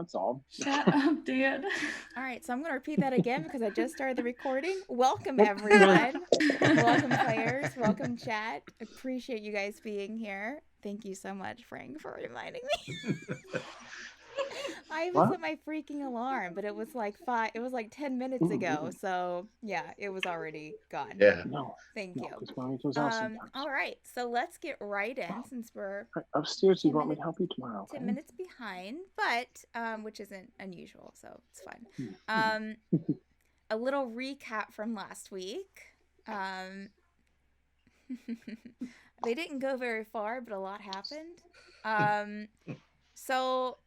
That's all. Shut up, dude. All right, so I'm going to repeat that again because I just started the recording. Welcome, everyone. Welcome, players. Welcome, chat. Appreciate you guys being here. Thank you so much, Frank, for reminding me. I even set my freaking alarm, but it was like 10 minutes ago. So yeah, it was already gone. Yeah. Thank you. Awesome all right, so let's get right in since we're upstairs. You want me to help you tomorrow? 10 minutes behind, but which isn't unusual, so it's fine. A little recap from last week. They didn't go very far, but a lot happened. So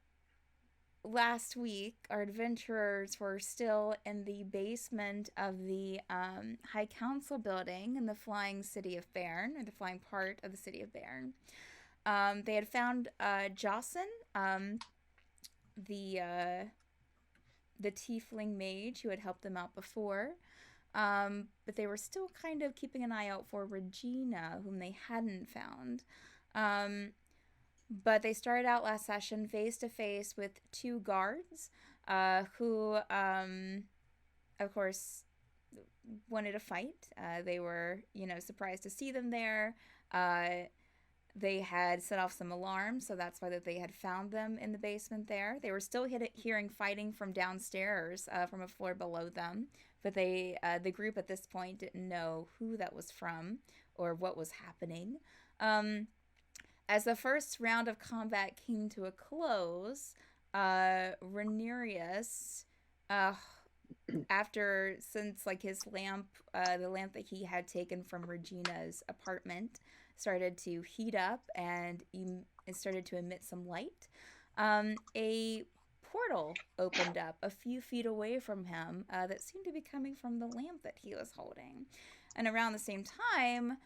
last week, our adventurers were still in the basement of the High Council building in the flying city of Baryn, or the flying part of the city of Baryn. They had found Jocyn, the tiefling mage who had helped them out before. But they were still kind of keeping an eye out for Regina, whom they hadn't found. But they started out last session face to face with two guards who, of course, wanted to fight. They were, surprised to see them there. They had set off some alarms, so that's why they had found them in the basement there. They were still hearing fighting from downstairs, from a floor below them, but the group at this point didn't know who that was from or what was happening. As the first round of combat came to a close, Ranerius, since his lamp, the lamp that he had taken from Regina's apartment, started to heat up and it started to emit some light, a portal opened up a few feet away from him that seemed to be coming from the lamp that he was holding. And around the same time,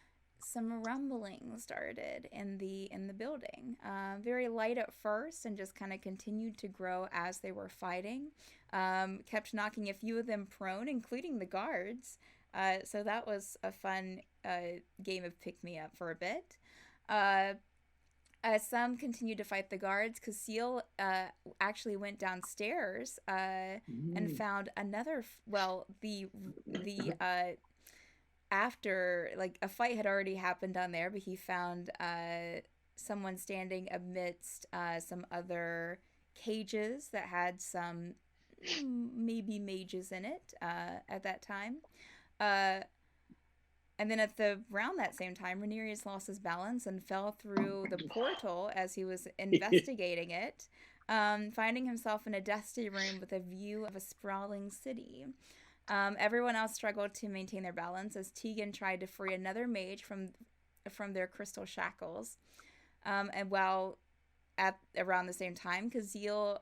some rumbling started in the building. Very light at first and just kind of continued to grow as they were fighting. Kept knocking a few of them prone, including the guards. So that was a fun game of pick-me-up for a bit. Some continued to fight the guards. Caszeel actually went downstairs and found another. After a fight had already happened down there, but he found someone standing amidst some other cages that had some maybe mages in it at that time. And then around that same time, Ranerius lost his balance and fell through the portal as he was investigating it, finding himself in a dusty room with a view of a sprawling city. Everyone else struggled to maintain their balance as Tegan tried to free another mage from their crystal shackles. And while around the same time, Caszeel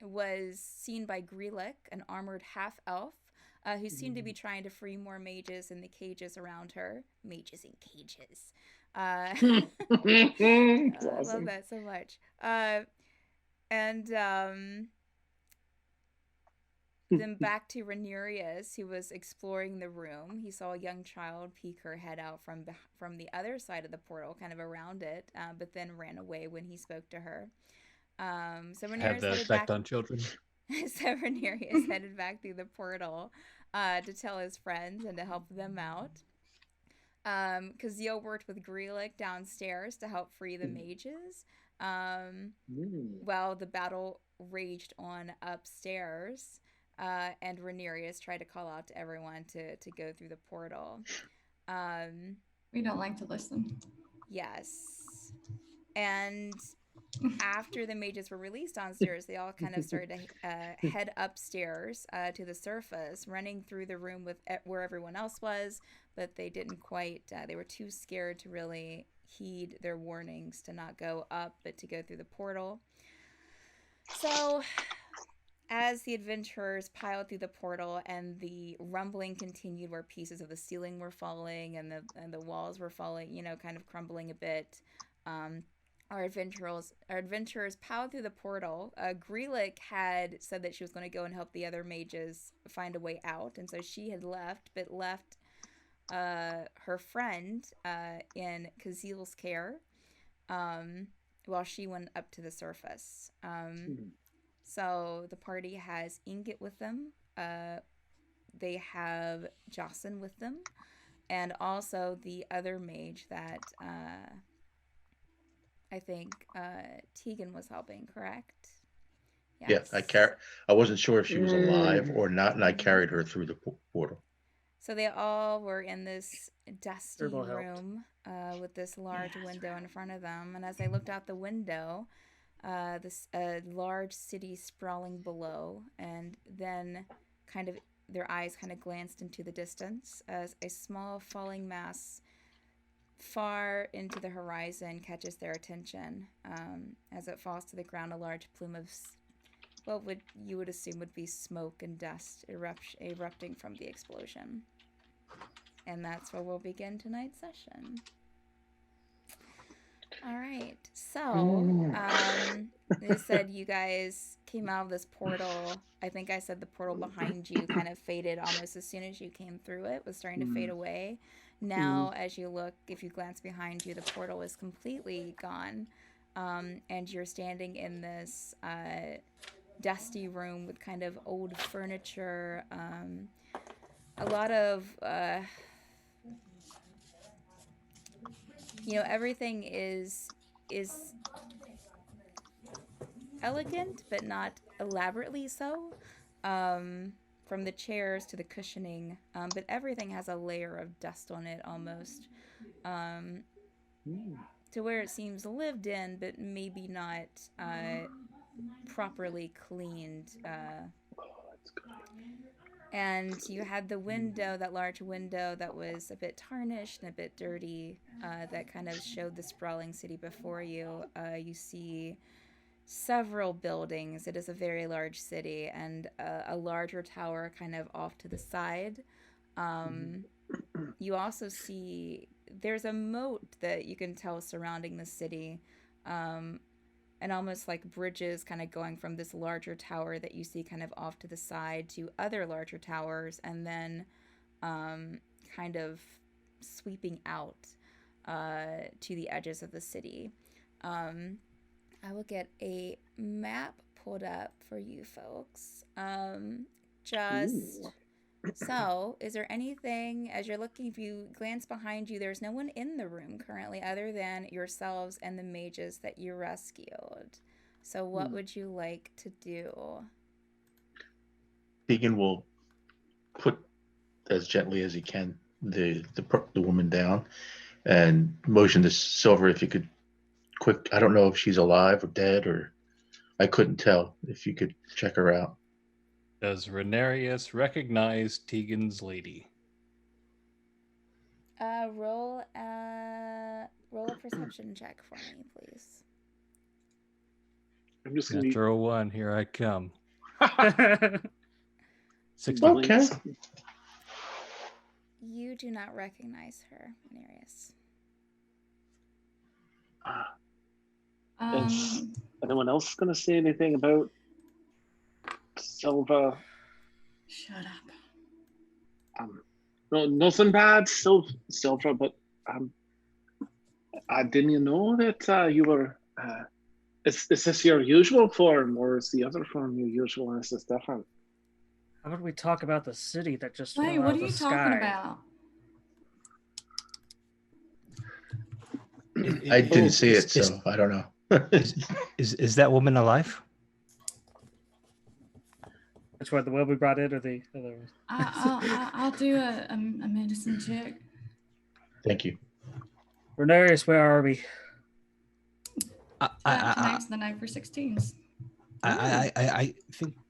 was seen by Relesk, an armored half-elf, who seemed to be trying to free more mages in the cages around her. Mages in cages. I love that so much. Then back to Ranerius, who was exploring the room. He saw a young child peek her head out from the other side of the portal, kind of around it, but then ran away when he spoke to her. So Ranerius had that effect on children. So Ranerius headed back through the portal to tell his friends and to help them out. Caszeel worked with Relesk downstairs to help free the mages. While the battle raged on upstairs. And Ranerius tried to call out to everyone to go through the portal. We don't like to listen. Yes. And after the mages were released downstairs, they all kind of started to head upstairs to the surface, running through the room where everyone else was, but they didn't quite, they were too scared to really heed their warnings to not go up, but to go through the portal. So as the adventurers piled through the portal and the rumbling continued where pieces of the ceiling were falling and the walls were falling, kind of crumbling a bit, our adventurers piled through the portal. Relesk had said that she was going to go and help the other mages find a way out, and so she had left her friend in Cazeel's care. while she went up to the surface. So the party has Ingot with them. They have Jocyn with them, and also the other mage that I think Tegan was helping. Correct? Yes. Yeah, I wasn't sure if she was alive or not, and I carried her through the portal. So they all were in this dusty room with this large window in front of them. And as I looked out the window, this large city sprawling below, and then kind of their eyes kind of glanced into the distance as a small falling mass far into the horizon catches their attention. As it falls to the ground, a large plume of what you would assume would be smoke and dust erupting from the explosion. And that's where we'll begin tonight's session. All right. So, they said you guys came out of this portal. I think I said the portal behind you kind of faded almost as soon as you came through it, was starting to fade away. Now, as you look, if you glance behind you, the portal is completely gone. And you're standing in this dusty room with kind of old furniture, a lot of everything is elegant but not elaborately so, from the chairs to the cushioning, but everything has a layer of dust on it almost, to where it seems lived in but maybe not properly cleaned. And you had the window, that large window that was a bit tarnished and a bit dirty, that kind of showed the sprawling city before you. You see several buildings. It is a very large city, and a larger tower kind of off to the side. You also see there's a moat that you can tell surrounding the city, and almost like bridges kind of going from this larger tower that you see kind of off to the side to other larger towers, and then kind of sweeping out to the edges of the city. I will get a map pulled up for you folks. So, is there anything, as you're looking, if you glance behind you, there's no one in the room currently other than yourselves and the mages that you rescued. So what would you like to do? Tegan will put, as gently as he can, the woman down and motion to Silvra if you could quick. I don't know if she's alive or dead, or I couldn't tell. If you could check her out. Does Ranerius recognize Tegan's lady? Roll a perception check for me, please. I'm just gonna Natural one, here I come. 16. Okay. You do not recognize her, Ranerius. Is anyone else going to say anything about Silvra? Shut up. No, nothing bad, Silvra, but didn't you know that you were? Is this your usual form, or is the other form your usual, and is this different? How about we talk about the city that just Wait, fell out what of are the you talking sky? about? I didn't see it, so I don't know. Is that woman alive? Which one, the one we brought in, or the other one? I'll do a medicine check. Thank you. Ranerius, where are we? Tonight's the night for 16s. I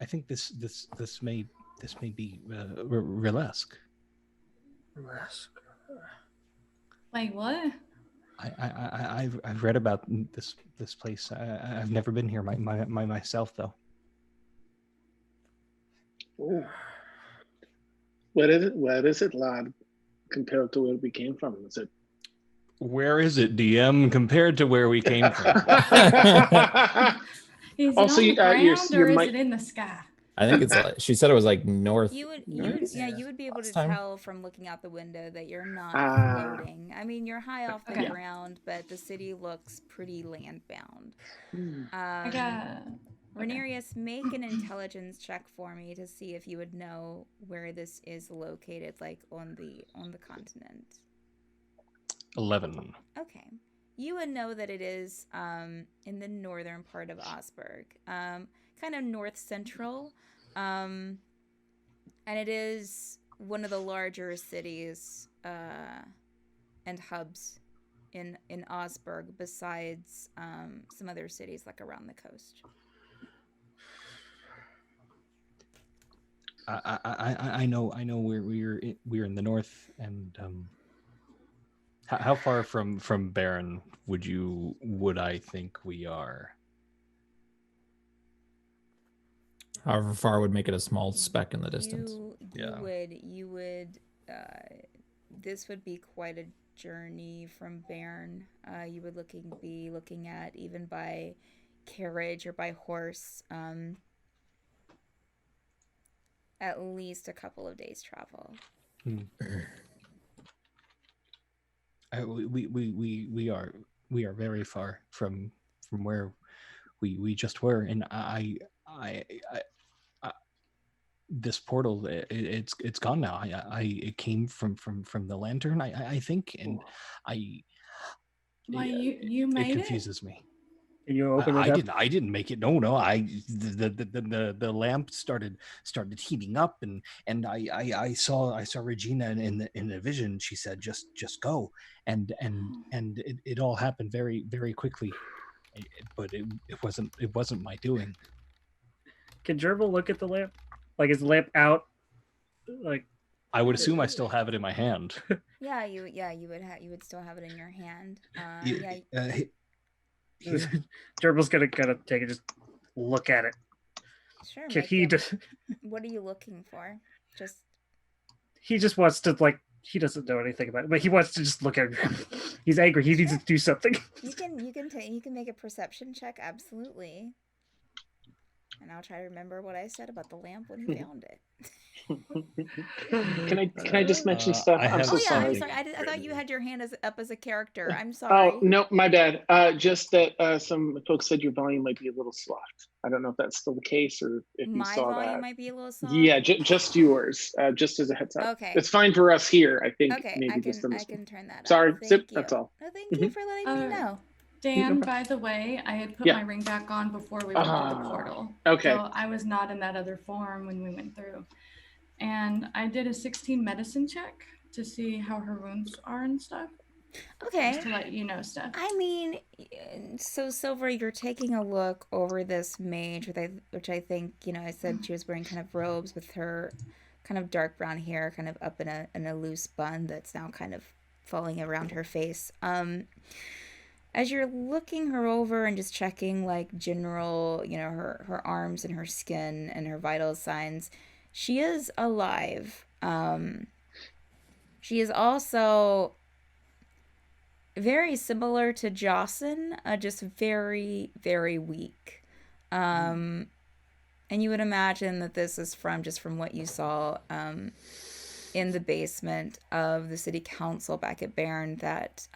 think this may be Relesk. Relesk. Wait, what? I've read about this place. I've never been here myself though. Oh. Where is it, lad, compared to where we came from? Is it? Where is it, DM, compared to where we came from? Is it Also, on the ground you're or is mic- it in the sky? I think it's like, she said it was like north. You would be able to Last time. tell from looking out the window that you're not floating. I mean, you're high off the Okay. ground, but the city looks pretty landbound. I got. Ranerius, make an intelligence check for me to see if you would know where this is located, like on the continent. 11. Okay. You would know that it is in the northern part of Osberg, kind of north central, and it is one of the larger cities and hubs in Osberg, besides some other cities like around the coast. I know we're in the north, and how far from Baryn would I think we are? However far would make it a small speck in the distance. You would this would be quite a journey from Baryn. You would be looking at, even by carriage or by horse, at least a couple of days travel. We are very far from where we just were, and I this portal, it's gone now. It came from the lantern, I think, and You made it confuses me. Can you open it up? I didn't make it. No. The lamp started heating up, and I saw Regina in the vision. She said, just go, and it all happened very, very quickly, but it wasn't my doing. Can Gerbil look at the lamp? Like, is the lamp out? Like, I would assume I still have it in my hand. You would still have it in your hand. Gerbil's gonna take it, just look at it. Sure. Can he what are you looking for? He just wants to, like, he doesn't know anything about it, but he wants to just look at it. He's angry. He needs to do something. You can make a perception check, absolutely. And I'll try to remember what I said about the lamp when he found it. Can I just mention stuff? I'm so sorry. I'm sorry. I thought you had your hand up as a character. I'm sorry. Oh no, my bad. Just that some folks said your volume might be a little soft. I don't know if that's still the case, or if you saw that. My volume might be a little soft. Yeah, just yours. Just as a heads up. Okay. It's fine for us here. I think. Okay, maybe I can turn that. Sorry, up. Zip. That's all. No, thank you for letting me know. Dan, by the way, I had put my ring back on before we went through the portal. Okay. So I was not in that other form when we went through. And I did a 16 medicine check to see how her wounds are and stuff. Okay. Just to let you know stuff. I mean, so Silvra, you're taking a look over this mage, which I think, I said she was wearing kind of robes with her kind of dark brown hair kind of up in a loose bun that's now kind of falling around her face. As you're looking her over and just checking, like, general, her arms and her skin and her vital signs, she is alive. She is also very similar to Jocyn, just very, very weak. And you would imagine that this is from what you saw in the basement of the city council back at Baryn, that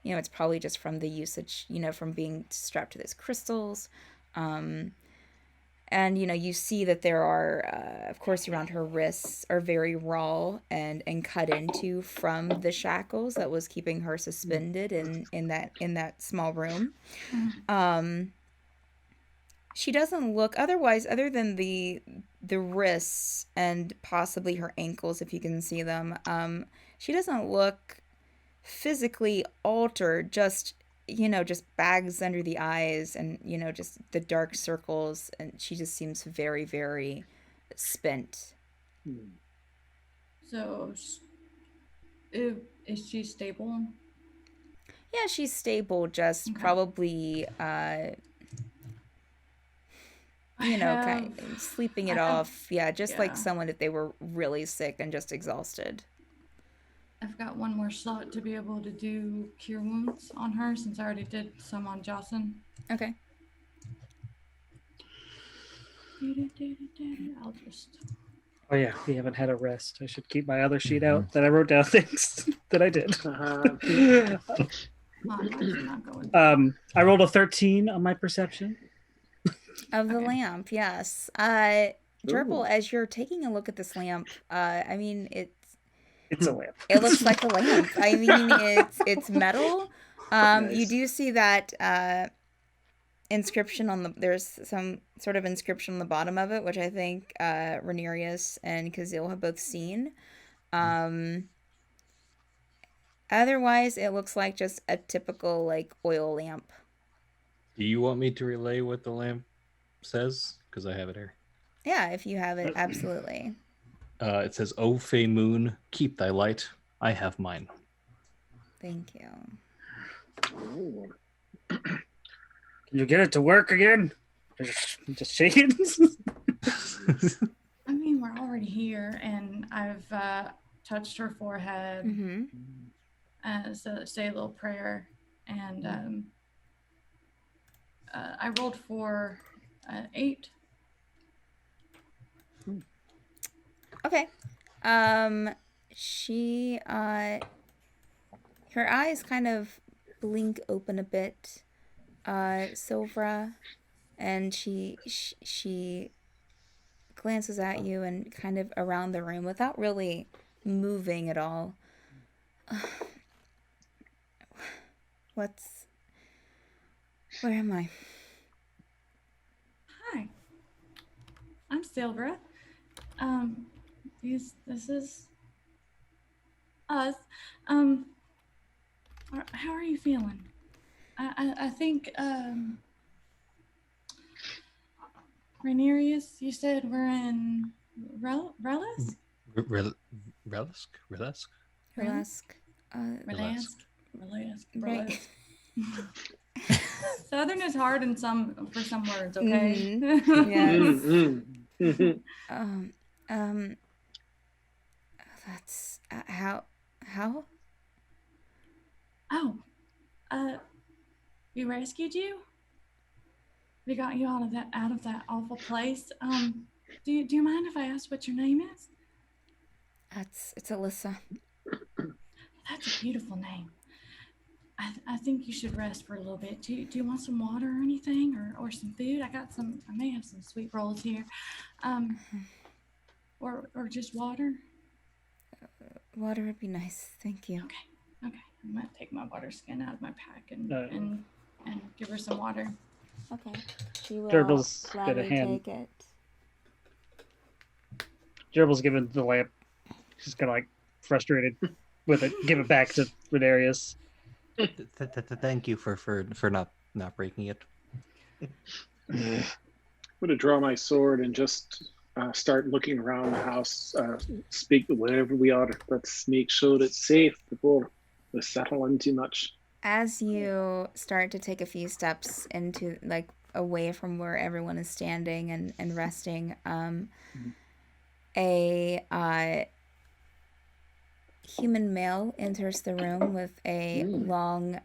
it's probably just from the usage, from being strapped to those crystals. And, you see that there are, of course, around her wrists are very raw and cut into from the shackles that was keeping her suspended in that small room. She doesn't look, other than the wrists and possibly her ankles, if you can see them, she doesn't look physically altered, just bags under the eyes and, just the dark circles, and she just seems very, very spent. So, is she stable? Yeah, she's stable, just probably, kind of sleeping it off. Yeah, just like someone if they were really sick and just exhausted. I've got one more slot to be able to do cure wounds on her, since I already did some on Jocyn. Okay. I'll just. Oh yeah, we haven't had a rest. I should keep my other sheet out that I wrote down things that I did. Why is it not going? I rolled a 13 on my perception. Of the Okay. lamp, yes. Gerbil, as you're taking a look at this lamp, I mean, It's a lamp. it looks like a lamp. I mean, it's metal. You Nice. do see that inscription on there's some sort of inscription on the bottom of it, which I think Ranerius and Caszeel have both seen. Otherwise, it looks like just a typical like oil lamp. Do you want me to relay what the lamp says? Because I have it here. Yeah, if you have it, absolutely. It says, "O Fey Moon, keep thy light. I have mine." Thank you. Ooh. Can you get it to work again? Just shake it. I mean, we're already here, and I've touched her forehead, Mm-hmm. so say a little prayer, and I rolled for 8. Okay. She her eyes kind of blink open a bit, Silvra, and she glances at you and kind of around the room without really moving at all. Where am I? Hi, I'm Silvra. This is us. How are you feeling? I think Ranerius, you said we're in Relesk? Relesk? Relesk. Relesk. Right. Southern is hard for some words, okay? Yes. That's how. Oh, we rescued you. We got you out of that awful place. Do you mind if I ask what your name is? It's Alyssa. That's a beautiful name. I think you should rest for a little bit. Do you want some water or anything, or some food? I may have some sweet rolls here, or just water. Water would be nice, thank you. Okay. I'm gonna take my water skin out of my pack and give her some water. Okay. She will Gerbil's gonna gladly take it. Gerbil's giving the lamp. She's kind of like frustrated with it. Give it back to Ranerius. Thank you for not breaking it. I'm going to draw my sword and just start looking around the house, speak to wherever we are. Let's make sure it's safe before we settle in too much. As you start to take a few steps into, like, away from where everyone is standing and resting, a human male enters the room with a long,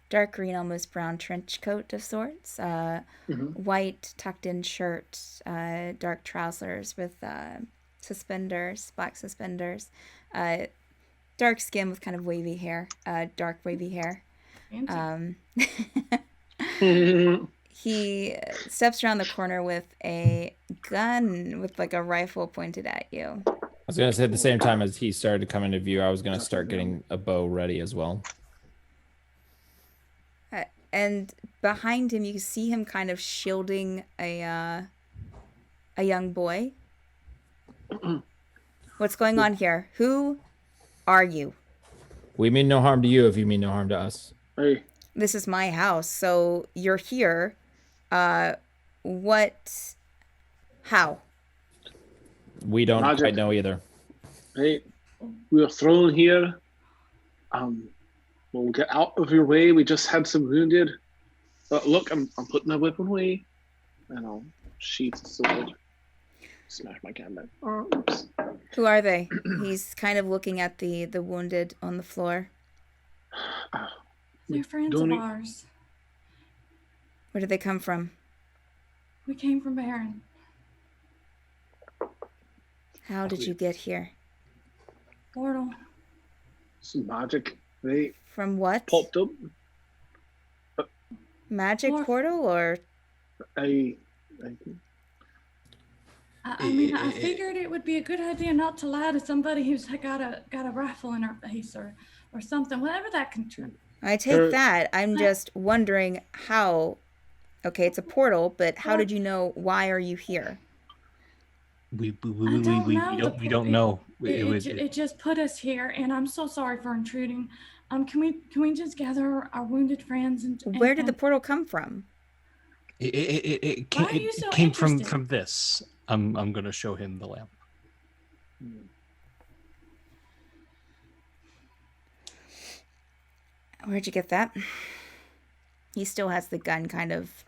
dark green, almost brown trench coat of sorts, white tucked-in shirt, dark trousers with suspenders, black suspenders, dark skin with kind of wavy hair, dark wavy hair. He steps around the corner with a gun, with like a rifle pointed at you. I was going to say at the same time as he started to come into view, I was going to start getting a bow ready as well. And behind him, you see him kind of shielding a young boy. What's going on here? Who are you? We mean no harm to you if you mean no harm to us. Hey, This is my house, so you're here. What? How? We don't Magic. quite know either. hey, we were thrown here. We'll get out of your way. We just had some wounded. But look, I'm putting my weapon away, and I'll sheath the sword. Smash my cabinet. Oh, oops. Who are they? He's kind of looking at the wounded on the floor. They're friends Don't of e- ours. Where did they come from? We came from Baryn. How did you get here? Portal. Some magic. They From what? popped up. Magic Or- portal or I I mean, I figured it would be a good idea not to lie to somebody who's got a rifle in her face or something, whatever that can turn. I take There- that. I'm just wondering how. Okay, it's a portal, but how did you know? Why are you here? We don't know. It was It just put us here, and I'm so sorry for intruding. Can we just gather our wounded friends and Where did the portal come from? it Why are you so came from interested? this. I'm gonna show him the lamp. Where'd you get that? He still has the gun kind of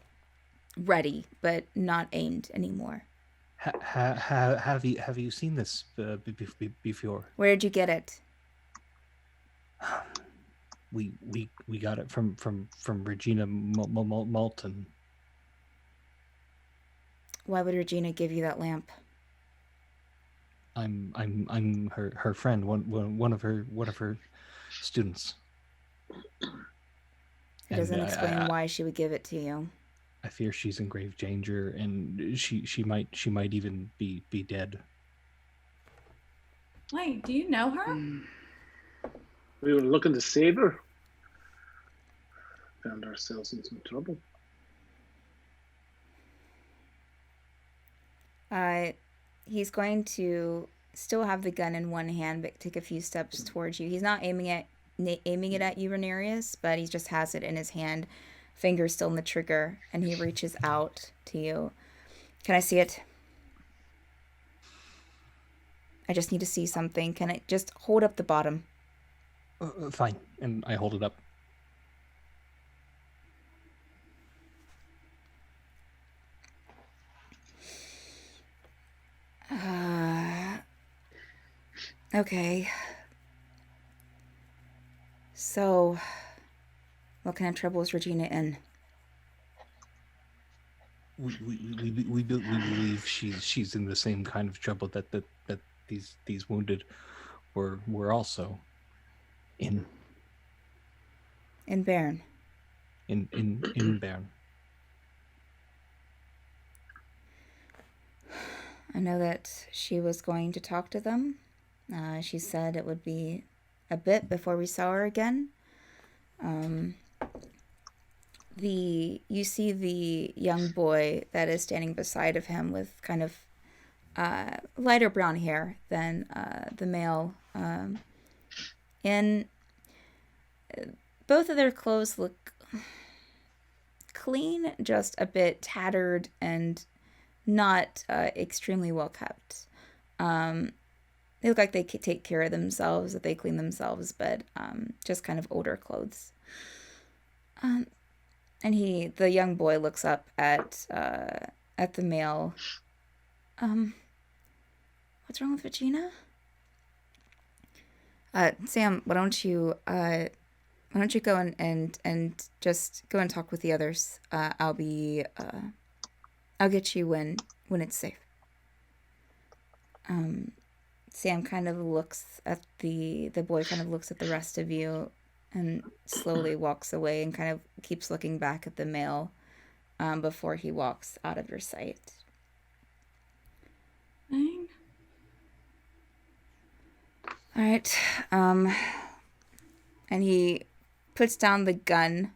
ready, but not aimed anymore. Have you seen this before? Where did you get it? We got it from Regina Malton. Why would Regina give you that lamp? I'm her friend, one of her students. It doesn't And explain why she would give it to you. I fear she's in grave danger, and she might even be dead. Wait, do you know her? we were looking to save her. Found ourselves in some trouble. He's going to still have the gun in one hand, but take a few steps towards you. He's not aiming it at you, Ranerius, but he just has it in his hand, finger still in the trigger, and he reaches out to you. Can I see it? I just need to see something. Can I just hold up the bottom? Fine, and I hold it up. Okay. So, what kind of trouble is Regina in? We believe she's in the same kind of trouble that these wounded were also in. In Baryn. In Baryn. I know that she was going to talk to them. She said it would be a bit before we saw her again. You see the young boy that is standing beside of him with kind of lighter brown hair than the male. And both of their clothes look clean, just a bit tattered and not extremely well kept. They look like they take care of themselves, that they clean themselves, but just kind of older clothes. And the young boy looks up at the male. What's wrong with Regina? Sam, why don't you go and just go and talk with the others? I'll get you when it's safe. Sam kind of looks at the boy kind of looks at the rest of you and slowly walks away and kind of keeps looking back at the male before he walks out of your sight. Fine. All right. And he puts down the gun,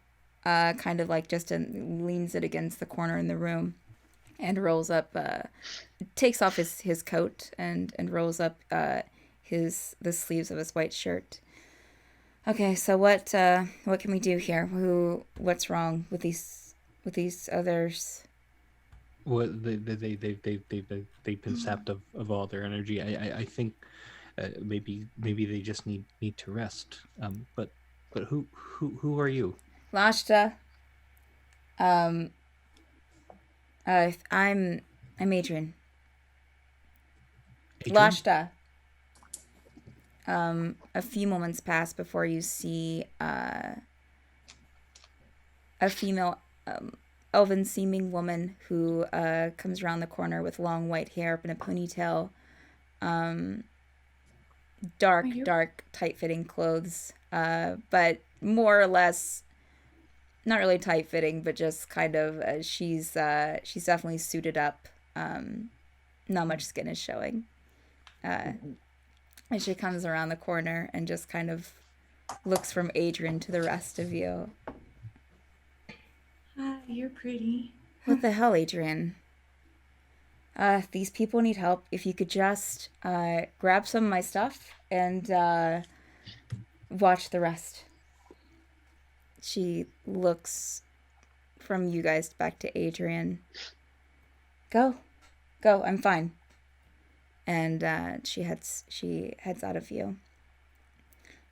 kind of like just leans it against the corner in the room and rolls up, takes off his coat and rolls up the sleeves of his white shirt. Okay, so what can we do here? What's wrong with these others? Well, they've been sapped of all their energy. I think maybe they just need to rest. But who are you? Lashta. I'm Adrian. Lashta. A few moments pass before you see a female elven-seeming woman who comes around the corner with long white hair up in a ponytail. Dark, tight-fitting clothes, but more or less not really tight-fitting, but just kind of she's definitely suited up. Not much skin is showing. And she comes around the corner and just kind of looks from Adrian to the rest of you. Hi, you're pretty. What the hell, Adrian? These people need help. If you could just grab some of my stuff and watch the rest. She looks from you guys back to Adrian. Go, I'm fine. And she heads out of view.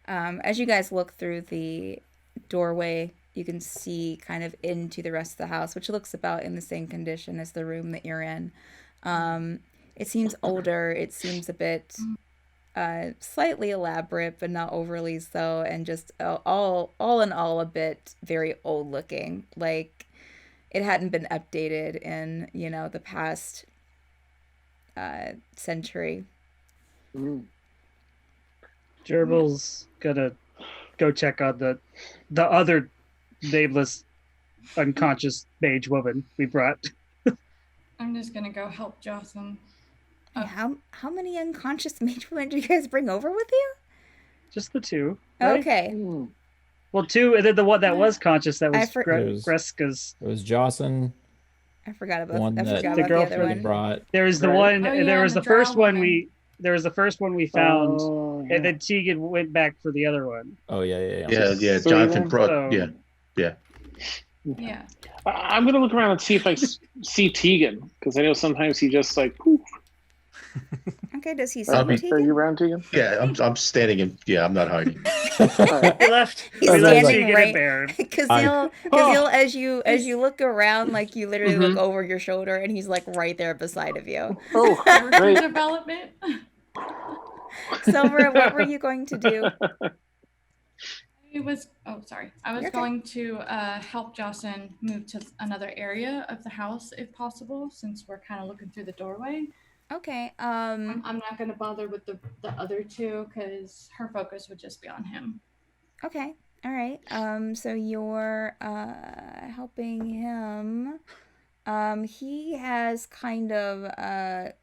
As you guys look through the doorway, you can see kind of into the rest of the house, which looks about in the same condition as the room that you're in. It seems older. It seems a bit slightly elaborate, but not overly so, and just all in all a bit very old looking. Like it hadn't been updated in, the past century. Gerbil's gonna go check on the other nameless unconscious mage woman we brought. I'm just gonna go help Jocyn. How many unconscious mage women did you guys bring over with you? Just the two. Right? Okay. Well, two, and then the one that was conscious, that was Greska's. It was Jocyn. I forgot about One the that other one. Brought. There was the one. Oh, yeah, there was the the first drow one woman. There was the first one we found, yeah. and then Tegan went back for the other one. Oh yeah. Yeah. So Jonathan then- brought. so- Yeah. Yeah. I'm gonna look around and see if I see Tegan, because I know sometimes he just like poof. Okay, does he see I'll you, be- Are Tegan? you around, Tegan? Yeah. I'm standing in. Yeah. I'm not hiding. We left. He's we left standing Tegan right- and Baryn. Caszeel, as you look around, like you literally look Mhm. over your shoulder, and he's like right there beside of you. Oh, Character great. development. Silvra, what were you going to do? I was You're okay. going to help Jocyn move to another area of the house if possible, since we're kind of looking through the doorway. Okay. I'm not going to bother with the other two because her focus would just be on him. Okay. All right. So you're helping him. He has kind of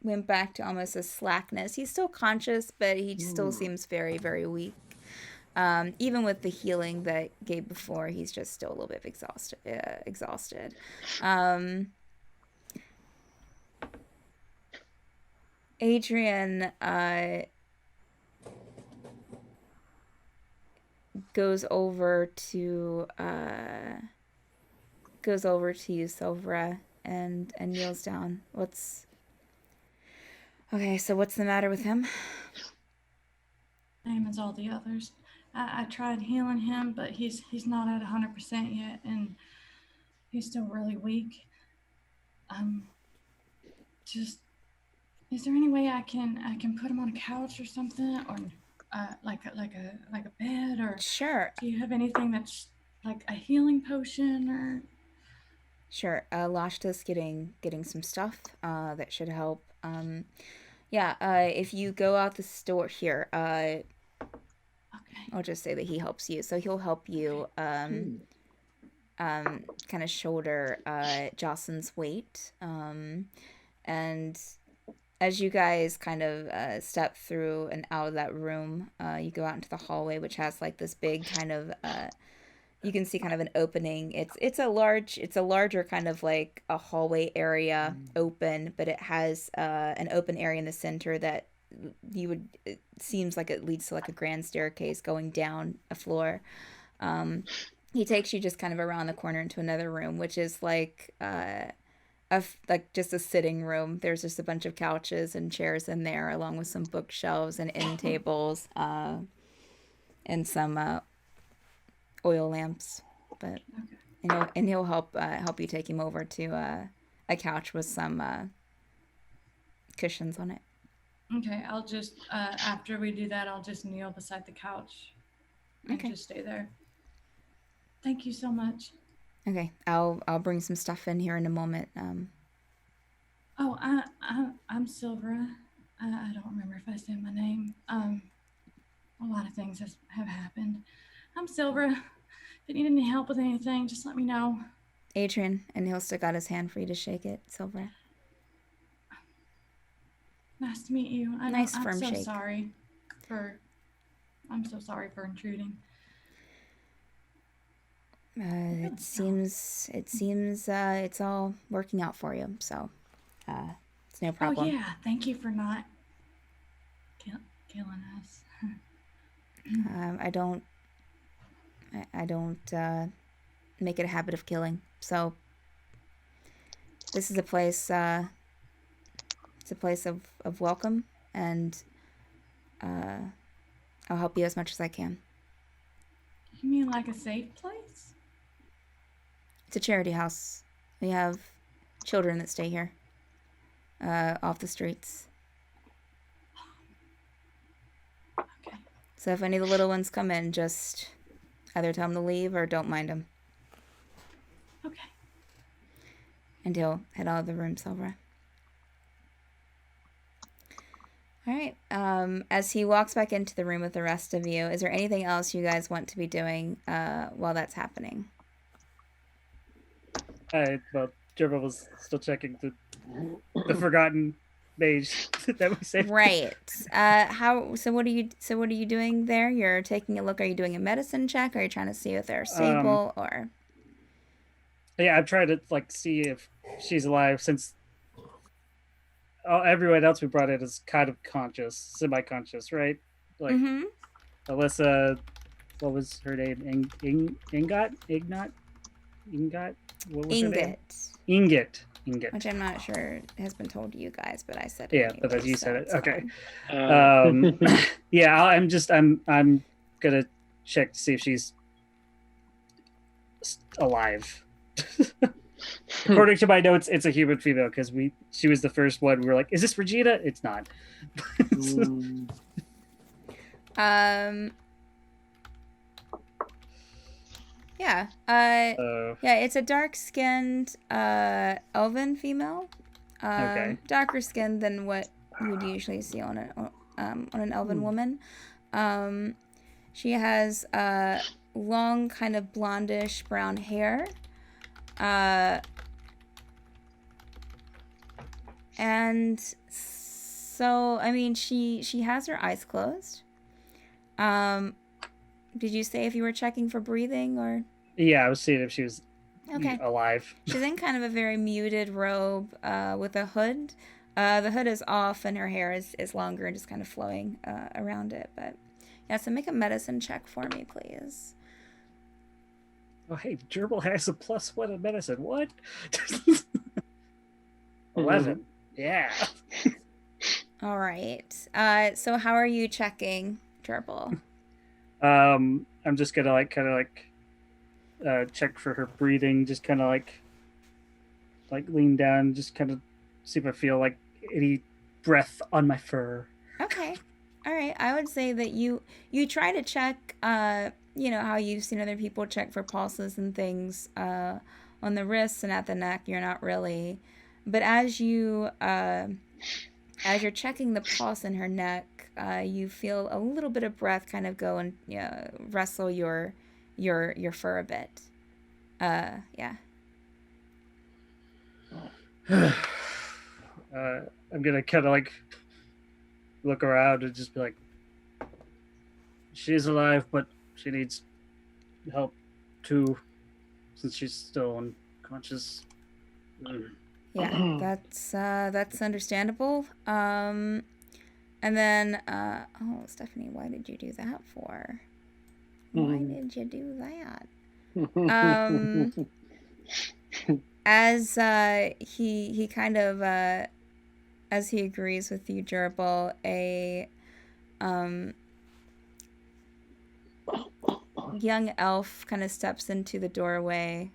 went back to almost a slackness. He's still conscious, but he still seems very, very weak. Even with the healing that gave before, he's just still a little bit exhausted. Adrian goes over to you, Silvra, and kneels down. Okay, so what's the matter with him? Same as all the others. I tried healing him, but he's not at 100% yet, and he's still really weak. Just, is there any way I can put him on a couch or something, or like a bed, or Sure. do you have anything that's like a healing potion or? Sure. Lashta's getting some stuff that should help. If you go out the store here, Okay. I'll just say that he helps you. So he'll help you kind of shoulder Jocyn's weight. And as you guys kind of step through and out of that room, you go out into the hallway, which has like this big kind of you can see kind of an opening. It's a larger kind of like a hallway area, open, but it has an open area in the center that it seems like it leads to like a grand staircase going down a floor. He takes you just kind of around the corner into another room, which is like just a sitting room. There's just a bunch of couches and chairs in there, along with some bookshelves and end tables, and some oil lamps. But he'll help you take him over to a couch with some cushions on it. Okay, I'll just after we do that, I'll just kneel beside the couch and Okay. just stay there. Thank you so much. Okay, I'll bring some stuff in here in a moment. Oh, I'm Silvra. I don't remember if I said my name. A lot of things have happened. I'm Silvra. If you need any help with anything, just let me know. Adrian, and he'll stick out his hand for you to shake it, Silvra. Nice to meet you. Nice I'm firm so shake. I'm so sorry for intruding. It seems it's all working out for you, so it's no problem. Oh yeah, thank you for not killing us. I don't make it a habit of killing. So this is a place. It's a place of welcome, and I'll help you as much as I can. You mean like a safe place? It's a charity house. We have children that stay here, off the streets. Okay. So if any of the little ones come in, just either tell them to leave or don't mind them. Okay. And he'll head out of the room, Silvra. All right. As he walks back into the room with the rest of you, is there anything else you guys want to be doing while that's happening? Well, Gerbil was still checking the forgotten mage that we saved. Right. So what are you doing there? You're taking a look. Are you doing a medicine check? Are you trying to see if they're stable or? Yeah, I'm trying to see if she's alive, since everyone else we brought in is kind of conscious, semi-conscious, right? Alyssa, what was her name? Ingot? What was her name? Ingot. Which I'm not sure has been told to you guys, but I said it. Yeah, anyway, but as you said it, okay. Yeah, I'm gonna check to see if she's alive. According to my notes, it's a human female because she was the first one. We were like, "Is this Regina?" It's not. Yeah. Yeah, it's a dark-skinned elven female. Okay. Darker skinned than what you would usually see on an elven woman. She has long, kind of blondish brown hair. And so, I mean, she has her eyes closed. Did you say if you were checking for breathing or? Yeah, I was seeing if she was alive. She's in kind of a very muted robe with a hood. The hood is off and her hair is longer and just kind of flowing around it. But yeah, so make a medicine check for me, please. Oh, hey, Gerbil has a +1 in medicine. What? 11. Yeah. All right. So how are you checking, Gerbil? I'm just gonna check for her breathing, just kind of lean down, just kind of see if I feel any breath on my fur. Okay. All right. I would say that you try to check, how you've seen other people check for pulses and things on the wrists and at the neck. You're not really, but as you're checking the pulse in her neck, you feel a little bit of breath kind of go and wrestle your fur a bit. Yeah. I'm gonna kind of look around and just be like, she's alive, but she needs help too, since she's still unconscious. Yeah, that's understandable. And then, Stephanie, why did you do that for? Why did you do that? As he kind of as he agrees with you, Gerbil, a young elf kind of steps into the doorway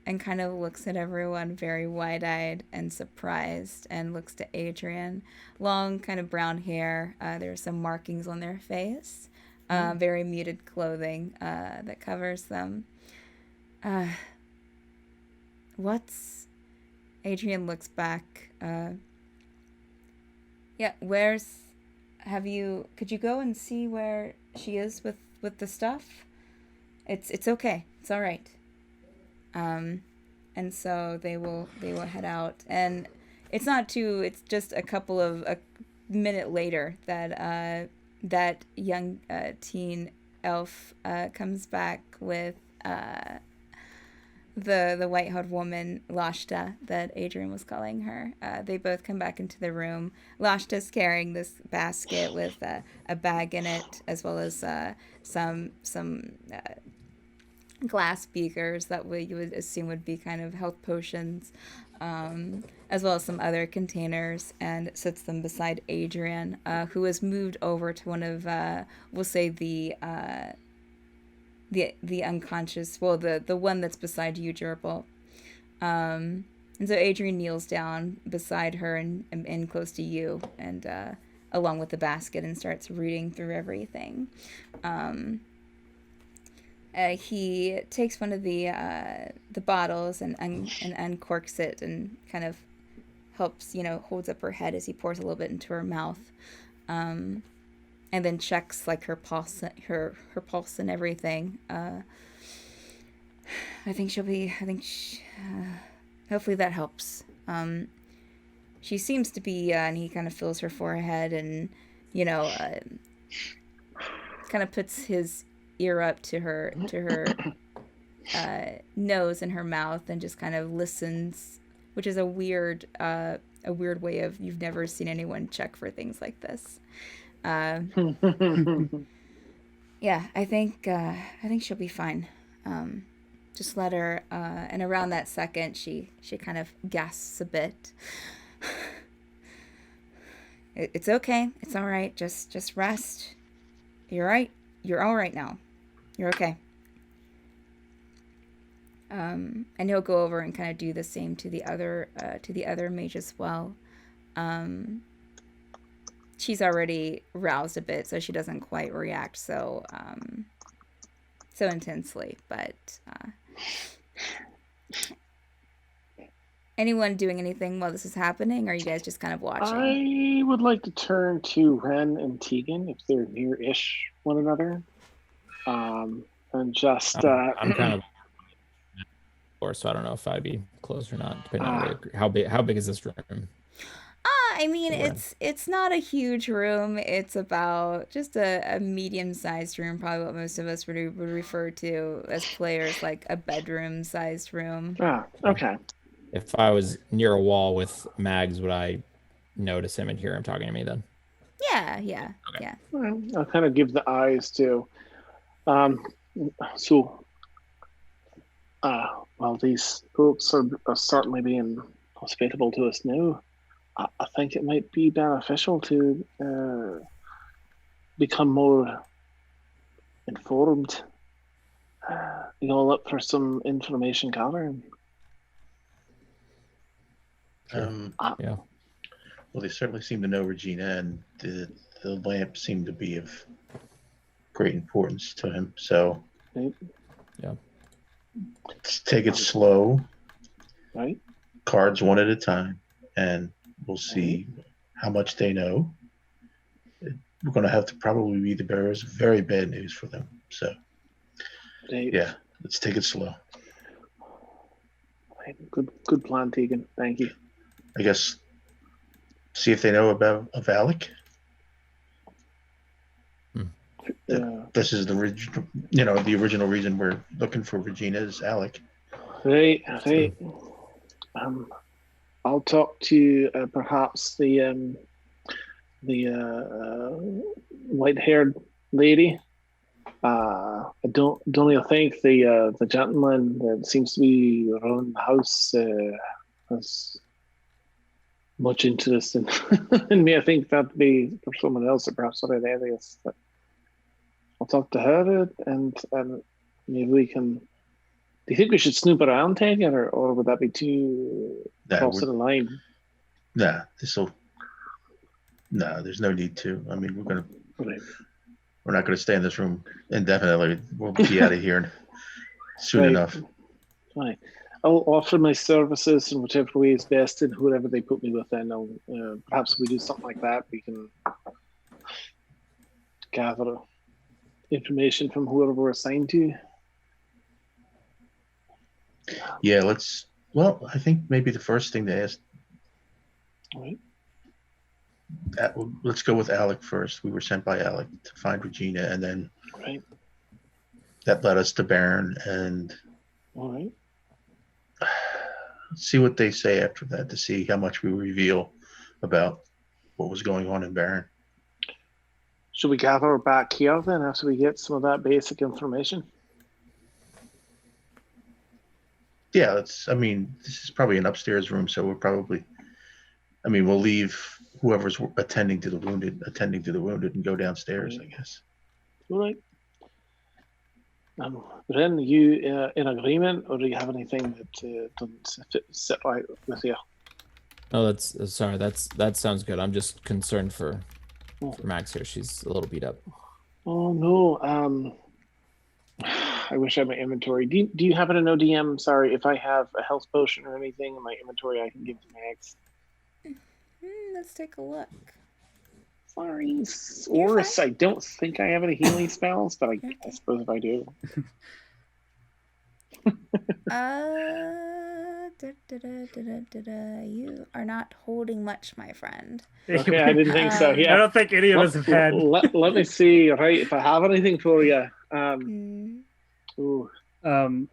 and kind of looks at everyone very wide-eyed and surprised, and looks to Adrian. Long kind of brown hair. There are some markings on their face. Very muted clothing that covers them. What's... Adrian looks back. Yeah, could you go and see where she is with the stuff? It's okay. It's all right. And so they will head out, and it's just a minute later that that young teen elf comes back with the white-haired woman, Lashta, that Adrian was calling her. They both come back into the room. Lashta's carrying this basket with a bag in it, as well as some glass beakers that you would assume would be kind of health potions, as well as some other containers, and sits them beside Adrian, who has moved over to one of, we'll say, the unconscious, well, the one that's beside you, Gerbil. And so Adrian kneels down beside her and close to you, and along with the basket, and starts reading through everything. He takes one of the bottles and uncorks it, and kind of helps, holds up her head as he pours a little bit into her mouth, and then checks like her pulse and everything. Hopefully that helps. She seems to be, and he kind of feels her forehead, and kind of puts his ear up to her nose and her mouth, and just kind of listens, which is a weird way of, you've never seen anyone check for things like this. Yeah, I think she'll be fine. Just let her, and around that second, she kind of gasps a bit. It's okay. It's all right. Just rest. You're right. You're all right now. You're okay. And he'll go over and kind of do the same to the other mage as well. She's already roused a bit, so she doesn't quite react so intensely. But anyone doing anything while this is happening, or are you guys just kind of watching? I would like to turn to Ren and Tegan if they're near-ish one another. And just I'm kind of so I don't know if I'd be close or not, depending on how big is this room? I mean, it's not a huge room. It's about just a medium-sized room, probably what most of us would refer to as players, like a bedroom-sized room. Okay. If I was near a wall with Mags, would I notice him and hear him talking to me then? Yeah. Okay. Yeah. Well, I'll kind of give the eyes to. Well, these folks are certainly being hospitable to us now. I think it might be beneficial to become more informed. You all up for some information gathering? Yeah. Well, they certainly seem to know Regina, and the lamp seemed to be of great importance to him. So, yeah, let's take it slow. Right. Cards one at a time, and we'll see how much they know. We're going to have to probably be the bearers of very bad news for them. So, yeah, let's take it slow. Good plan, Tegan. Thank you. I guess see if they know about Alec. This is the original reason we're looking for Regina is Alec. Right. I'll talk to perhaps the white-haired lady. I don't really think the gentleman that seems to be around the house has much interest in me. I think that'd be for someone else, or perhaps other areas. But I'll talk to her, and maybe we can. Do you think we should snoop around, Tegan, or would that be too close to the line? Nah, there's no need to. I mean, we're not gonna stay in this room indefinitely. We'll be out of here soon enough. Right. I'll offer my services in whichever way is best, and whoever they put me with. Then I'll perhaps if we do something like that, we can gather information from whoever we're assigned to. Yeah, let's. Well, I think maybe the first thing to ask. All right. Let's go with Alec first. We were sent by Alec to find Regina, and then Right. that led us to Baryn, and All right. see what they say after that to see how much we reveal about what was going on in Baryn. Should we gather back here then after we get some of that basic information? Yeah, this is probably an upstairs room, so we're probably, we'll leave whoever's attending to the wounded, and go downstairs, I guess. All right. Ren, are you in agreement, or do you have anything that doesn't sit right with you? Oh, that sounds good. I'm just concerned for Max here. She's a little beat up. Oh no. I wish I had my inventory. Do you happen to know, DM? Sorry, if I have a health potion or anything in my inventory, I can give to Max. Let's take a look. Sorry, Oris. I don't think I have any healing spells, but I suppose if I do. You are not holding much, my friend. Okay, I didn't think so. Yeah, I don't think any of us have had. Let me see. Right, if I have anything for you. Ooh. While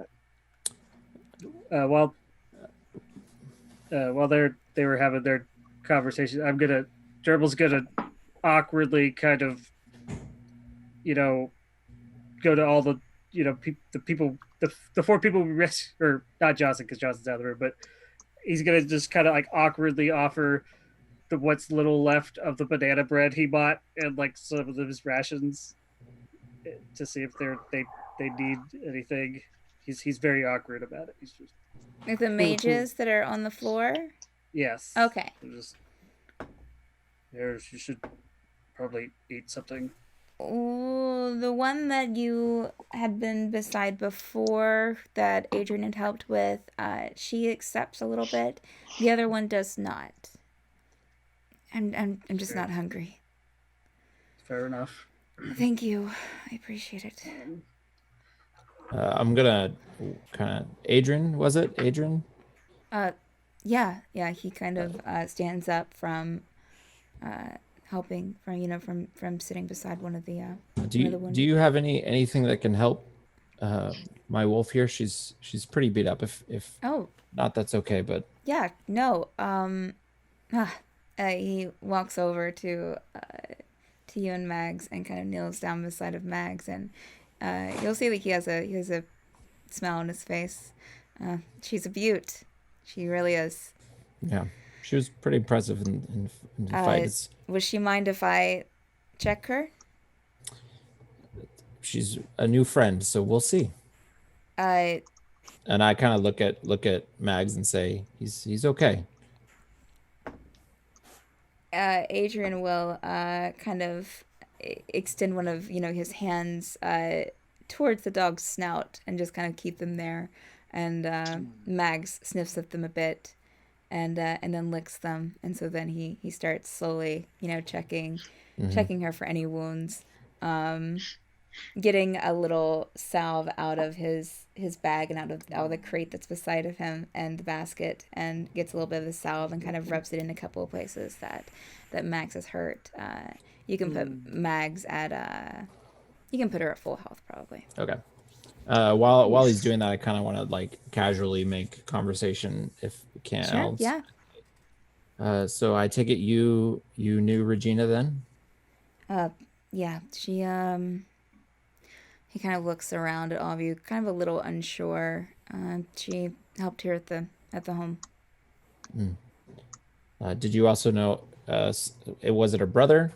they were having their conversation, Gerbil's gonna awkwardly kind of, go to all the, the four people we rescued, or not Jocyn, because Jocyn's out of the room, but he's gonna just kind of like awkwardly offer what's little left of the banana bread he bought and like some of his rations to see if they need anything. He's very awkward about it. He's just The mages that are on the floor? yes. Okay. You should probably eat something. Oh, the one that you had been beside before that Adrian had helped with, she accepts a little bit. The other one does not. I'm just not hungry. Fair enough. Thank you. I appreciate it. I'm gonna kind of Adrian, was it Adrian? Yeah. He kind of stands up from helping from sitting beside one of the. Do you have anything that can help my wolf here? She's pretty beat up. If not, that's okay. But yeah, no. He walks over to you and Mags and kind of kneels down beside of Mags, and you'll see that he has a smile on his face. She's a beaut. She really is. Yeah, she was pretty impressive in the fight. Would she mind if I check her? She's a new friend, so we'll see. And I kind of look at Mags and say he's okay. Adrian will kind of extend one of his hands towards the dog's snout and just kind of keep them there, and Mags sniffs at them a bit, and then licks them, and so then he starts slowly checking her for any wounds, getting a little salve out of his bag and out of the crate that's beside of him and the basket, and gets a little bit of the salve and kind of rubs it in a couple of places that Mags has hurt. You can put Mags at you can put her at full health probably. Okay. While he's doing that, I kind of want to like casually make conversation if we can. Sure, yeah. So I take it you knew Regina then? Yeah. She he kind of looks around at all of you, kind of a little unsure. She helped here at the home. Did you also know? Was it her brother?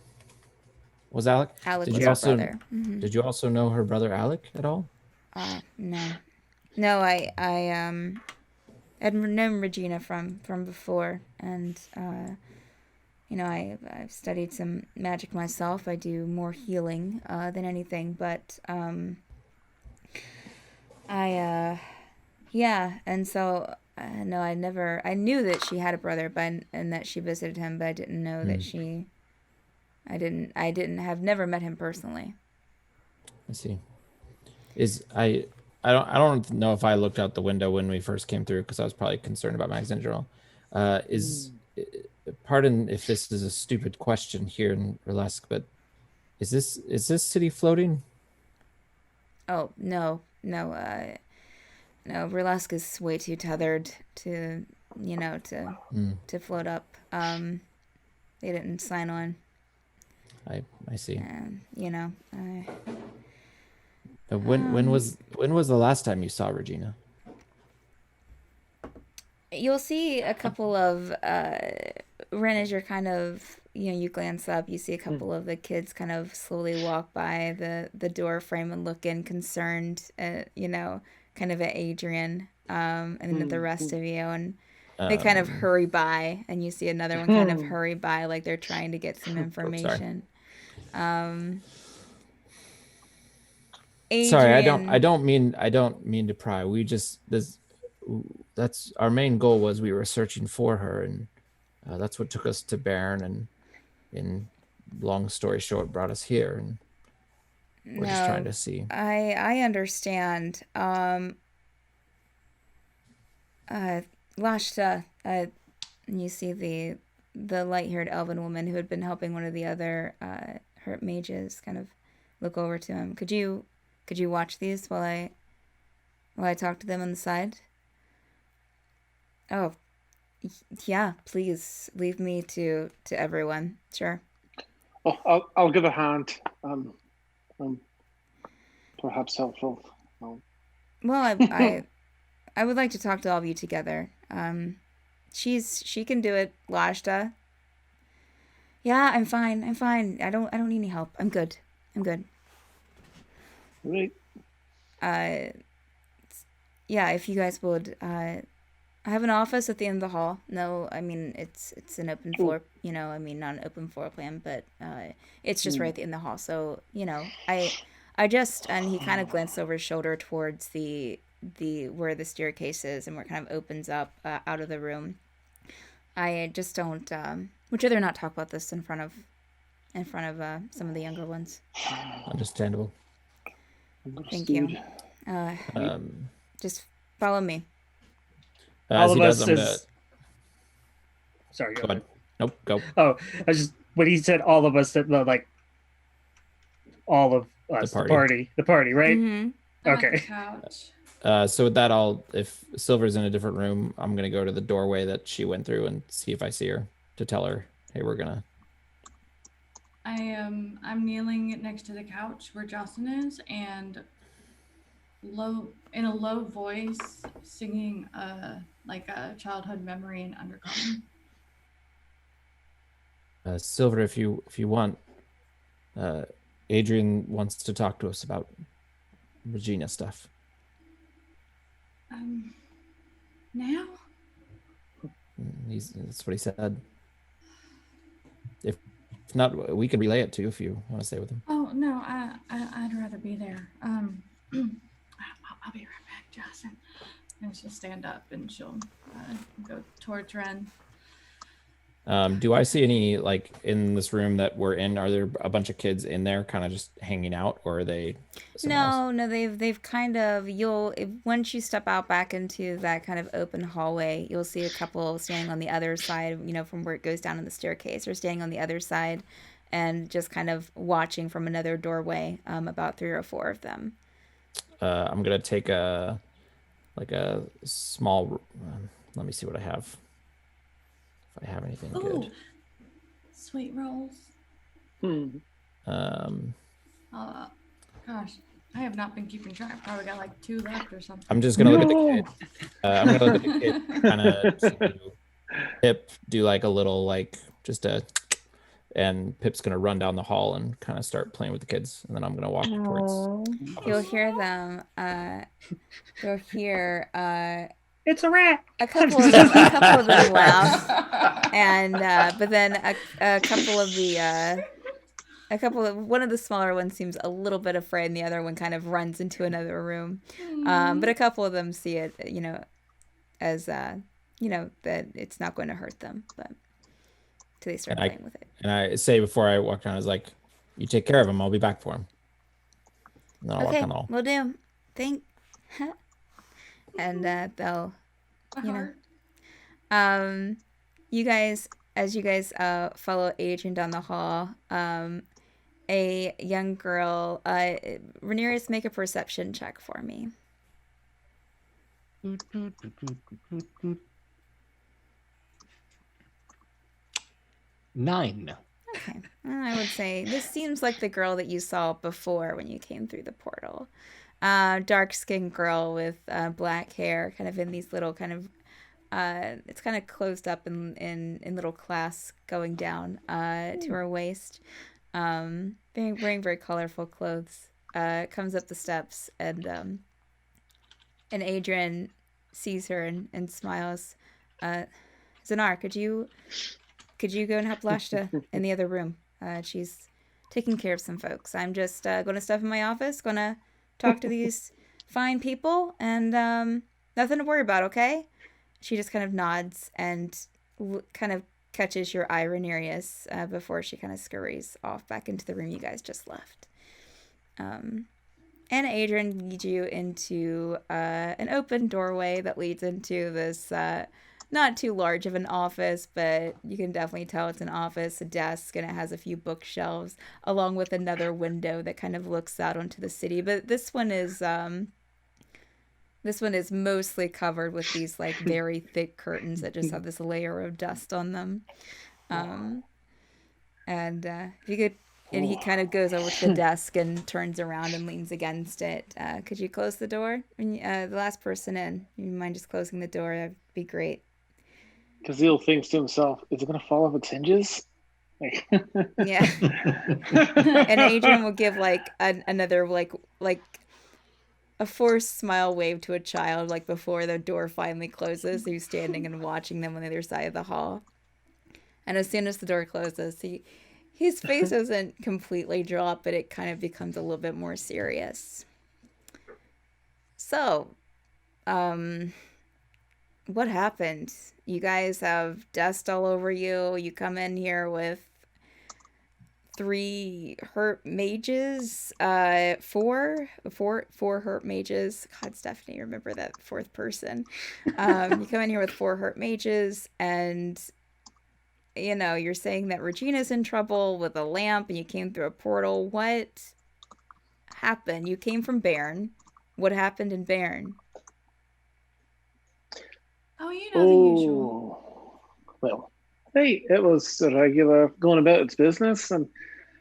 Was Alec? Alec was her brother. Mm-hmm. Did you also know her brother Alec at all? No. I had known Regina from before, and I've studied some magic myself. I do more healing than anything, but Yeah, and so no, I knew that she had a brother, and that she visited him, but I didn't know that I have never met him personally. I see. I don't know if I looked out the window when we first came through because I was probably concerned about Mags in general. Pardon if this is a stupid question here in Relesk, but is this city floating? Oh no. No, Relesk is way too tethered to float up. They didn't sign on. I see. When was the last time you saw Regina? You'll see a couple of Ren, as you're kind of you glance up, you see a couple of the kids kind of slowly walk by the door frame and look in, concerned, kind of at Adrian, and then at the rest of you, and they kind of hurry by, and you see another one kind of hurry by, like they're trying to get some information. Adrian, sorry, I don't mean to pry. That's our main goal. Was we were searching for her, and that's what took us to Baryn, and in long story short, brought us here, and we're just trying to see. I understand. Lashta, you see the light-haired elven woman who had been helping one of the other hurt mages kind of look over to him. Could you watch these while I talk to them on the side? Oh, yeah, please leave me to everyone. Sure. Oh, I'll give a hand. Perhaps helpful. Well, I would like to talk to all of you together. She can do it, Lashta. Yeah, I'm fine. I don't need any help. I'm good. Right. Yeah, if you guys would, I have an office at the end of the hall. No, I mean it's an open floor. Not an open floor plan, but it's just right at the end of the hall. So I just, and he kind of glanced over his shoulder towards the where the staircase is and where it kind of opens up out of the room. I just don't. Would rather not talk about this in front of some of the younger ones. Understandable. Thank you. Just follow me. All of us gonna... Sorry, go ahead. Nope, go. Oh, I just when he said all of us, that like all of us, the party, right? Mm-hmm. Okay. So with that, if Silver's in a different room, I'm gonna go to the doorway that she went through and see if I see her to tell her, hey, we're gonna. I'm kneeling next to the couch where Jocyn is, and in a low voice, singing like a childhood memory in Undercommon. Silver, if you want, Adrian wants to talk to us about Regina stuff. Now? That's what he said. If not, we can relay it to you if you want to stay with him. Oh no, I'd rather be there. I'll be right back, Jocyn. And she'll stand up and she'll go towards Ren. Do I see any, like, in this room that we're in, are there a bunch of kids in there kind of just hanging out, or are they No, they've kind of, once you step out back into that kind of open hallway, you'll see a couple standing on the other side, from where it goes down in the staircase, or standing on the other side and just kind of watching from another doorway, about 3 or 4 of them. I'm going to take a small, let me see what I have. If I have anything good. Sweet rolls. Gosh, I have not been keeping track. Probably got like 2 left or something. I'm just gonna look at the kid. I'm gonna look at the kid, kind of Pip do like a little and Pip's gonna run down the hall and kind of start playing with the kids, and then I'm gonna walk towards. You'll hear them. You'll hear. It's a rat. A couple of them laugh, and but then a couple of the one of the smaller ones seems a little bit afraid, and the other one kind of runs into another room. But a couple of them see it, as that it's not going to hurt them, but till they start playing with it. And I say before I walk down, I was like, "You take care of him. I'll be back for him." And then I'll walk down the hall. We'll do. And they'll, you guys, as you guys follow Adrian down the hall, a young girl, Ranerius, make a perception check for me. 9. Okay. I would say this seems like the girl that you saw before when you came through the portal. Dark-skinned girl with black hair, kind of in these little kind of, it's kind of closed up in little clasps going down to her waist. Wearing very colorful clothes. Comes up the steps, and Adrian sees her and smiles. Zanar, could you go and help Lashta in the other room? She's taking care of some folks. I'm just going to stuff in my office, going to talk to these fine people, and nothing to worry about, okay? She just kind of nods and kind of catches your eye, Ranerius, before she kind of scurries off back into the room you guys just left. And Adrian leads you into an open doorway that leads into this not too large of an office, but you can definitely tell it's an office, a desk, and it has a few bookshelves, along with another window that kind of looks out onto the city. But this one is mostly covered with these like very thick curtains that just have this layer of dust on them. And if you could, and he kind of goes over to the desk and turns around and leans against it. Could you close the door? The last person in. You mind just closing the door? That'd be great. Caszeel thinks to himself, "Is it going to fall off its hinges?" Yeah. And Adrian will give like another like a forced smile wave to a child, like before the door finally closes, who's standing and watching them on the other side of the hall. And as soon as the door closes, his face doesn't completely drop, but it kind of becomes a little bit more serious. So, what happened? You guys have dust all over you. You come in here with 3 hurt mages, 4 hurt mages. God, Stephanie, remember that 4th person. You come in here with 4 hurt mages, and you're saying that Regina's in trouble with a lamp, and you came through a portal. What happened? You came from Baryn. What happened in Baryn? Oh, the usual. Well, hey, it was a regular going about its business, and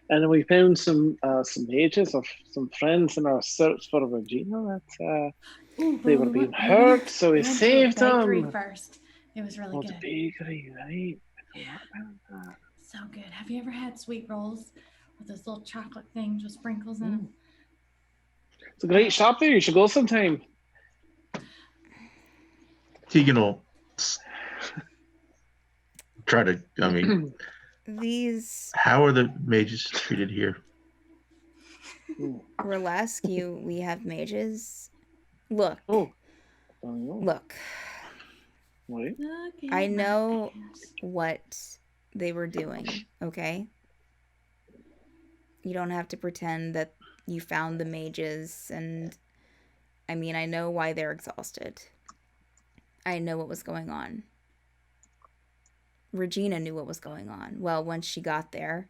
then we found some mages of some friends in our search for Regina. That they were being hurt, so we saved them. First, it was really good. The bakery, right? Yeah, so good. Have you ever had sweet rolls with those little chocolate things with sprinkles in them? It's a great shop there. You should go sometime. Tegan will try to, how are the mages treated here? Relesk, we have mages. Look. Look. What? I know what they were doing, okay? You don't have to pretend that you found the mages, and I know why they're exhausted. I know what was going on. Regina knew what was going on. Well, once she got there,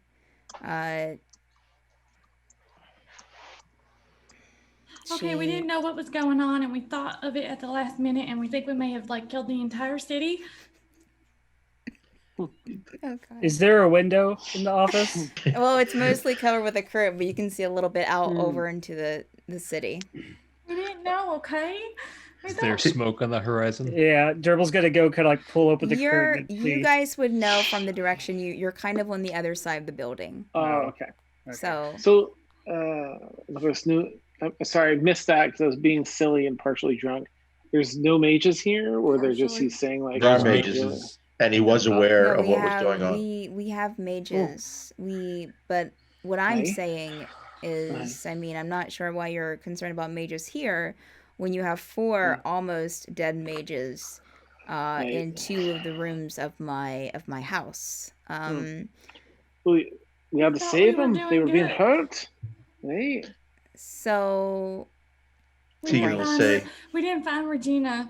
Okay, we didn't know what was going on, and we thought of it at the last minute, and we think we may have killed the entire city. Oh, God. Is there a window in the office? Well, it's mostly covered with a curtain, but you can see a little bit out over into the city. We didn't know, okay? Is there smoke on the horizon? Yeah, Durbal's gonna go kind of pull open the curtain. You guys would know from the direction you're kind of on the other side of the building. Oh, okay. So, there's no. I'm sorry, I missed that because I was being silly and partially drunk. There's no mages here, or they're just he's saying there are mages, and he was aware of what was going on. We have mages. But what I'm Aye. saying is, I mean, I'm not sure why you're concerned about mages here when you have 4 almost dead mages in 2 of the rooms of my house. We had to thought save we were them. They doing were being good. hurt. Right. So Tegan will Right. say, we didn't find Regina.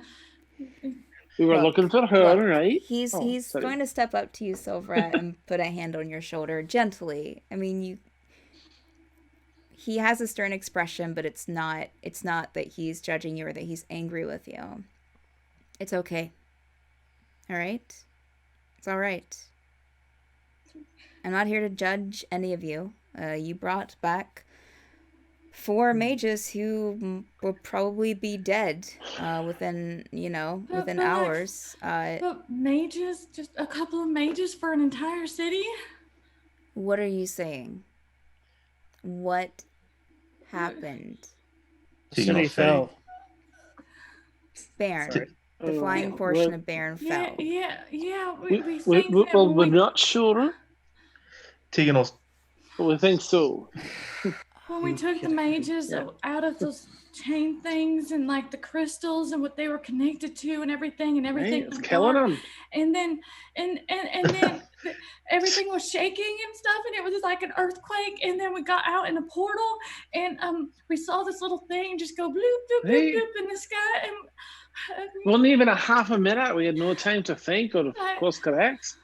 We were Look, looking for her, look, right? he's Sorry. going to step up to you, Silvra, and put a hand on your shoulder gently. I mean, he has a stern expression, but it's not that he's judging you or that he's angry with you. It's okay. All right? It's all right. I'm not here to judge any of you. You brought back 4 mages who will probably be dead within But hours. But mages, just a couple of mages for an entire city? What are you saying? What happened? The Tegan city will say, fell. Baryn. Sorry. The flying Yeah, portion well- of Baryn Yeah, fell. yeah. We, We think that well, when we're we, not sure, Tegan will, but we think so. when we took the mages out of those chain things and like the crystals and what they were connected to and everything Right? It's was killing dark. them. And then everything was shaking and stuff, and it was like an earthquake. And then we got out in a portal, and we saw this little thing just go bloop bloop bloop Right. bloop in the sky, and Wasn't even a half a minute. We had no time to think or course correct.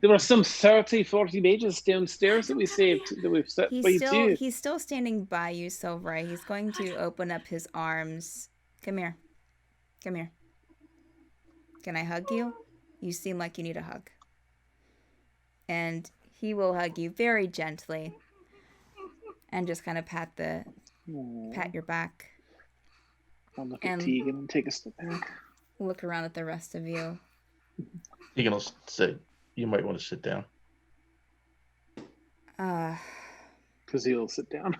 There were some 30, 40 mages downstairs that we saved, that we've set by you. He's still standing by you, Silvra. He's going to open up his arms. Come here. Come here. Can I hug you? You seem like you need a hug. And he will hug you very gently and just kind of pat your back. I'll look at And Tegan and take a step back. look around at the rest of you. Tegan will say, you might want to sit down. Because he'll sit down.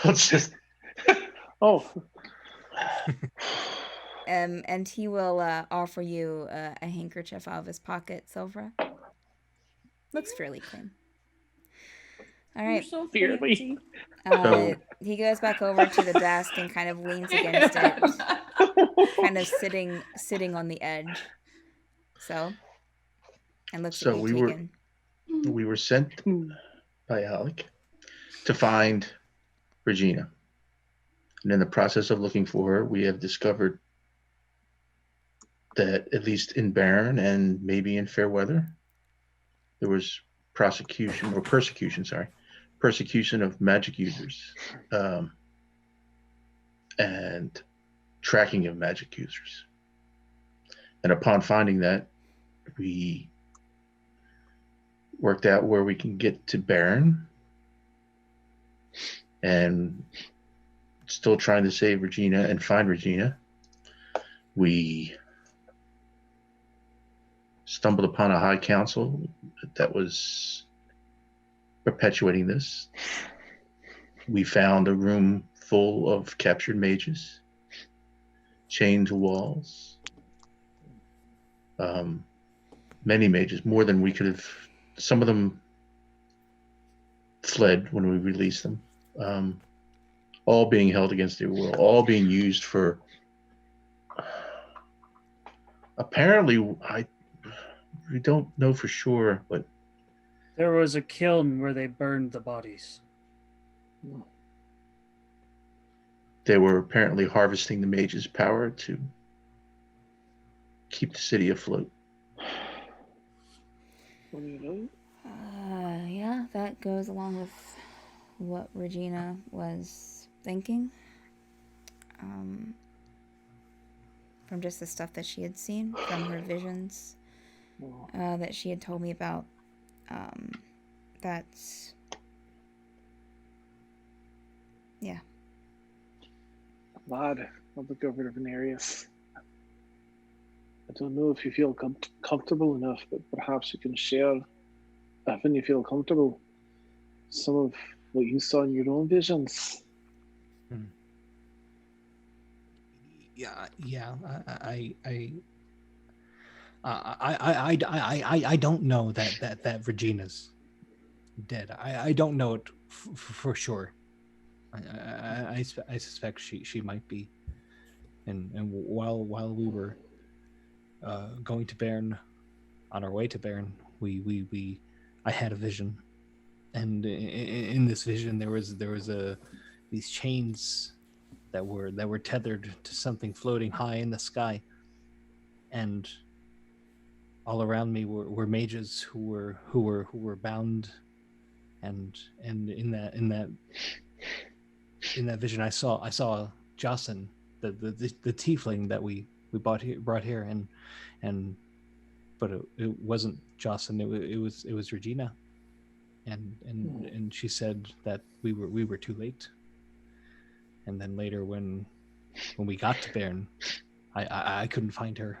Let's just, Oh, And he will offer you a handkerchief out of his pocket, Silvra. Looks fairly clean. All you're right. so Barely. fancy. He goes back over to the desk and kind of leans against it, kind of sitting on the edge. So, and looks So at you, we were- Tegan. we were sent by Alec to find Regina. And in the process of looking for her, we have discovered that at least in Baryn and maybe in Fairweather, there was persecution of magic users, and tracking of magic users. And upon finding that, we worked out where we can get to Baryn, and still trying to save Regina and find Regina. We stumbled upon a high council that was perpetuating this. We found a room full of captured mages, chained to walls. Many mages, more than we could have. Some of them fled when we released them. All being held against their will, all being used for. Apparently, we don't know for sure, but There was a kiln where they burned the bodies. they were apparently harvesting the mage's power to keep the city afloat. what do you know? Yeah, that goes along with what Regina was thinking. From just the stuff that she had seen, from her visions that she had told me about. That's... Yeah. Lad, I'll look over to Ranerius. I don't know if you feel comfortable enough, but perhaps you can share, when you feel comfortable, some of what you saw in your own visions. Yeah. I don't know that Regina's dead. I don't know it for sure. I suspect she might be. And while we were going to Baryn, on our way to Baryn, I had a vision, and in this vision there was these chains that were tethered to something floating high in the sky, and all around me were mages who were bound, and in that vision I saw Jocyn, the tiefling that we brought here, but it wasn't Jocyn, it was Regina, and she said that we were too late. And then later when we got to Baryn, I couldn't find her.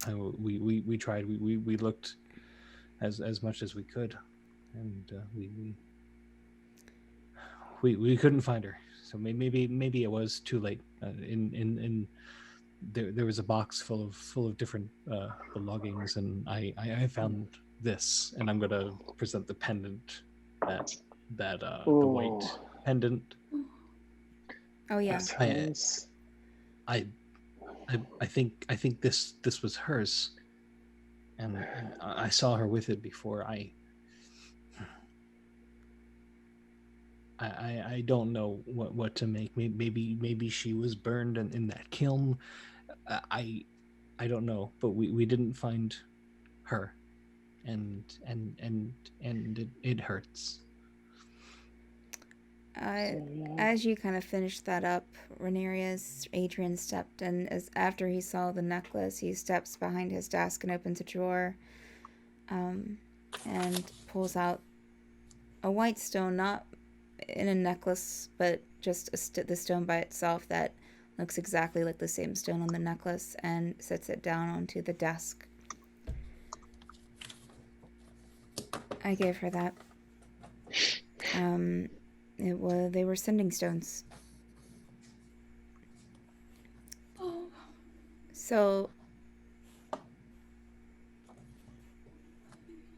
We tried. We looked as much as we could, and we couldn't find her. So maybe it was too late. There was a box full of different belongings, and I found this, and I'm gonna present the pendant that the white pendant. Oh yeah. I think this was hers, and I saw her with it before. I don't know what to make. Maybe she was burned in that kiln. I don't know, but we didn't find her, and it hurts. As you kind of finished that up, Ranerius, Adrian stepped, and after he saw the necklace, he steps behind his desk and opens a drawer, and pulls out a white stone, not in a necklace, but just the stone by itself that looks exactly like the same stone on the necklace, and sets it down onto the desk. I gave her that. They were sending stones. Oh. So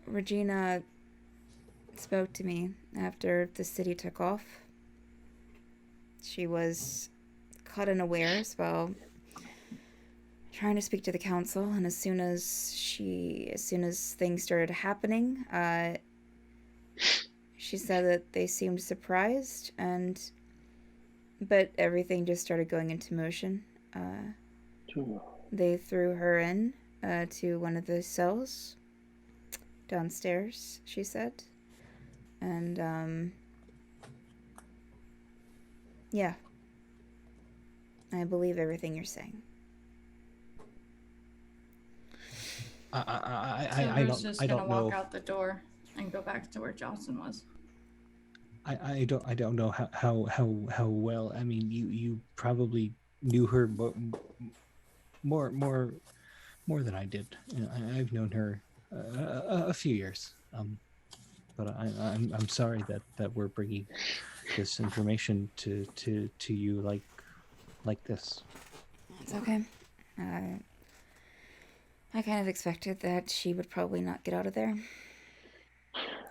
Regina spoke to me after the city took off. She was caught unawares while trying to speak to the council, and as soon as things started happening, she said that they seemed surprised, but everything just started going into motion. They threw her in to one of the cells downstairs, she said. And, yeah. I believe everything you're saying. I just don't gonna know. walk out the door and go back to where Jocyn was. I don't know how well. I mean, you probably knew her more than I did. You know, I've known her a few years. But I'm sorry that we're bringing this information to you like this. It's okay. I kind of expected that she would probably not get out of there.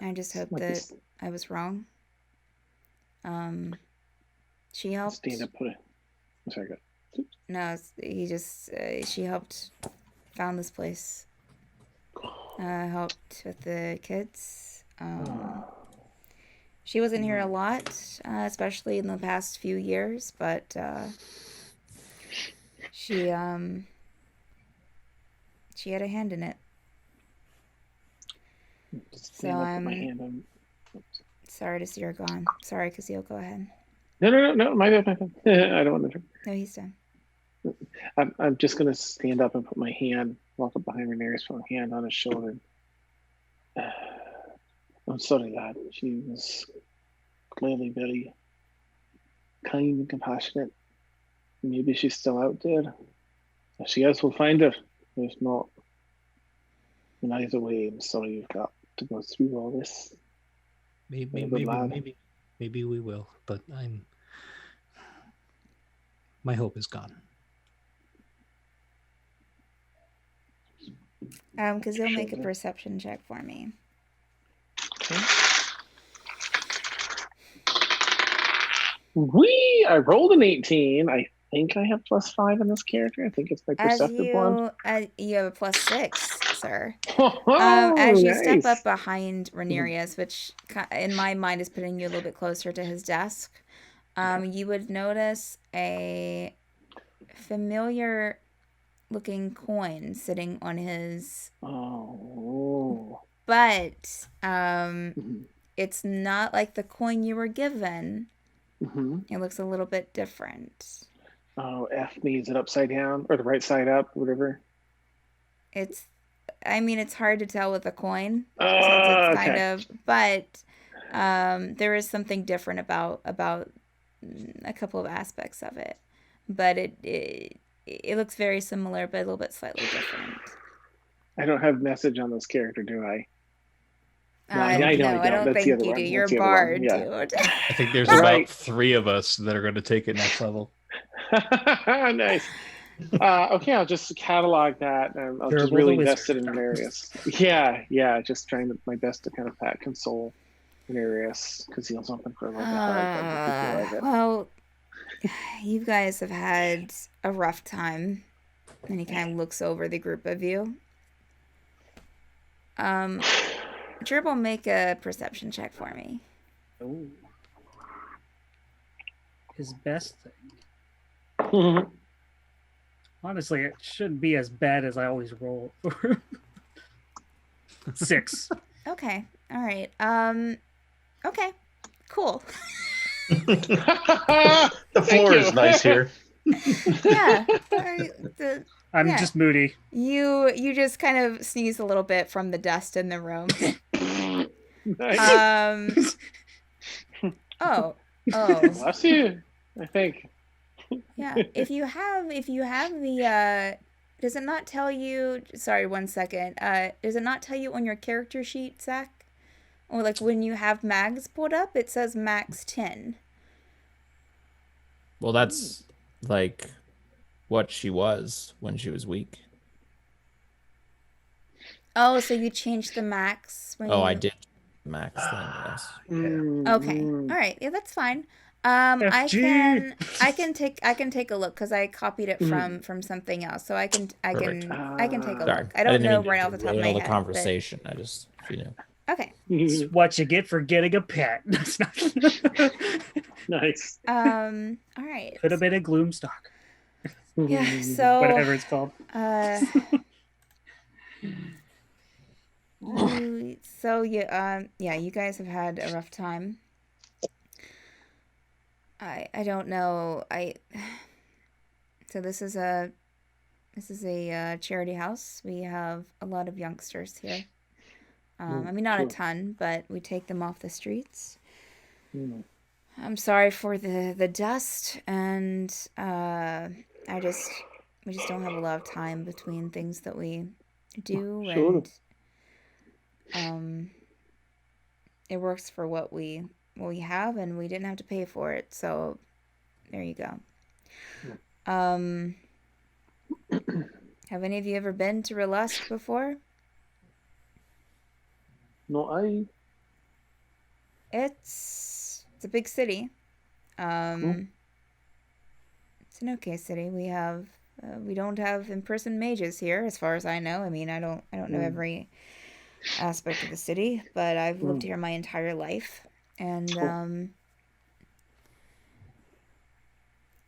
I just hope that I was wrong. She helped. Stand up, put it. Sorry, go. No, she helped found this place. Helped with the kids. She wasn't here a lot, especially in the past few years, but she had a hand in it. So I'm sorry to see her gone. Sorry, Caszeel, go ahead. No, my bad. I don't want to. No, he's done. I'm just gonna stand up and put my hand, walk up behind Ranerius, put my hand on his shoulder. I'm sorry, lad. She was clearly very kind and compassionate. Maybe she's still out there. If she is, we'll find her. If not, then either way, I'm sorry you've got to go through all this. Maybe we will, but my hope is gone. Caszeel, make a perception check for me. Okay. I rolled an 18. I think I have +5 in this character. I think it's my perceptive one. You have a +6, sir. Oh, As you nice. step up behind Ranerius, which in my mind is putting you a little bit closer to his desk, you would notice a familiar looking coin sitting on his. Oh. But it's not like the coin you were given. Mm-hmm. It looks a little bit different. Oh, F means it upside down or the right side up, whatever. It's hard to tell with a coin. Oh, Since it's kind okay. of, but there is something different about a couple of aspects of it. But it looks very similar, but a little bit slightly different. I don't have message on this character, do I? No, I don't That's think you do. You're a bard, dude. I think there's Right. about 3 of us that are going to take it next level. Nice. Okay, I'll just catalog that, and I'll just Durable really the invest it wizard. in Ranerius. Yeah, just trying my best to kind of console Ranerius because he's something for a little bit hard. Well, you guys have had a rough time. And he kind of looks over the group of you. Gerbil, make a perception check for me. Ooh. His best thing. Honestly, it shouldn't be as bad as I always roll. 6. Okay. All right. Okay. Cool. The floor is nice here. Yeah. I'm Yeah. just moody. You just kind of sneeze a little bit from the dust in the room. Nice. Oh. Bless you, I think. Yeah. If you have the does it not tell you, sorry, 1 second. Does it not tell you on your character sheet, Zach? Or like when you have mags pulled up, it says max 10. Well, that's like what she was when she was weak. Oh, so you changed the max when I did max then, yes. Okay. All right. Yeah, that's fine. I FG. can take a look because I copied it from something else, so I can take a Sorry. look. I don't didn't know mean to right off the top of my derail head. the conversation. I just, Okay. It's what you get for getting a pet. That's not. Nice. All right. Could have been a Gloomstock. Yeah. So Whatever it's called. You guys have had a rough time. I don't know. So this is a charity house. We have a lot of youngsters here. I mean, not a ton, but we take them off the streets. I'm sorry for the dust, and we just don't have a lot of time between things that we do, Sure. and it works for what we have, and we didn't have to pay for it, so there you go. Have any of you ever been to Relesk before? No, It's a big city. It's an okay city. We don't have in-person mages here, as far as I know. I mean, I don't know every aspect of the city, but I've lived here my entire life, and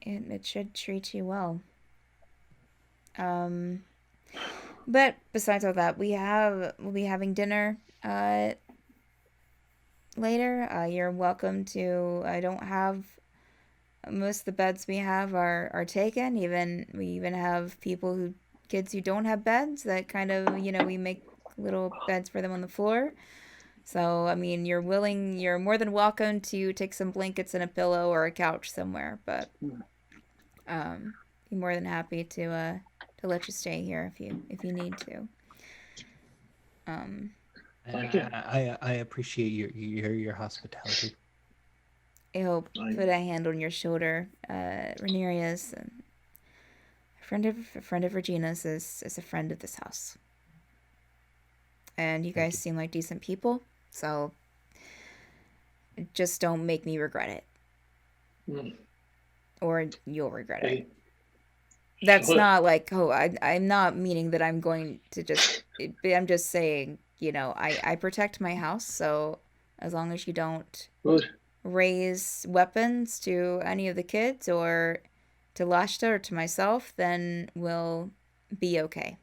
it should treat you well. But besides all that, we'll be having dinner later. You're welcome to. I don't have most of the beds we have are taken. We even have kids who don't have beds that kind of, we make little beds for them on the floor. So, I mean, you're more than welcome to take some blankets and a pillow or a couch somewhere, but be more than happy to let you stay here if you need to. I appreciate your hospitality. He'll put a hand on your shoulder. Ranerius, a friend of Regina's, is a friend of this house. And you guys seem like decent people, so just don't make me regret it. Mm. Or you'll regret it. Hey, That's Look. not like, oh, I'm not meaning that I'm going to just, I'm just saying, you know, I protect my house, so as long as you don't good. raise weapons to any of the kids or to Lashta or to myself, then we'll be okay.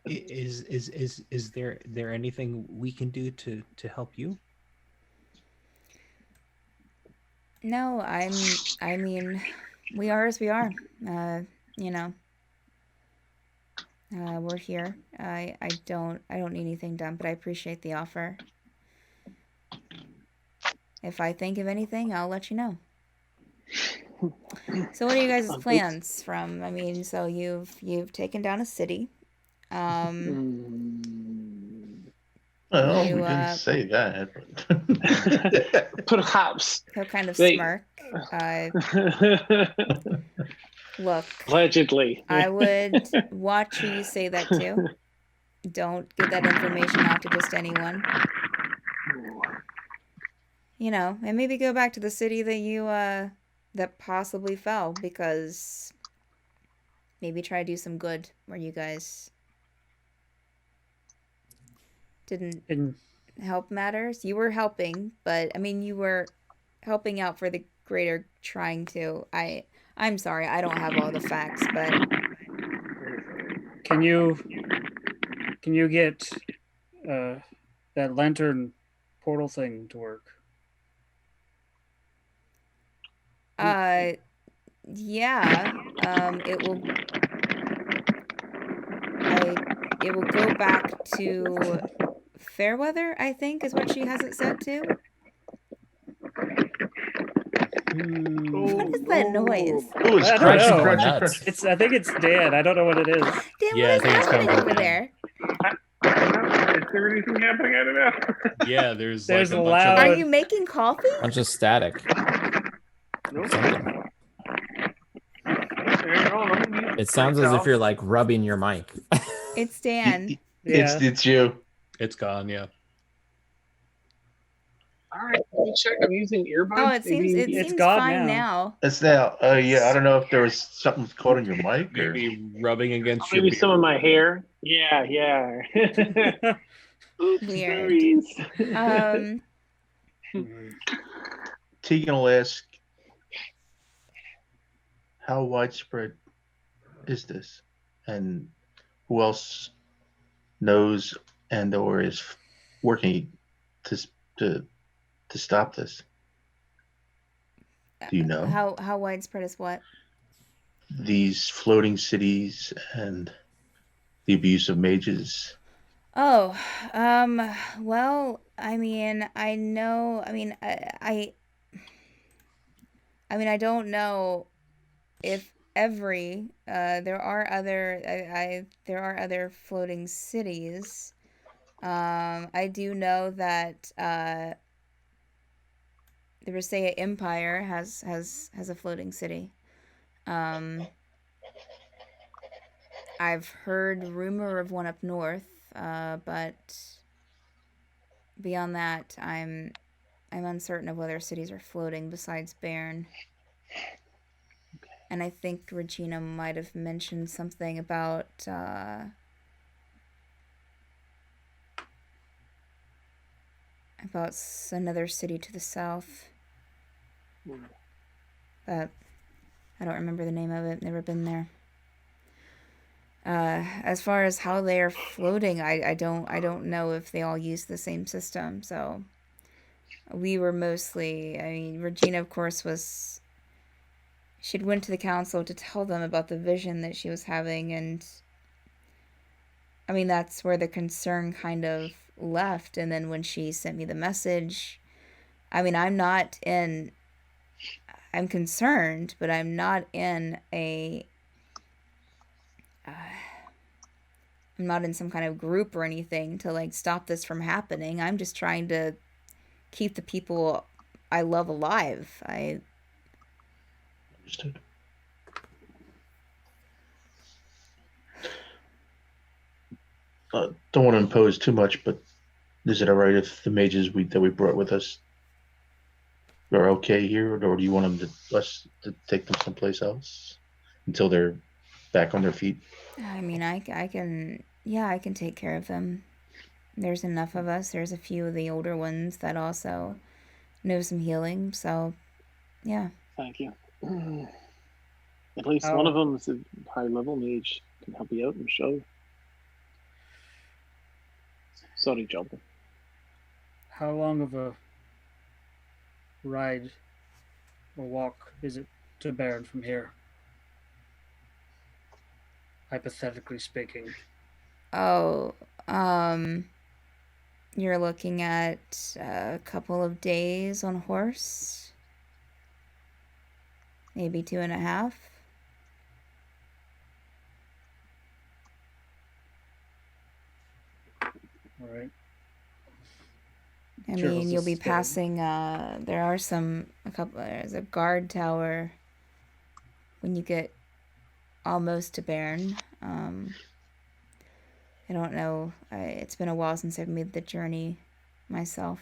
Is there anything we can do to help you? No, I mean, we are as we are. You know, we're here. I don't need anything done, but I appreciate the offer. If I think of anything, I'll let you know. So what are you guys' plans from, I mean, so you've taken down a city. Well, You, we didn't say that. But... Perhaps. He'll kind of Wait. smirk. Look, Allegedly. I would watch who you say that to. Don't give that information out to just anyone. You know, and maybe go back to the city that you, that possibly fell, because maybe try to do some good where you guys didn't help matters. You were helping, but, I mean, you were helping out for the greater trying to. I'm sorry, I don't have all the facts, but... Can you get that lantern portal thing to work? Yeah. It will go back to Fairweather, I think, is what she has it set to. What is that noise? Oh, it's I don't crunchy, know. crunchy, Nuts. crunchy. I think it's Dan. I don't know what it is. Dan, Yeah, I what think is it's coming happening from over Dan. there? Is there anything happening? I don't know. Yeah, there's There's like a a bunch loud- of Are you making coffee? Bunch of static. Nope. Something. There you go. Let me mute It sounds as if myself. you're like rubbing your mic. It's Dan. Yeah. It's you. It's gone, yeah. All right, let me check. I'm using earbuds. Oh, it seems It's seems gone fine now. now. It's now. Yeah, I don't know if there was something caught on your mic or. Maybe rubbing against your Maybe beard. some of my hair. Yeah. Oops, Weird. sorries. Tegan will ask, how widespread is this, and who else knows and or is working to stop this? Do you know? How widespread is what? These floating cities and the abuse of mages. Oh, well, I mean, I know, I mean, I don't know if every, there are other floating cities. I do know that, the Resea Empire has a floating city. I've heard rumor of one up north, but beyond that, I'm uncertain of whether cities are floating besides Baryn. And I think Regina might have mentioned something about another city to the south. But I don't remember the name of it. Never been there. As far as how they are floating, I don't know if they all use the same system. So we were mostly, I mean, Regina, of course, she'd went to the council to tell them about the vision that she was having, and I mean, that's where the concern kind of left. And then when she sent me the message, I mean, I'm concerned, but I'm not in I'm not in some kind of group or anything to like stop this from happening. I'm just trying to keep the people I love alive. Understood. Don't want to impose too much, but Is it all right if the mages that we brought with us are okay here, or do you want us to take them someplace else until they're back on their feet? I mean, I can, yeah, I can take care of them. There's enough of us. There's a few of the older ones that also know some healing, so yeah. Thank you. At least one of them is a high-level mage. Can help you out and show. Sorry, Jocyn. How long of a ride or walk is it to Baryn from here? Hypothetically speaking. Oh, you're looking at a couple of days on horse. Maybe 2.5. All right. I Sure, mean, you'll be this is good. passing, there's a guard tower when you get almost to Baryn. I don't know. It's been a while since I've made the journey myself.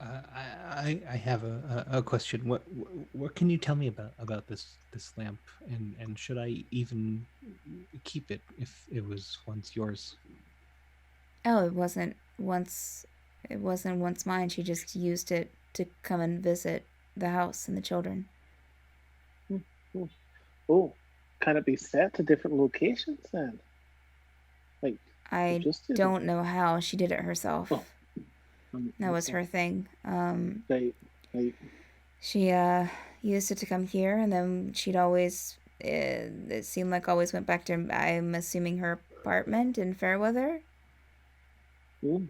I have a question. What can you tell me about this lamp, and should I even keep it if it was once yours? Oh, it wasn't once mine. She just used it to come and visit the house and the children. Oh, can it be set to different locations then? Like, I just did it. don't know how she did it herself. Oh. That was her thing. Right. She used it to come here, and then she'd always, it seemed like always went back to, I'm assuming, her apartment in Fairweather. Mm.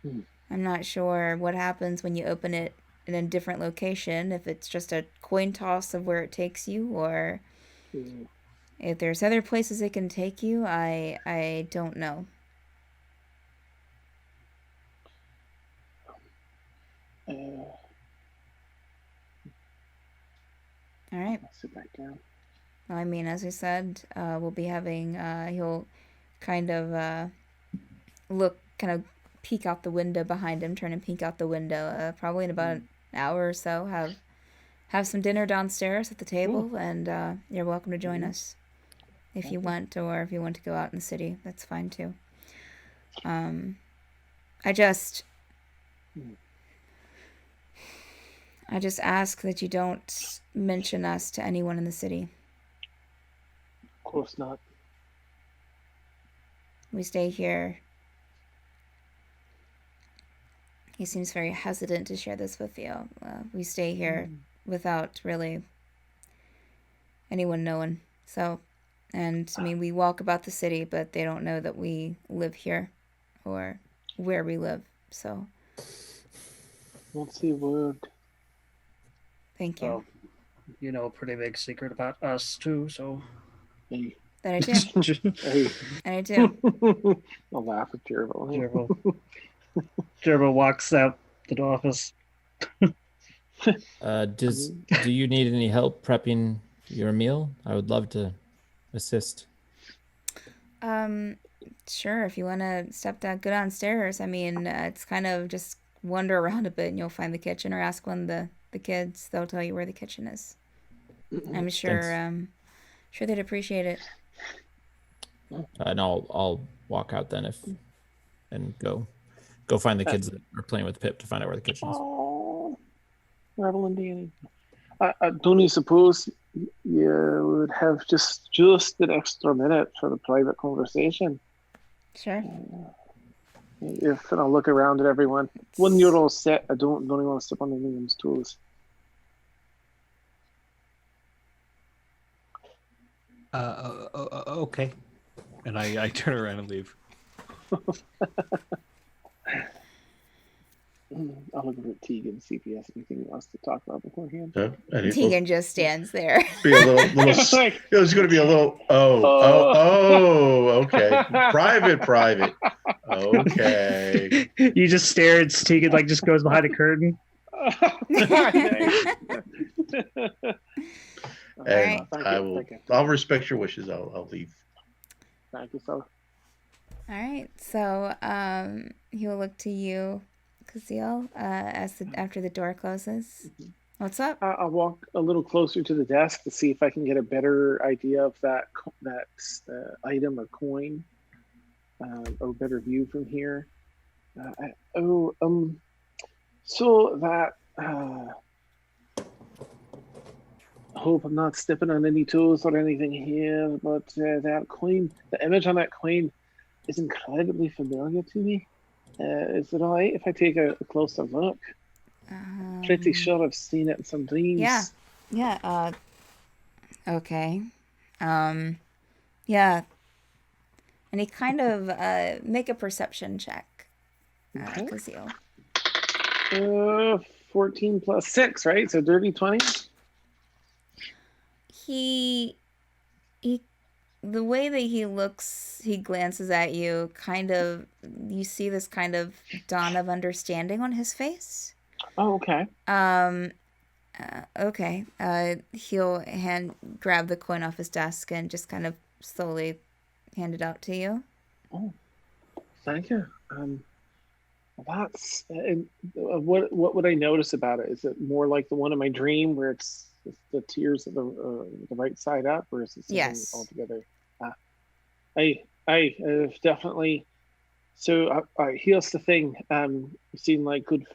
I'm not sure what happens when you open it in a different location, if it's just a coin toss of where it takes you, or if there's other places it can take you. I don't know. All right. I'll sit back down. Well, I mean, as I said, we'll be having, he'll kind of peek out the window behind him, turn and peek out the window, probably in about an hour or so, have some dinner downstairs at the table, and you're welcome to join us if you want, or if you want to go out in the city, that's fine too. I just ask that you don't mention us to anyone in the city. Of course not. We stay here. He seems very hesitant to share this with you. We stay here without really anyone knowing. So, and I mean, we walk about the city, but they don't know that we live here or where we live. So, Won't say a word. Thank you. Oh, you know a pretty big secret about us too, so. Hey. That I do. Hey. And I do. I'll laugh at Gerbil. Gerbil walks out the office. Do you need any help prepping your meal? I would love to assist. Sure, if you want to step downstairs. I mean, it's kind of just wander around a bit and you'll find the kitchen, or ask one of the kids. They'll tell you where the kitchen is. I'm sure sure they'd appreciate it. And I'll walk out then and go find the kids that are playing with Pip to find out where the kitchen is. Oh, Rebel and Danny. Don't you suppose you would have just an extra minute for the private conversation? Sure. If I'll look around at everyone. When you're all set, I don't even want to step on anyone's toes. Okay. And I turn around and leave. I'll look over at Tegan and see if he has anything he wants to talk about beforehand. Tegan just stands there. Be a little it was going to be a little. Okay. Private. Okay. You just stare and Tegan just goes behind a curtain. And right. Thank I you, will. thank you. I'll respect your wishes. I'll leave. Thank you, sir. All right. So he'll look to you, Caszeel, after the door closes. What's up? I'll walk a little closer to the desk to see if I can get a better idea of that item or coin, or a better view from here. So that. I hope I'm not stepping on any toes or anything here, but that coin, the image on that coin, is incredibly familiar to me. Is it alright if I take a closer look? Pretty sure I've seen it in some dreams. Yeah. Okay. Yeah. And he kind of make a perception check, Okay. Caszeel. 14 plus 6, right? So dirty 20. The way that he looks, he glances at you, kind of, you see this kind of dawn of understanding on his face. Oh, okay. Okay. He'll grab the coin off his desk and just kind of slowly hand it out to you. Oh, thank you. That's what would I notice about it? Is it more like the one in my dream where it's the tiers of the right side up, or is it something Yes. altogether? I definitely. So here's the thing. You seem like good.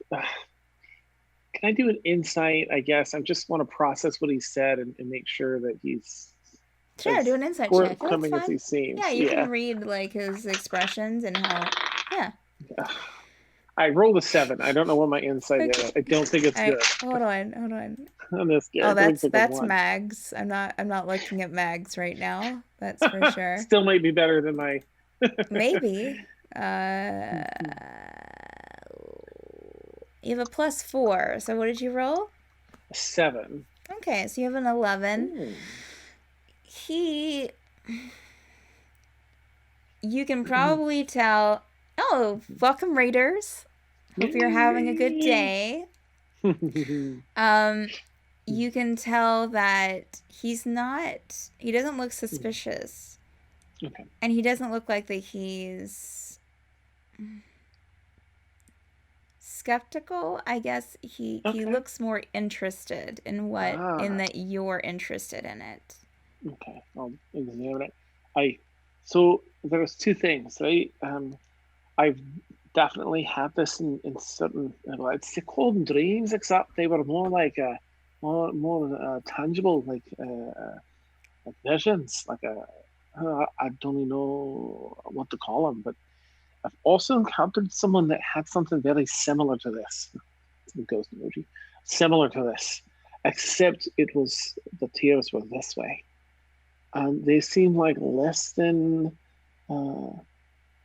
Can I do an insight? I guess I just want to process what he said and make sure that he's Sure, do an insight check. That's forthcoming as fine. he seems. Yeah, you can read like his expressions and how. Yeah. I rolled a 7. I don't know what my insight is. I don't think it's All right, good. hold on. On this game. Oh, I think it's that's a 1. Mags. I'm not looking at Mags right now. That's for sure. Still might be better than my. Maybe. You have a +4. So what did you roll? 7. Okay, so you have an 11. You can probably tell. Oh, welcome, Raiders. Hope you're having a good day. You can tell that he doesn't look suspicious. Okay. And he doesn't look like that he's skeptical. I guess he looks more interested in that you're interested in it. Okay, I'll examine it. So there's 2 things, right? I've definitely had this in certain, it's called in dreams, except they were more like more tangible, like visions. Like I don't even know what to call them, but I've also encountered someone that had something very similar to this. The ghost emoji, similar to this, except it was the tears were this way, and they seem like less than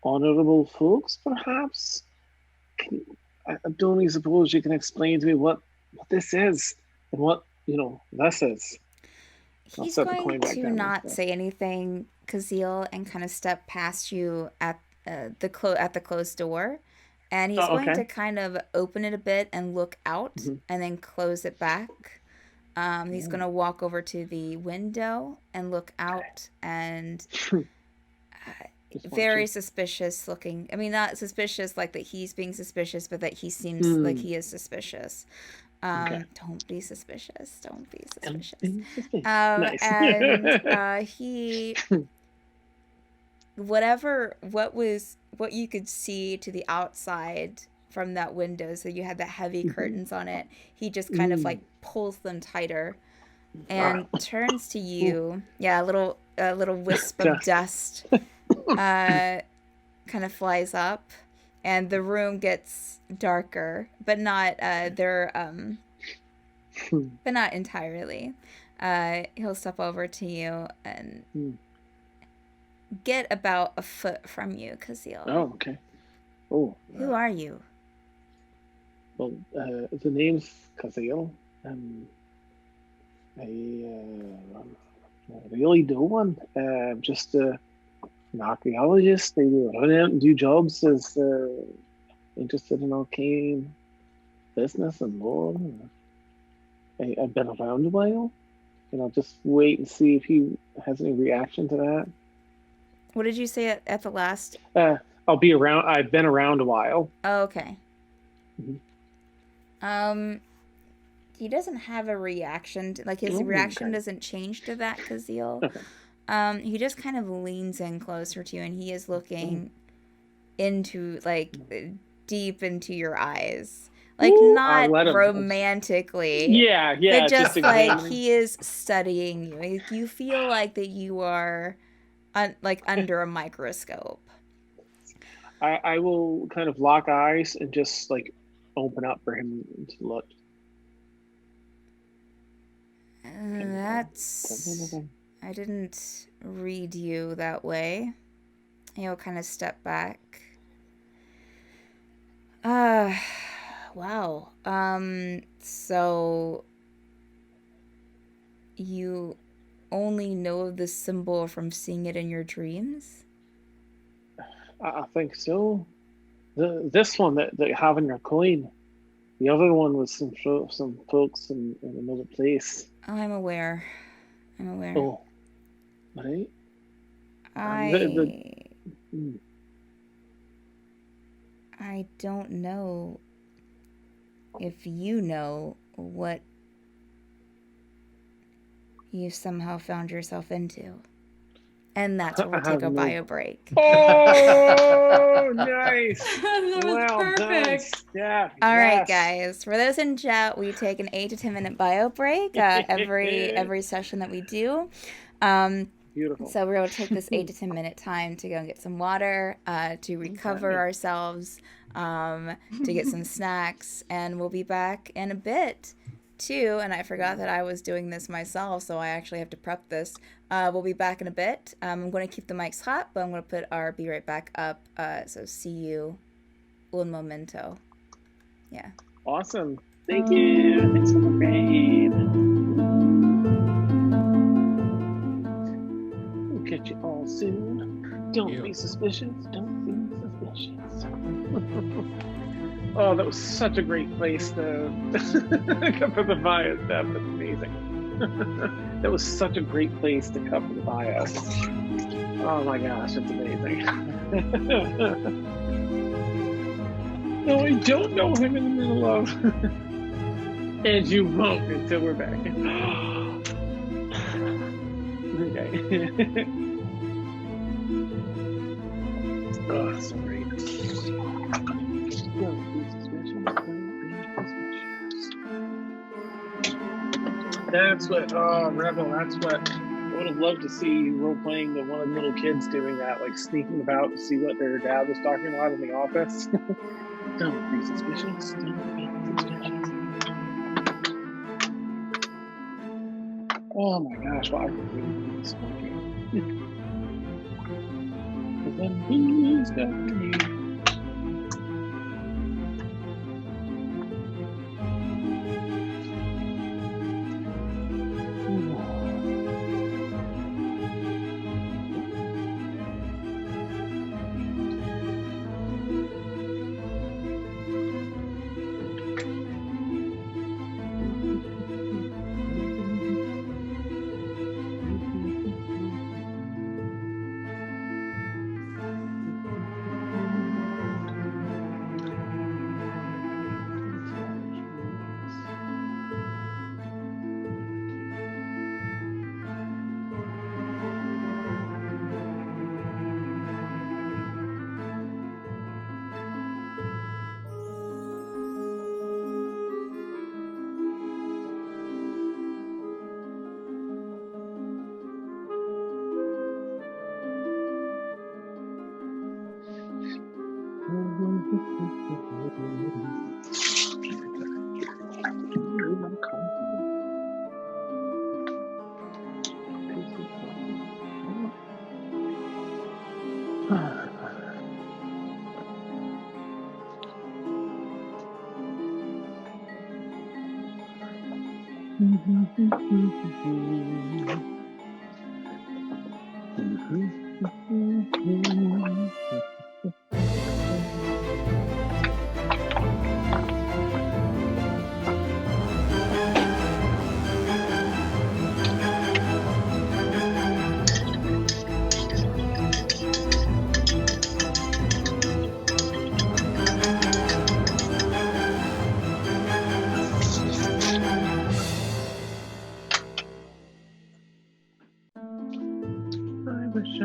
honorable folks, perhaps. I don't suppose you can explain to me what this is and what this is. He's going to not say anything, Caszeel, and kind of step past you at the closed door, and he's going to kind of open it a bit and look out, and then close it back. He's going to walk over to the window and look out, and very suspicious looking. I mean, not suspicious like that he's being suspicious, but that he seems like he is suspicious. Don't be suspicious. Don't be suspicious. Nice. And he, what you could see to the outside from that window, so you had the heavy curtains on it, he just kind of like pulls them tighter and turns to you. Yeah, a little wisp of dust kind of flies up, and the room gets darker, but not but not entirely. He'll step over to you and get about a foot from you, Caszeel. Oh, okay. Oh. Who are you? Well, the name's Caszeel. I really do one. Just an archaeologist. They run out and do jobs as interested in arcane business and lore. I've been around a while. and I'll just wait and see if he has any reaction to that. What did you say at the last? I'll be around. I've been around a while. Oh, okay. Mhm. He doesn't have a reaction. His reaction doesn't change to that, Caszeel. Okay. He just kind of leans in closer to you, and he is looking into, deep into your eyes. Not romantically. Yeah. But just examining. he is studying you. You feel like that you are under a microscope. I will kind of lock eyes and just open up for him to look. I didn't read you that way. He'll kind of step back. Wow. So you only know the symbol from seeing it in your dreams? I think so. This one that you have in your coin. The other one was some folks in another place. Oh, I'm aware. Oh, right. I don't know if you know what you somehow found yourself into. And that's where we'll take a bio break. Oh, nice. That was perfect. Yeah. All right, guys. For those in chat, we take an 8 to 10 minute bio break every session that we do. Beautiful. So we're going to take this 8 to 10 minute time to go and get some water, to recover ourselves, to get some snacks, and we'll be back in a bit too. And I forgot that I was doing this myself, so I actually have to prep this. We'll be back in a bit. I'm going to keep the mics hot, but I'm going to put our be right back up. So see you un momento. Yeah. Awesome. Thank you. Thanks for the raid. We'll catch you all soon. Don't be suspicious. Don't be suspicious. Oh, that was such a great place to cover the bio stuff. That's amazing. That was such a great place to cover the bio. Oh my gosh, that's amazing. No, I don't know him in the middle of. And you won't until we're back. Okay. Oh, so great. Don't be suspicious. That's what, Rebel, that's what I would have loved to see role playing the one of the little kids doing that, sneaking about to see what their dad was talking about in the office. Don't be suspicious. Don't be suspicious. Oh my gosh, well, I can really this game. Because then he's got me.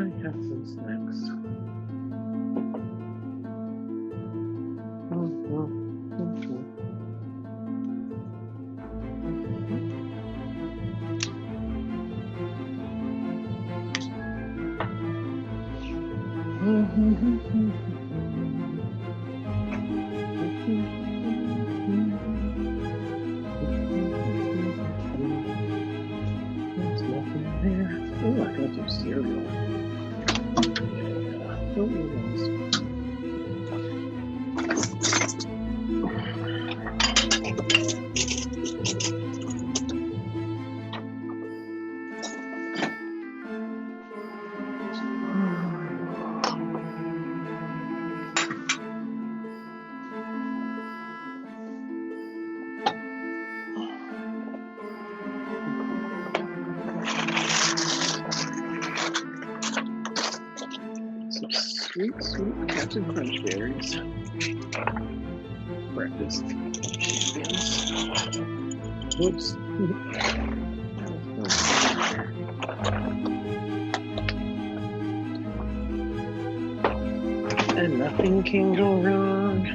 I have some snacks? There's nothing there. Oh, I got some cereal. Yeah. Oh, nice. Some sweet Captain Crunch berries. Breakfast champions. Whoops. And nothing can go wrong.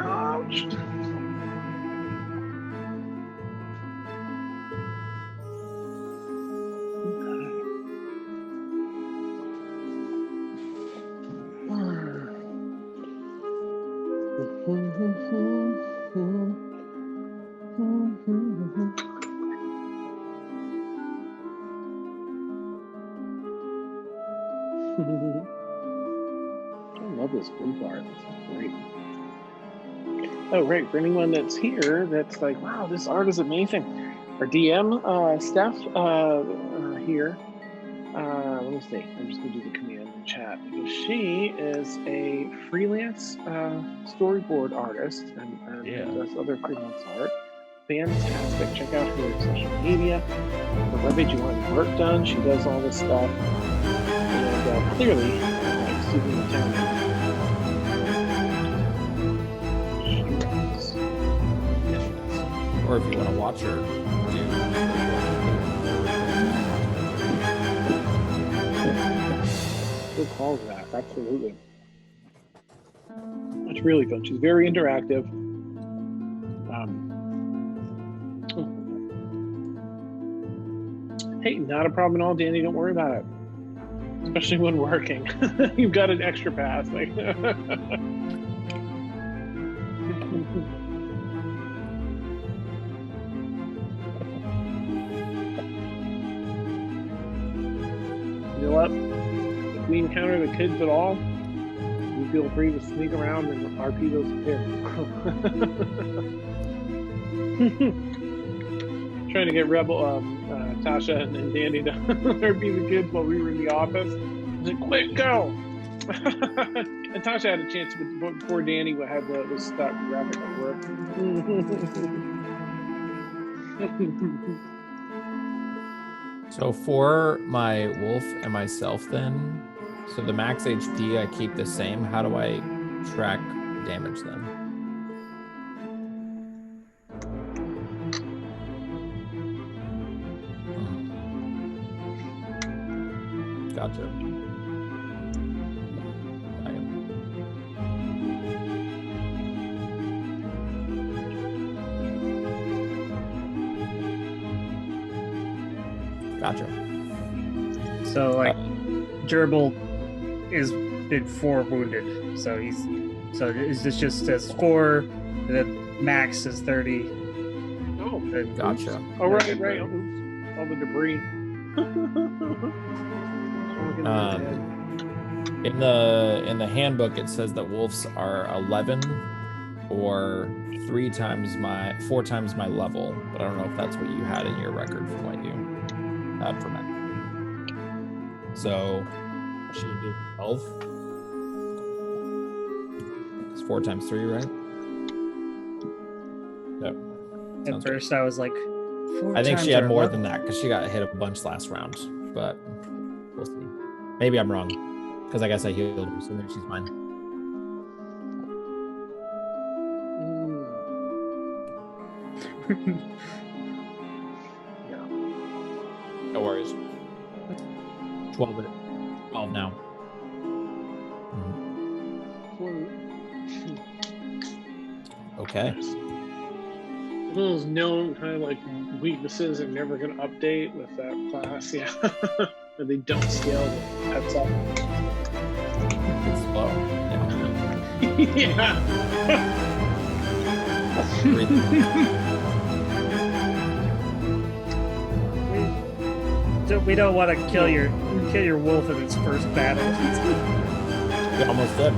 Ouch. I love this blue bar. This is great. Oh, right. For anyone that's here, that's like, wow, this art is amazing. Our DM, Steph, here. Let me see. I'm just going to do the command in chat. Because she is a freelance storyboard artist and does other freelance art. Fantastic. Check out her social media. For webpage you want your work done, she does all this stuff. And clearly, super talented. Or if you want to watch her do. Good call to that. Absolutely. It's really fun. She's very interactive. Hey, not a problem at all, Danny. Don't worry about it. Especially when working. You've got an extra pass. Like you know what? If we encounter the kids at all, you feel free to sneak around and RP those kids. Trying to get Rebel, Tasha and Danny to RP the kids while we were in the office. I was like, quick, go! And Tasha had a chance before Danny had the stuck graphic at work. So for my wolf and myself then, so the max HP I keep the same. How do I track damage then? Gotcha. Gotcha. So like Gerbil is been 4 wounded, so is this just as 4, the max is 30. Oh, gotcha. Oh, right. Oops. All the debris. In the handbook it says that wolves are 11 or 4 times my level, but I don't know if that's what you had in your record from what you had for me. So She did 12. It's 4 times 3, right? Yep. At Sounds first, I was like, I think she had more than that because she got hit a bunch last round, but we'll see. Maybe I'm wrong because I guess I healed her, so maybe she's fine. Yeah. No worries. 12 now. Okay. Those known kind of like weaknesses are never going to update with that class. Yeah. Or they don't scale the pets up. It's slow. Yeah. We don't want to kill your wolf in its first battle. You almost did.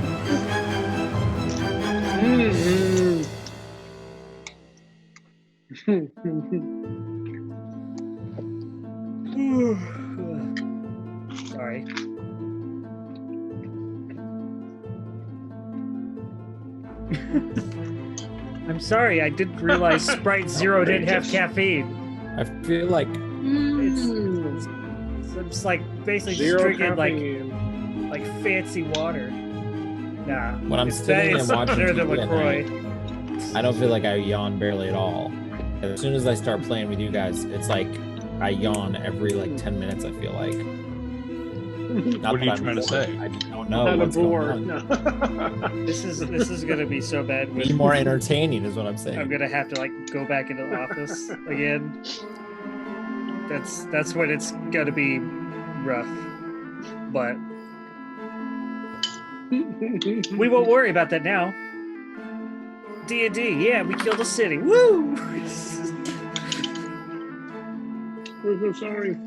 Sorry. I'm sorry, I didn't realize Sprite Zero didn't have caffeine. I feel like It's like basically Zero just drinking caffeine. like fancy water. Nah. when I'm it's sitting and watching better than TV at LaCroix. night, I don't feel like I yawn barely at all. As soon as I start playing with you guys, it's like I yawn every like 10 minutes, I feel like. Not What are that you I'm trying to bored. say? I just don't know Not a what's bore. going on. No. This is gonna be so bad. Be more entertaining is what I'm saying. I'm gonna have to like go back into the office again. That's when it's gonna be rough. But we won't worry about that now. D&D, yeah, we killed a city. Woo! We're so sorry.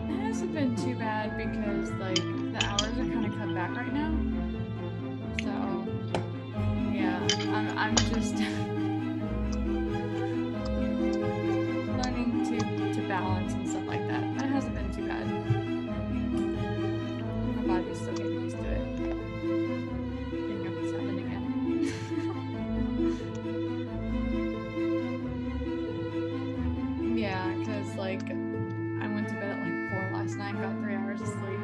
It hasn't been too bad because like the hours are kind of cut back right now. So yeah, I'm just learning to balance and stuff like that. But it hasn't been too bad. My body's still getting used to it. Getting up at 7 again. Yeah, because like I went to bed at like 4 last night and got 3 hours of sleep.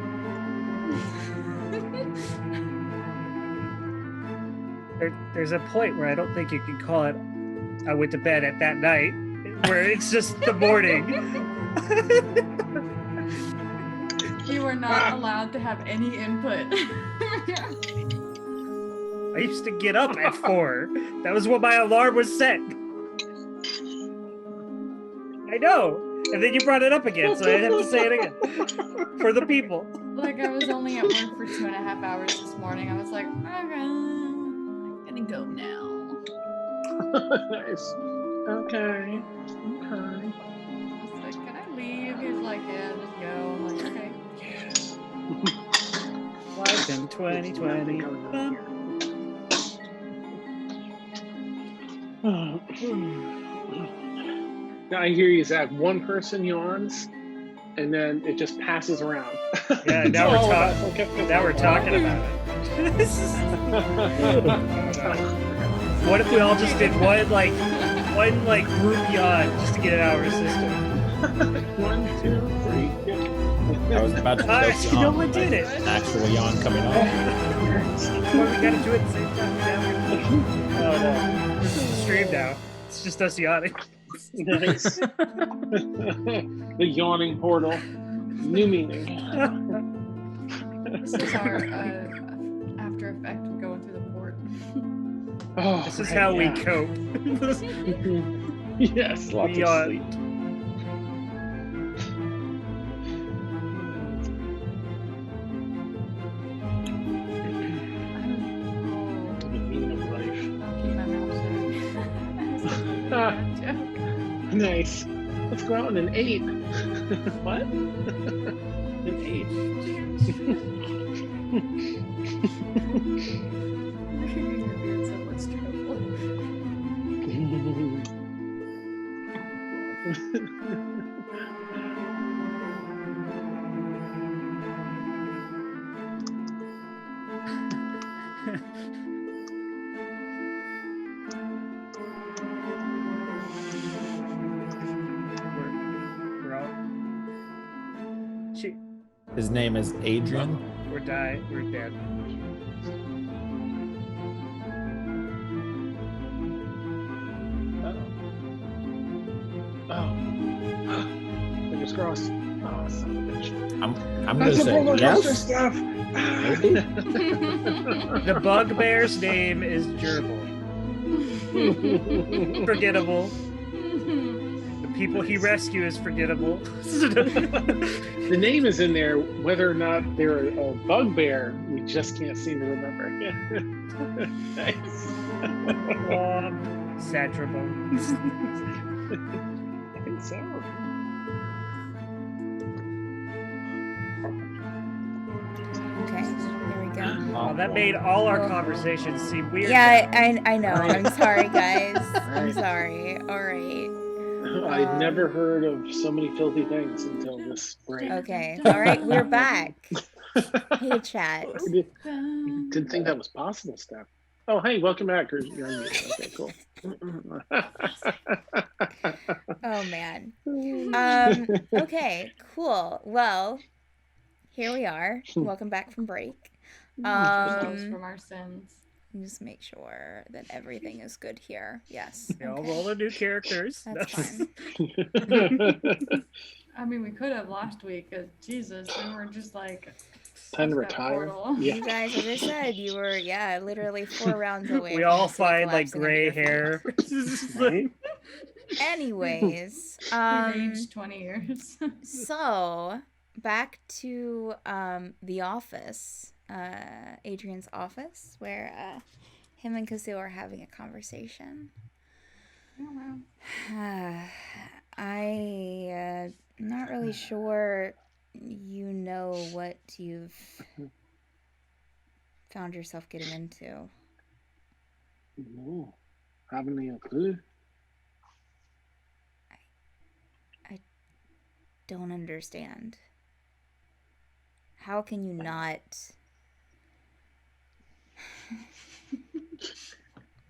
There's a point where I don't think you can call it I went to bed at that night, where it's just the morning. You are not allowed to have any input. I used to get up at 4. That was when my alarm was set. I know. And then you brought it up again, so I have to say it again. For the people. Like I was only at work for 2.5 hours this morning. I was like, okay, I'm gonna go now. Nice. Okay. I was like, can I leave? He was like, yeah, just go. I'm like, okay. Life in 2020. Now I hear you, Zach. One person yawns, and then it just passes around. Yeah, now we're talking about it. What if we all just did one group yawn just to get it out of our system? 1, 2, 3. I was about to joke No one did it. an actual yawn coming off. Well, we gotta do it at the same time. Oh no. This is the stream now. It's just us yawning. Nice. The yawning portal. New meaning. This is our after effect of going through the port. Oh, This is right, how yeah. we cope. Yes, lots We of yawn. sleep. The meaning of life. I'll keep my mouth shut. Ah. Joke. Nice. Let's go out in an 8. What? An 8. You're gonna be in so much trouble. His name is Adrian. We're dead. Oh. Fingers crossed. Oh, son of a bitch. I'm gonna That's a say roller coaster yes. stuff. Maybe. The bugbear's name is Gerbil. Forgettable. The people he rescues is forgettable. The name is in there, whether or not they're a bugbear, we just can't seem to remember. Nice. Satrable. I think so. Okay, there we go. Oh, that made all our conversations seem weird. Yeah, I know. I'm sorry, guys. I'm Alright. sorry. All right. I'd never heard of so many filthy things until this break. Okay. All right, we're back. Hey, chat. Didn't think that was possible, Steph. Oh, hey, welcome back. You're on mute. Okay, cool. Oh man. Okay, cool. Well, here we are. Welcome back from break. From our sins. Just make sure that everything is good here. Yes. Yeah, Okay. all the new characters. That's fine. I mean, we could have last week. Jesus, we were just like. Time to that retire. portal. Yeah. You guys, as I said, you were literally 4 rounds away. We from all the city find like collapsing gray under your feet. hair. Right? Anyways, We aged 20 years. so back to the office, Adrian's office, where him and Caszeel are having a conversation. I'm not really sure you know what you've found yourself getting into. No, haven't any clue. I don't understand. How can you not?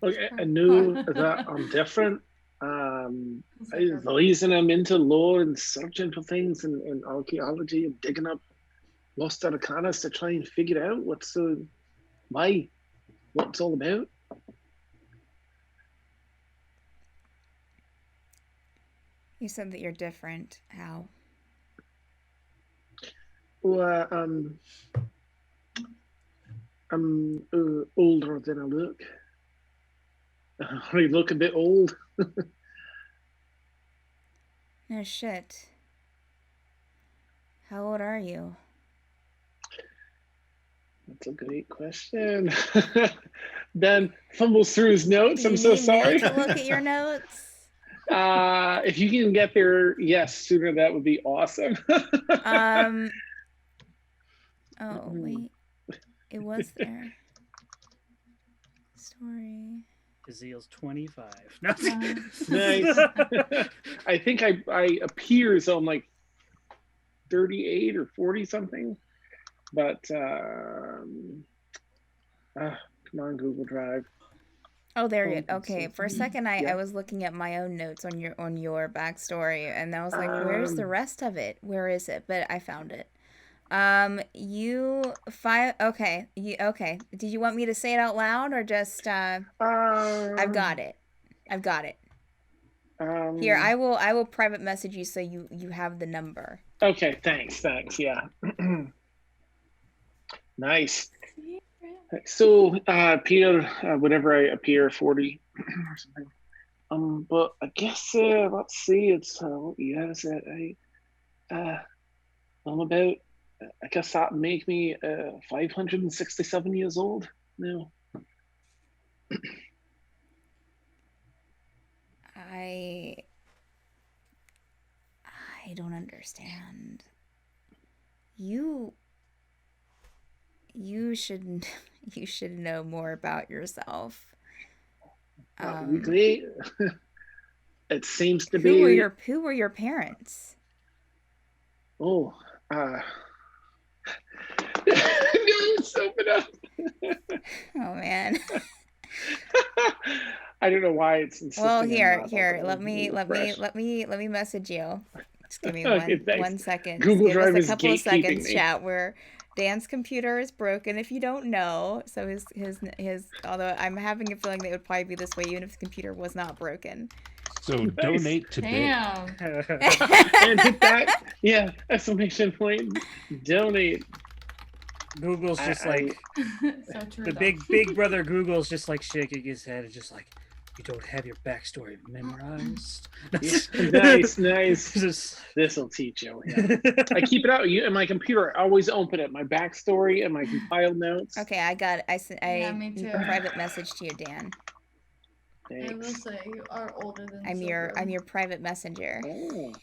Okay, I knew that I'm different. The reason I'm into lore and searching for things and archaeology and digging up lost arcanas to try and figure out what it's all about. You said that you're different. How? Well, I'm older than I look. I look a bit old. No shit. How old are you? That's a great question. Ben fumbles through his notes. I'm You so need me sorry. to look at your notes. If you can get there, yes, sooner, that would be awesome. Oh wait, it was there. Story. Cazeel's 25. No. Nice. I think I appear as I'm like 38 or 40 something, but come on, Google Drive. Oh, there you Oh, okay. so- For a second, I yeah. was looking at my own notes on your backstory, and I was like, "Where's the rest of it? Where is it?" But I found it. Okay. Okay. Did you want me to say it out loud or just? I've got it. I've got it. Here, I will private message you so you have the number. Okay, thanks. Yeah. Nice. So, appear whenever I appear 40 or something. But I guess let's see. It's what year is it? I'm about. I guess that make me 567 years old now. I don't understand. You should know more about yourself. That would be great. It seems to be. Who were your parents? Oh, no, soap it up. Oh man. I don't know why it's insisting. Well, on here. that, Let but me refresh. message you Just give me Okay, thanks. 1 second. Google Give us Drive a is couple of seconds, gatekeeping me. chat. Where Dan's computer is broken, if you don't know. So his although I'm having a feeling that it would probably be this way even if the computer was not broken. So Nice. donate to Damn. And hit that, yeah, exclamation point, donate. Google's just like So true. the though. big brother. Google's just like shaking his head and just like, you don't have your backstory memorized. Nice. Just- This'll teach you. Yeah. I keep it out in my computer. I always open it. My backstory and my compiled notes. Okay, I got it. Yeah, me too. Private message to you, Dan. I will Thanks. say you are older than I'm your private messenger. Oh.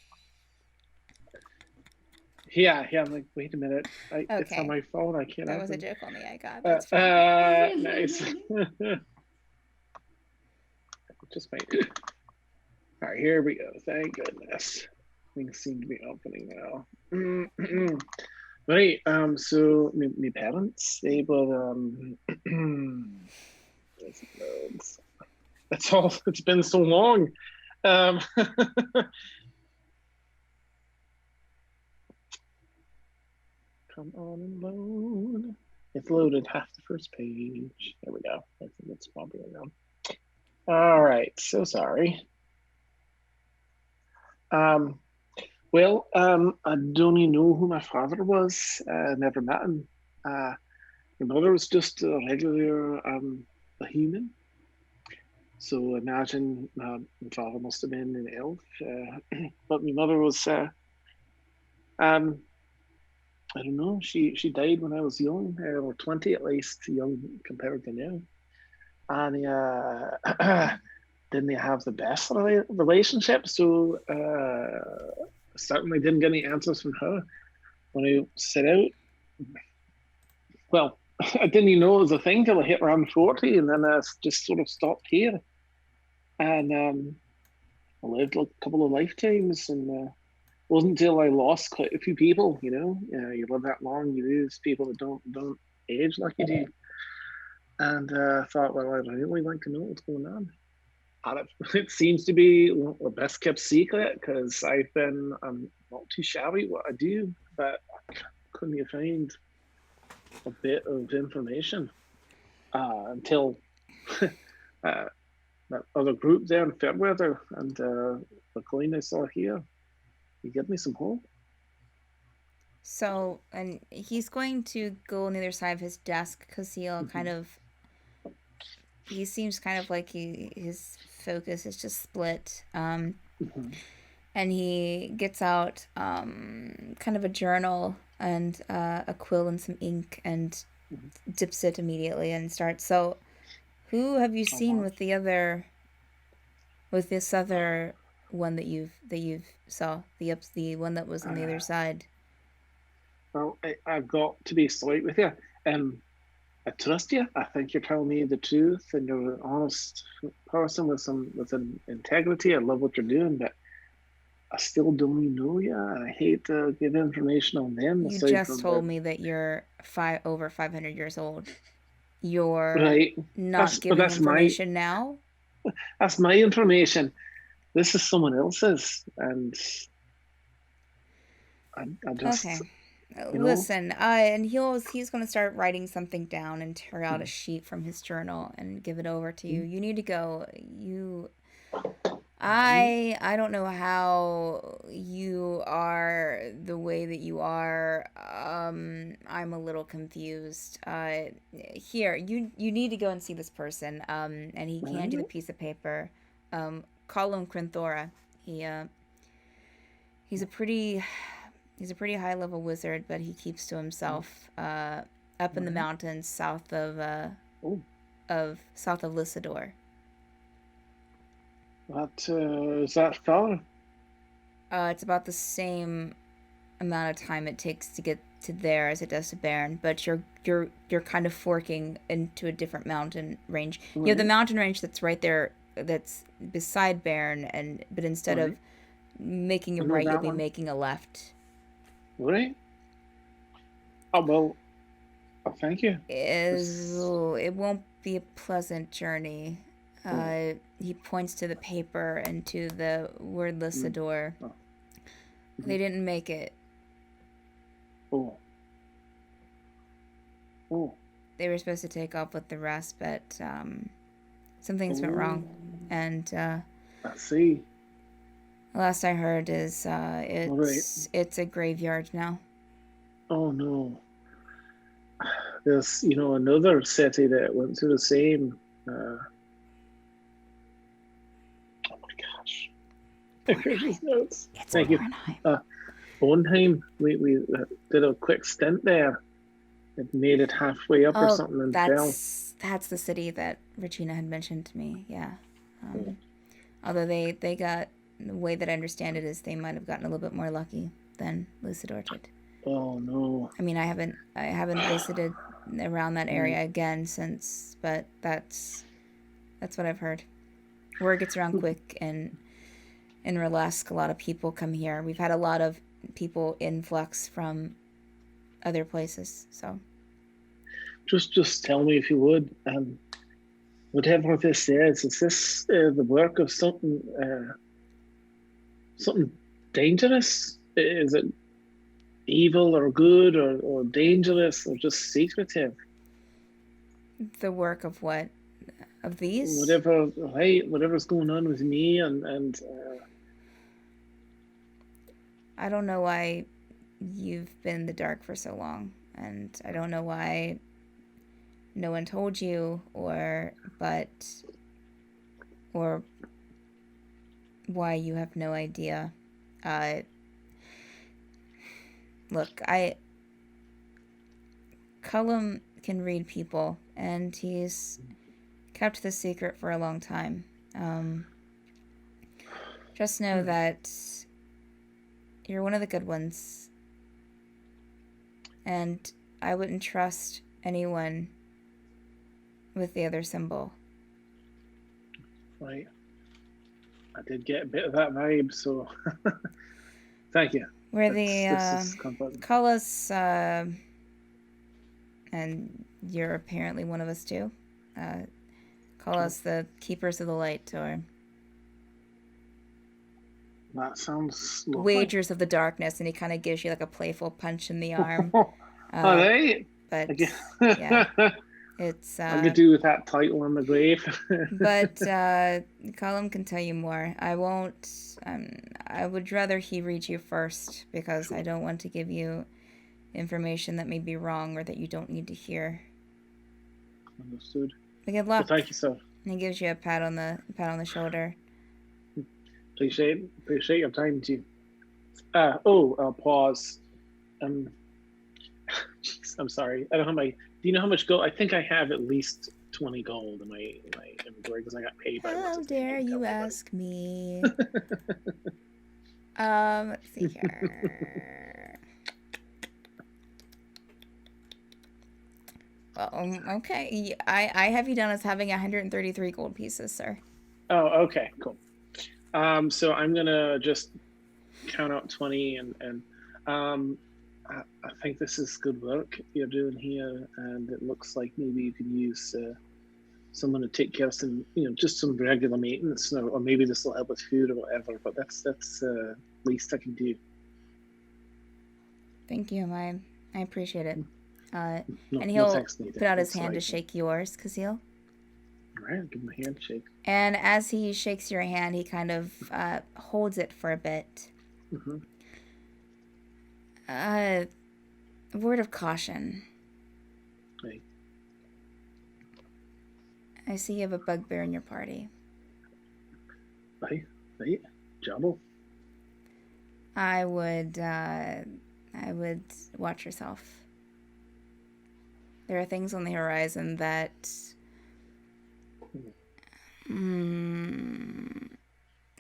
Yeah. I'm like, wait a minute. It's Okay. on my phone. I can't. That was a open it. joke only I got. That's fine. Nice. Just wait. All right, here we go. Thank goodness. Things seem to be opening now. Right. So my parents, they were that's all. It's been so long. Come on and load. It's loaded half the first page. There we go. I think it's probably now. All right. So sorry. Well, I don't even know who my father was. Never met him. My mother was just a regular a human. So imagine my father must have been an elf. But my mother was, I don't know, she died when I was young, or 20 at least, young compared to now. And didn't they have the best relationship? So certainly didn't get any answers from her when I set out. Well, I didn't even know it was a thing till I hit around 40, and then I just sort of stopped here. And I lived a couple of lifetimes, and it wasn't until I lost quite a few people, you know. You live that long, you lose people that don't age like you do. And I thought, well, I'd really like to know what's going on. And it seems to be the best kept secret, because I've been not too shabby what I do, but I couldn't find a bit of information until that other group there in Fairweather and the coin I saw here. You give me some hope. So, and he's going to go on the other side of his desk. Caszeel kind of, he seems kind of like his focus is just split. And he gets out kind of a journal and a quill and some ink and dips it immediately and starts. So, who have you seen with this other one that you've saw, the one that was on the other side? Well, I've got to be straight with you. I trust you. I think you're telling me the truth, and you're an honest person with an integrity. I love what you're doing, but I still don't even know you, and I hate to give information on them. You just told me that you're over 500 years old. You're right. Not giving information now? That's my information. This is someone else's, and I just... Okay. Listen, and he's going to start writing something down and tear out a sheet from his journal and give it over to you. You need to go. I don't know how you are the way that you are. I'm a little confused. Here, you need to go and see this person. And he handed you the piece of paper. Call him Crinthora. He's a pretty high level wizard, but he keeps to himself. Up in the mountains south of Lysador. Is that far? It's about the same amount of time it takes to get to there as it does to Baryn, but you're kind of forking into a different mountain range. You have the mountain range that's right there, that's beside Baryn, but instead of making a right, you'll be making a left. Right. Oh well. Oh, thank you. It won't be a pleasant journey. He points to the paper and to the word Lysador. They didn't make it. Oh. Oh. They were supposed to take off with the rest, but some things went wrong. And I see. last I heard is it's a graveyard now. Oh no. There's, another city that went through the same. Oh my gosh. Here's notes. It's Thank you. Bornheim. We did a quick stint there. It made it halfway up or something and fell. That's the city that Regina had mentioned to me. Yeah. Although they got, the way that I understand it is they might have gotten a little bit more lucky than Lucidor did. Oh no. I mean, I haven't visited around that area again since, but that's what I've heard. Word gets around quick, and in Relesk, a lot of people come here. We've had a lot of people influx from other places, so. Just tell me if you would. Whatever this is this the work of something dangerous? Is it evil or good or dangerous or just secretive? The work of what? Of these? Whatever's going on with me and I don't know why you've been in the dark for so long, and I don't know why no one told you or why you have no idea. Look, Cullum can read people, and he's kept this secret for a long time. Just know that you're one of the good ones, and I wouldn't trust anyone with the other symbol. Right. I did get a bit of that vibe, so thank you. We're this is comforting. call us, and you're apparently one of us too. Call us the Keepers of the Light, or that sounds lovely. Wagers of the Darkness, and he kind of gives you like a playful punch in the arm. All right. But yeah, it's I could do with that title on the grave. But Cullum can tell you more. I won't. I would rather he read you first, because I don't want to give you information that may be wrong or that you don't need to hear. Understood. But good luck. Well, thank you, sir. And he gives you a pat on the shoulder. Appreciate your time too. I'll pause. Jeez, I'm sorry. I don't have my. Do you know how much gold? I think I have at least 20 gold in my inventory because I got paid by. How dare you ask me? Let's see here. Okay. I have you down as having 133 gold pieces, sir. Oh, okay, cool. So I'm gonna just count out 20 and I think this is good work you're doing here, and it looks like maybe you can use someone to take care of some, just some regular maintenance, or maybe this will help with food or whatever. But that's least I can do. Thank you, I appreciate it. And No he'll thanks needed. put out his It's hand to like- shake yours, Caszeel. All right, give him a handshake. And as he shakes your hand, he kind of holds it for a bit. Mm-hmm. A word of caution. Right. I see you have a bugbear in your party. Right. Jabble. I would watch yourself. There are things on the horizon that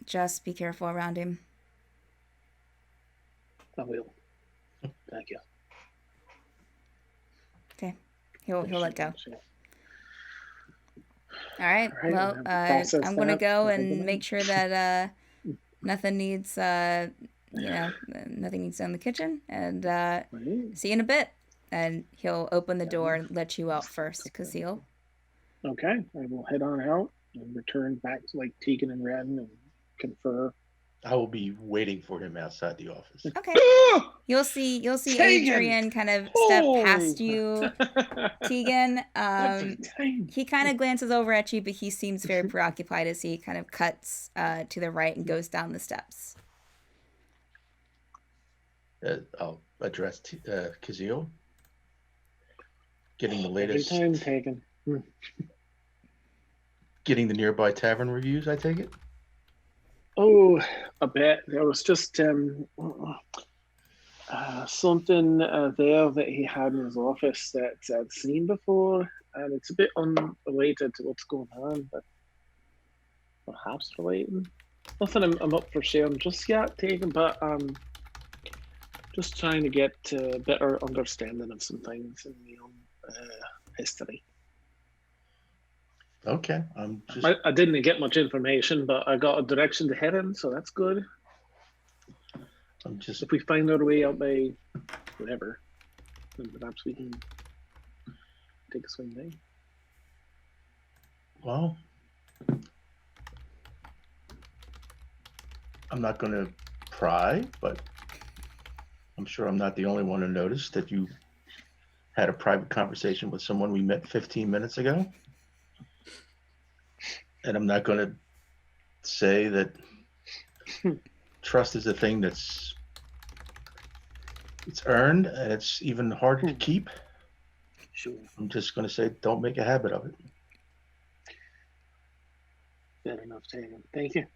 just be careful around him. I will. Thank you. Okay. He'll let go. All right. All right, Well, process I'm gonna that. go Think and about make it. sure that nothing needs nothing needs done in the kitchen, and Right. see you in a bit. And he'll open the door and let you out first, Caszeel. Okay, I will head on out and return back to like Tegan and Ren and confer I will be waiting for him outside the office. Okay. Ah! You'll see Tegan! Adrian kind of step Oh! past you, Tegan. Every time. He kind of glances over at you, but he seems very preoccupied as he kind of cuts to the right and goes down the steps. I'll address Caszeel. Getting the Every latest. time, Tegan. Getting the nearby tavern reviews, I take it? Oh, a bit. There was just something there that he had in his office that I'd seen before, and it's a bit unrelated to what's going on, but perhaps relating. Nothing I'm up for sharing just yet, Tegan, but just trying to get a better understanding of some things in my own history. Okay, I'm just. I didn't get much information, but I got a direction to head in, so that's good. I'm just. If we find our way out by whatever, then perhaps we can take a swing there. Well, I'm not going to pry, but I'm sure I'm not the only one who noticed that you had a private conversation with someone we met 15 minutes ago. And I'm not going to say that trust is a thing it's earned and it's even harder to keep. Sure. I'm just going to say don't make a habit of it. Fair enough, Tegan. Thank you.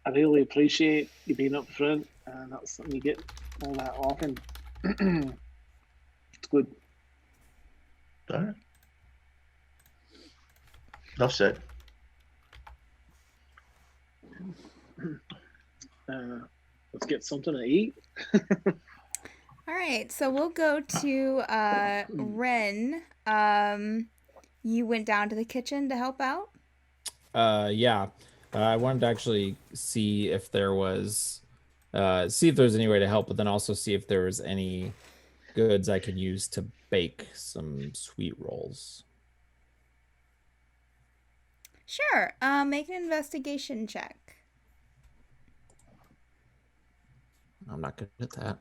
I really appreciate you being up front, and that's something you get all that often. It's good. All right. Enough said. Let's get something to eat. All right, so we'll go to Ren. You went down to the kitchen to help out? Yeah. I wanted to actually see if there was any way to help, but then also see if there was any goods I could use to bake some sweet rolls. Sure. Make an investigation check. I'm not good at that.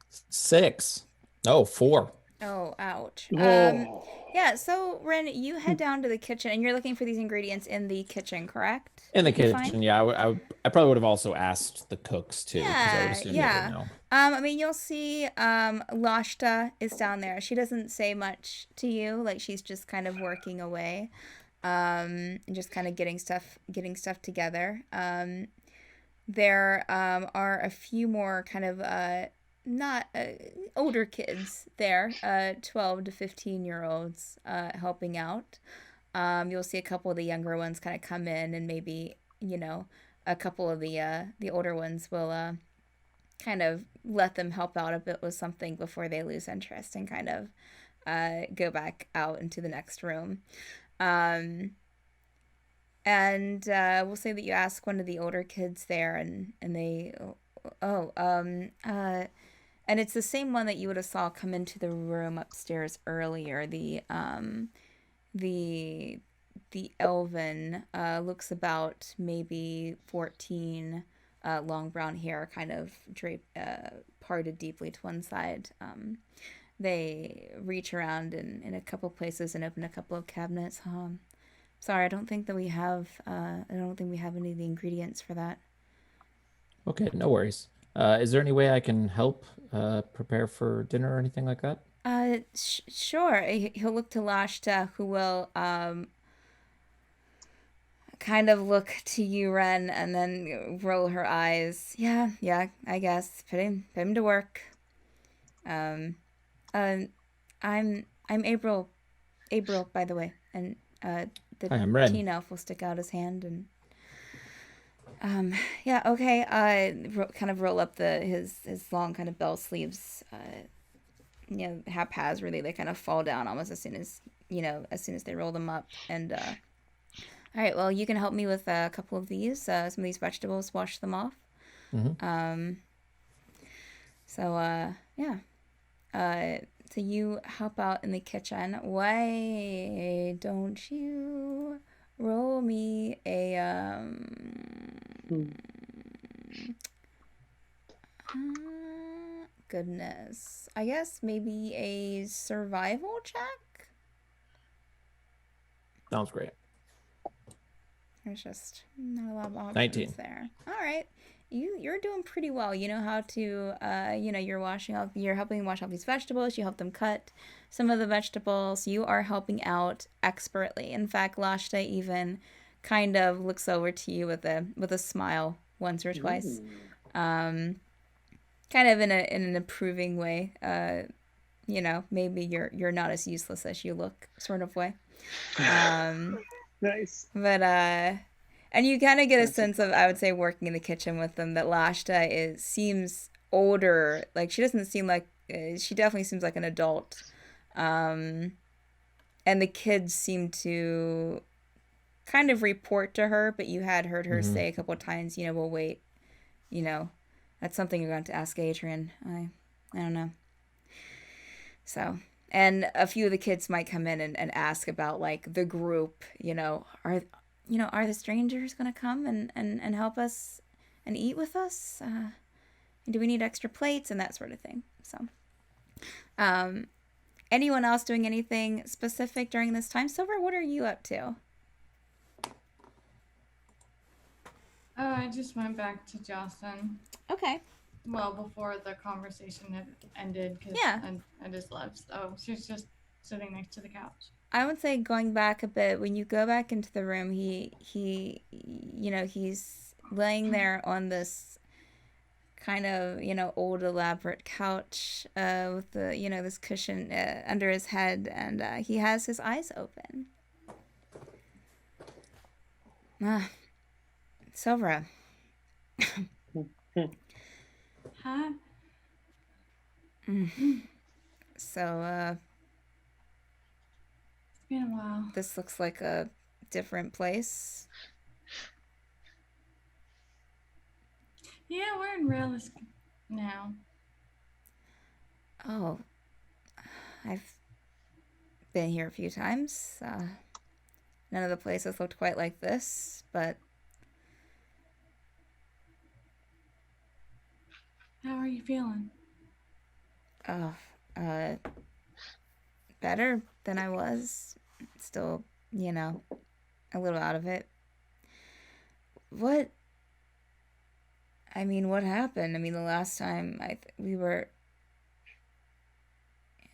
6. Oh, 4. Oh, ouch. Oh. Yeah, so Ren, you head down to the kitchen and you're looking for these ingredients in the kitchen, correct? In the Did you kitchen, find? yeah. I probably would have also asked the cooks too, because I would Yeah, assume they yeah. would know. I mean, you'll see Lashta is down there. She doesn't say much to you, like she's just kind of working away, and just kind of getting stuff together. There are a few more kind of not older kids there, 12 to 15-year-olds helping out. You'll see a couple of the younger ones kind of come in, and maybe, a couple of the older ones will kind of let them help out a bit with something before they lose interest and kind of go back out into the next room. And we'll say that you ask one of the older kids there, and they, and it's the same one that you would have saw come into the room upstairs earlier. The elven looks about maybe 14, long brown hair, kind of parted deeply to one side. They reach around in a couple places and open a couple of cabinets. Sorry, I don't think we have any of the ingredients for that. Okay, no worries. Is there any way I can help prepare for dinner or anything like that? Sure. He'll look to Lashta, who will kind of look to you, Ren, and then roll her eyes. Yeah, I guess. Put him to work. I'm April, by the way, and the Hi, I'm Ren. teen elf will stick out his hand and yeah, okay. Kind of roll up his long kind of bell sleeves, haphazardly. They kind of fall down almost as soon as they roll them up. And all right, well, you can help me with a couple of these. Some of these vegetables, wash them off. Mm-hmm. So you help out in the kitchen. Why don't you Roll me a goodness. I guess maybe a survival check? Sounds great. There's just not a lot of options 19. there. All right. You're doing pretty well. You know how to you're helping wash all these vegetables, you help them cut some of the vegetables. You are helping out expertly. In fact, Lashta even kind of looks over to you with a smile once or twice. Kind of in an approving way. Maybe you're not as useless as you look sort of way. Nice. But and you kind of get a sense of, I would say, working in the kitchen with them, that Lashta seems older. Like, she doesn't seem like, she definitely seems like an adult. And the kids seem to kind of report to her, but you had heard her say a couple of times, we'll wait. That's something you're going to ask Adrian. I don't know. So, and a few of the kids might come in and ask about, like, the group, are the strangers going to come and help us and eat with us? Do we need extra plates and that sort of thing? So, anyone else doing anything specific during this time? Silvra, what are you up to? Oh, I just went back to Jocyn. Okay. Well, before the conversation had ended, because I just left. So she's just sitting next to the couch. I would say, going back a bit, when you go back into the room, he's laying there on this kind of, old elaborate couch with the, this cushion under his head, and he has his eyes open. Silvra. Huh? So, it's been a while. This looks like a different place. Yeah, we're in Relesk now. Oh, I've been here a few times. None of the places looked quite like this, but... How are you feeling? Better than I was. Still, a little out of it. What happened? The last time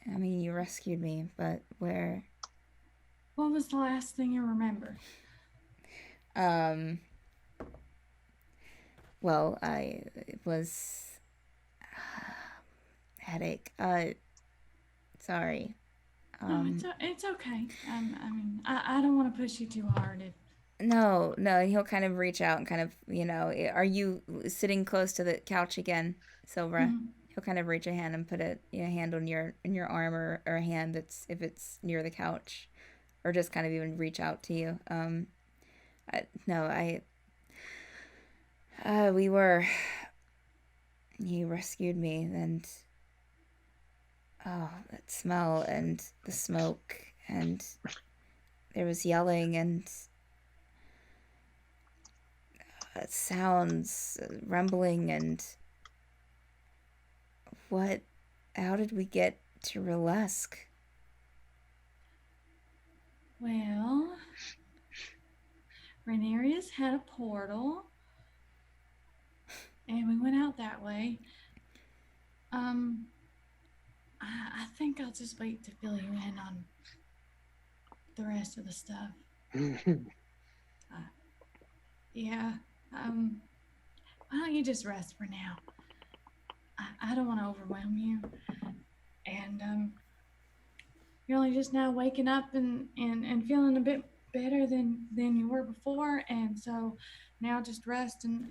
you rescued me, but where? What was the last thing you remember? Well, it was headache. Sorry. No, it's okay. I don't want to push you too hard. No, he'll kind of reach out and kind of, are you sitting close to the couch again, Silvra? Mm-hmm. He'll kind of reach a hand and put a hand on your arm, or a hand if it's near the couch, or just kind of even reach out to you. He rescued me, and that smell and the smoke, and there was yelling and sounds, rumbling, and how did we get to Relesk? Well, Ranerius had a portal, and we went out that way. I think I'll just wait to fill you in on the rest of the stuff. Why don't you just rest for now? I don't want to overwhelm you. And you're only just now waking up and feeling a bit better than you were before, and so now just rest and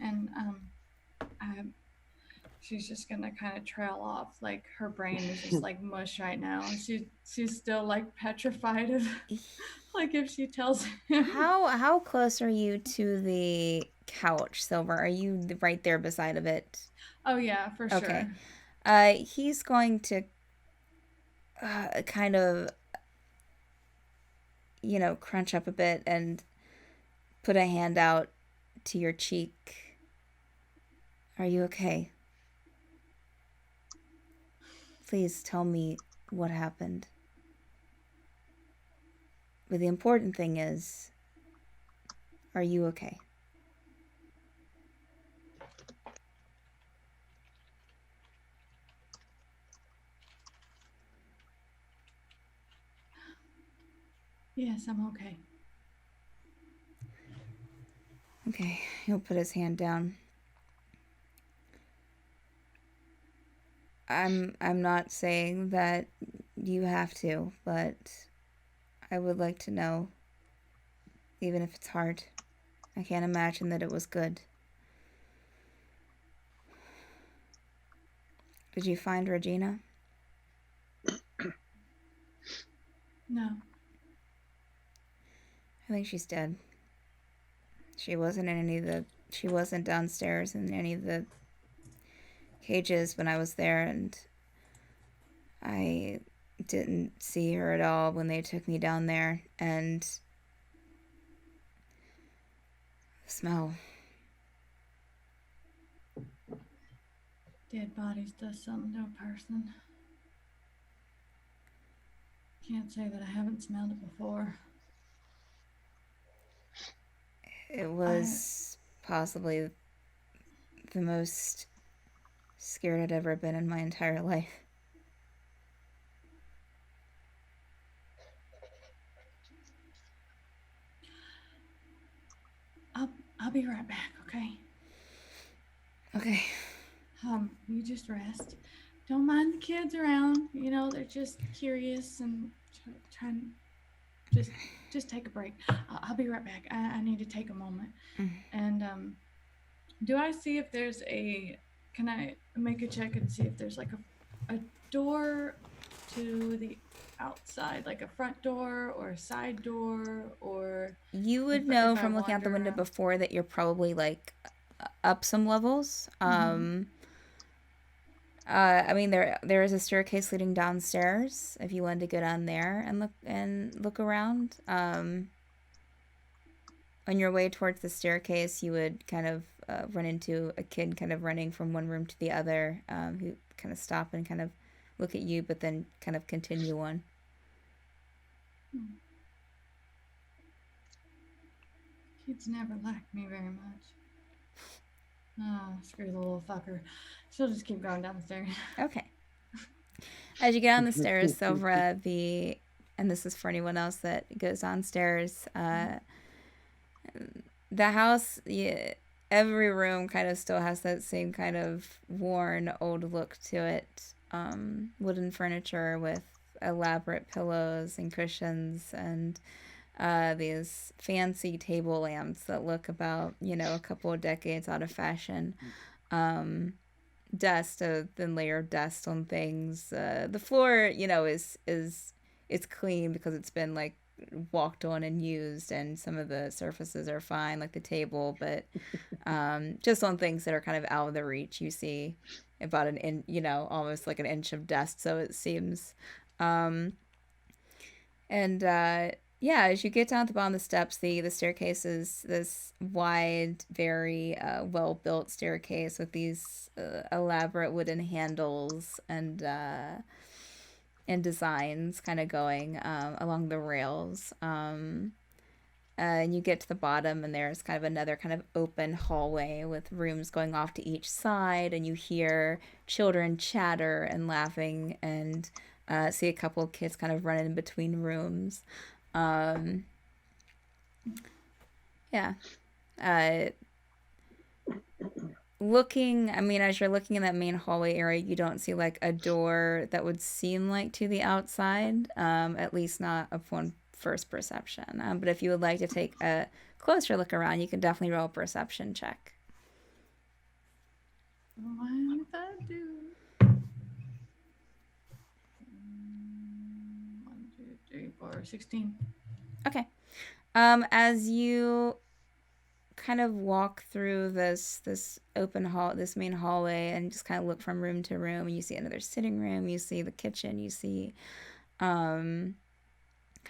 she's just gonna kind of trail off. Like, her brain is just like mush right now. She's still like petrified of like if she tells him. How close are you to the couch, Silvra? Are you right there beside of it? Oh yeah, for sure. Okay. He's going to kind of crunch up a bit and put a hand out to your cheek. Are you okay? Please tell me what happened. But the important thing is, are you okay? Yes, I'm okay. Okay, he'll put his hand down. I'm not saying that you have to, but I would like to know, even if it's hard. I can't imagine that it was good. Did you find Regina? No. I think she's dead. She wasn't downstairs in any of the cages when I was there, and I didn't see her at all when they took me down there, and the smell. Dead bodies does something to a person. Can't say that I haven't smelled it before. It was possibly the most scared I'd ever been in my entire life. I'll be right back, okay? Okay. You just rest. Don't mind the kids around. You know, they're just curious and trying. Just take a break. I'll be right back. I need to take a moment. And do I see if there's can I make a check and see if there's like a door to the outside, like a front door or a side door, or you would know from looking out the window before that you're probably like up some levels. I mean, there is a staircase leading downstairs if you wanted to go down there and look around. On your way towards the staircase, you would kind of run into a kid kind of running from one room to the other, who kind of stop and kind of look at you, but then kind of continue on. Kids never liked me very much. Oh, screw the little fucker. She'll just keep going down the stairs. Okay. As you get on the stairs, Silvra, and this is for anyone else that goes downstairs, the house, every room kind of still has that same kind of worn old look to it. Wooden furniture with elaborate pillows and cushions, and these fancy table lamps that look about, a couple of decades out of fashion. Dust, a thin layer of dust on things. The floor, is clean because it's been like walked on and used, and some of the surfaces are fine, like the table, but just on things that are kind of out of the reach, you see about an inch, almost like an inch of dust, so it seems. As you get down at the bottom of the steps, the staircase is this wide, very well-built staircase with these elaborate wooden handles and designs kind of going along the rails. And you get to the bottom, and there's kind of another kind of open hallway with rooms going off to each side, and you hear children chatter and laughing, and see a couple of kids kind of running in between rooms. As you're looking in that main hallway area, you don't see like a door that would seem like to the outside, at least not upon first perception. But if you would like to take a closer look around, you can definitely roll a perception check. What if I do? 1, 2, 3, 4, 16. Okay. As you kind of walk through this open hall, this main hallway, and just kind of look from room to room, and you see another sitting room, you see the kitchen, you see kind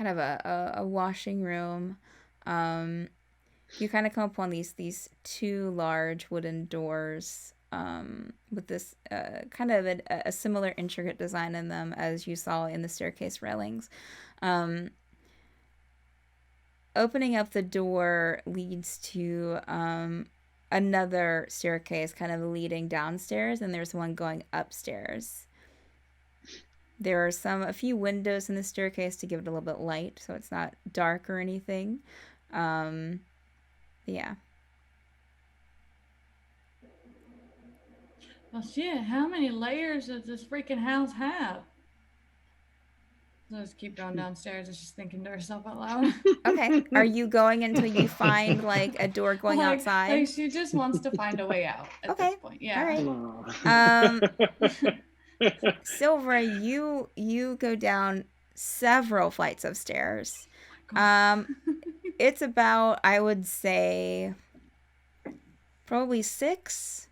of a washing room. You kind of come upon these two large wooden doors with this kind of a similar intricate design in them as you saw in the staircase railings. Opening up the door leads to another staircase kind of leading downstairs, and there's one going upstairs. There are a few windows in the staircase to give it a little bit light, so it's not dark or anything. Yeah. Well, shit, how many layers does this freaking house have? So just keep going downstairs. It's just thinking to herself out loud. Okay. Are you going until you find like a door going outside? Like she just wants to find a way out at this point. Yeah. All right. Silvra, you go down several flights of stairs. It's about, I would say, probably 6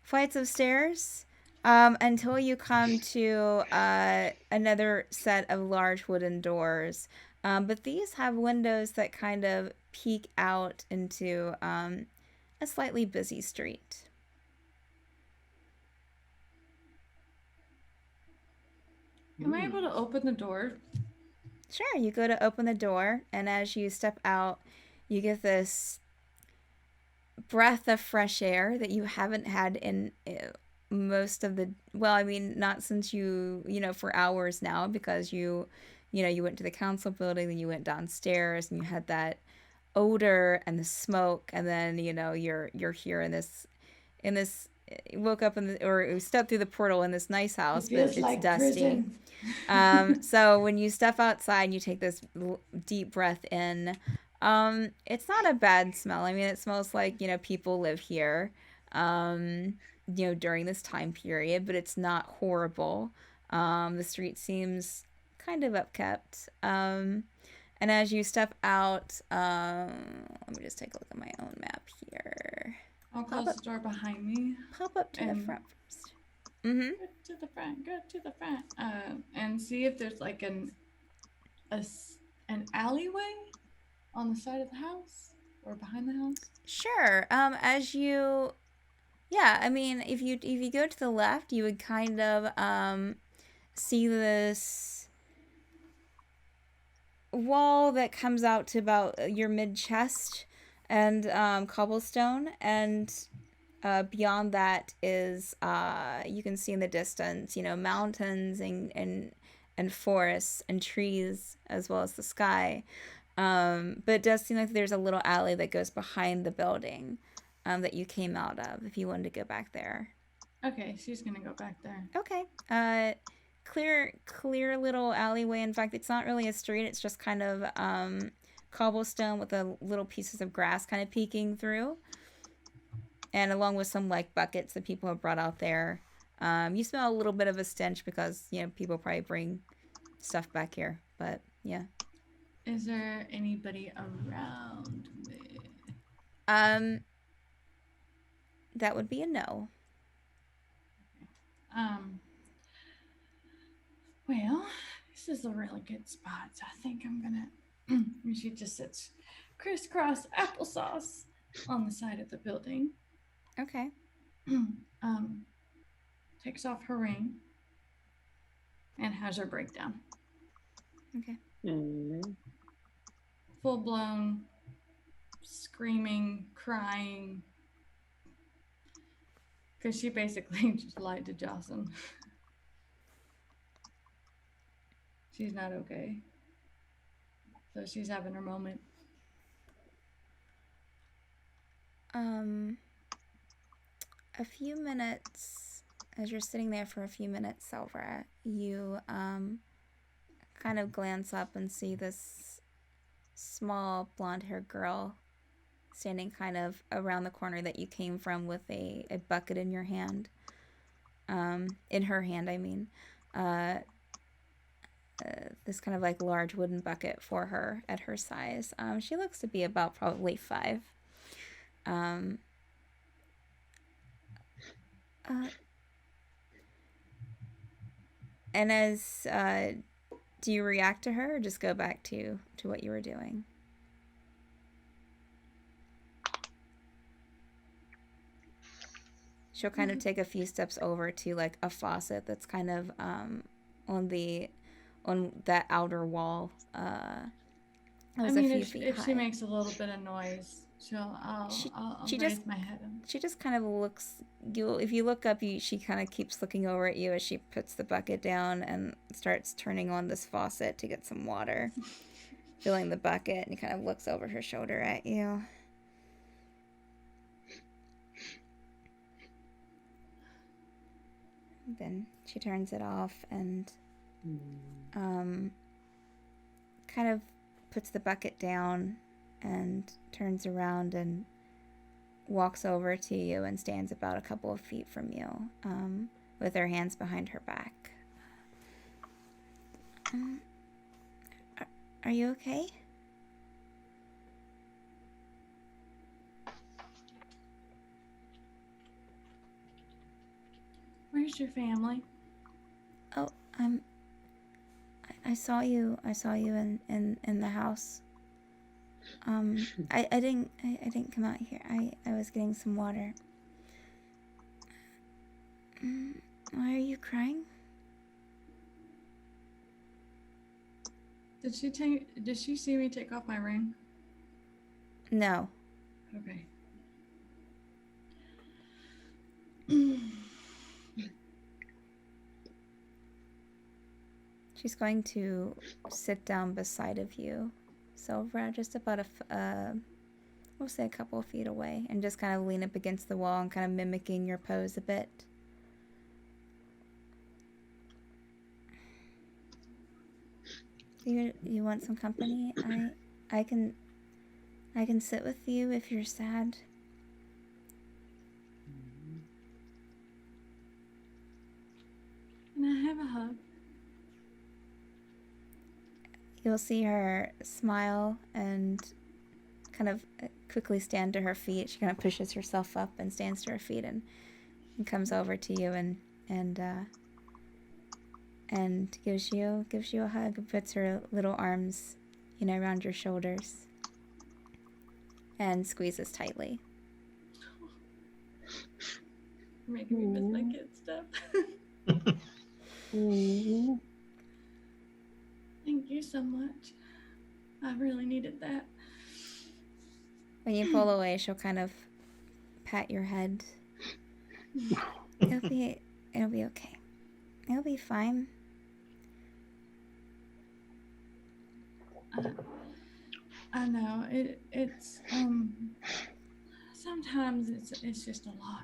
flights of stairs until you come to another set of large wooden doors. But these have windows that kind of peek out into a slightly busy street. Am I able to open the door? Sure, you go to open the door, and as you step out, you get this breath of fresh air that you haven't had in most of the, well, I mean, not since for hours now, because you went to the council building, then you went downstairs, and you had that odor and the smoke, and then you're here in this woke up or stepped through the portal in this nice house, but it's like dusty. So when you step outside and you take this deep breath in, it's not a bad smell. I mean, it smells like, people live here, during this time period, but it's not horrible. The street seems kind of upkept. And as you step out, let me just take a look at my own map here. I'll close the door behind me. Pop up to the front first. Mm-hmm. Go to the front. And see if there's like an alleyway on the side of the house or behind the house. Sure. I mean, if you go to the left, you would kind of see this wall that comes out to about your mid chest, and cobblestone, and beyond that is you can see in the distance, mountains and forests and trees, as well as the sky. But it does seem like there's a little alley that goes behind the building that you came out of, if you wanted to go back there. Okay, she's gonna go back there. Okay. Clear little alleyway. In fact, it's not really a street, it's just kind of cobblestone with the little pieces of grass kind of peeking through, and along with some like buckets that people have brought out there. You smell a little bit of a stench because people probably bring stuff back here, but yeah. Is there anybody around me? That would be a no. Well, this is a really good spot, so I think I'm gonna she just sits crisscross applesauce on the side of the building. Okay. Takes off her ring and has her breakdown. Okay. Full blown screaming, crying, because she basically just lied to Jocyn. She's not okay. So she's having her moment. A few minutes, as you're sitting there for a few minutes, Silvra, you kind of glance up and see this small blonde-haired girl standing kind of around the corner that you came from with a bucket in your hand. In her hand, I mean. This kind of like large wooden bucket for her at her size. She looks to be about probably 5. And as do you react to her or just go back to what you were doing? she'll kind of take a few steps over to like a faucet that's kind of on that outer wall. I mean, if she makes a little bit of noise, I'll raise my head. She just kind of looks. If you look up, she kind of keeps looking over at you as she puts the bucket down and starts turning on this faucet to get some water, filling the bucket, and kind of looks over her shoulder at you. Then she turns it off and kind of puts the bucket down and turns around and walks over to you and stands about a couple of feet from you, with her hands behind her back. Are you okay? Where's your family? Oh, I saw you in the house. I didn't come out here. I was getting some water. Why are you crying? Did she see me take off my ring? No. Okay. She's going to sit down beside of you, Silvra, just about we'll say a couple of feet away, and just kind of lean up against the wall and kind of mimicking your pose a bit. You want some company? I can sit with you if you're sad. Can I have a hug? You'll see her smile and kind of quickly stand to her feet. She kind of pushes herself up and stands to her feet and comes over to you and gives you a hug, puts her little arms, around your shoulders and squeezes tightly. You're making me miss my kid stuff. Thank you so much. I really needed that. When you pull away, she'll kind of pat your head. It'll be okay. It'll be fine. I know it's sometimes it's just a lot.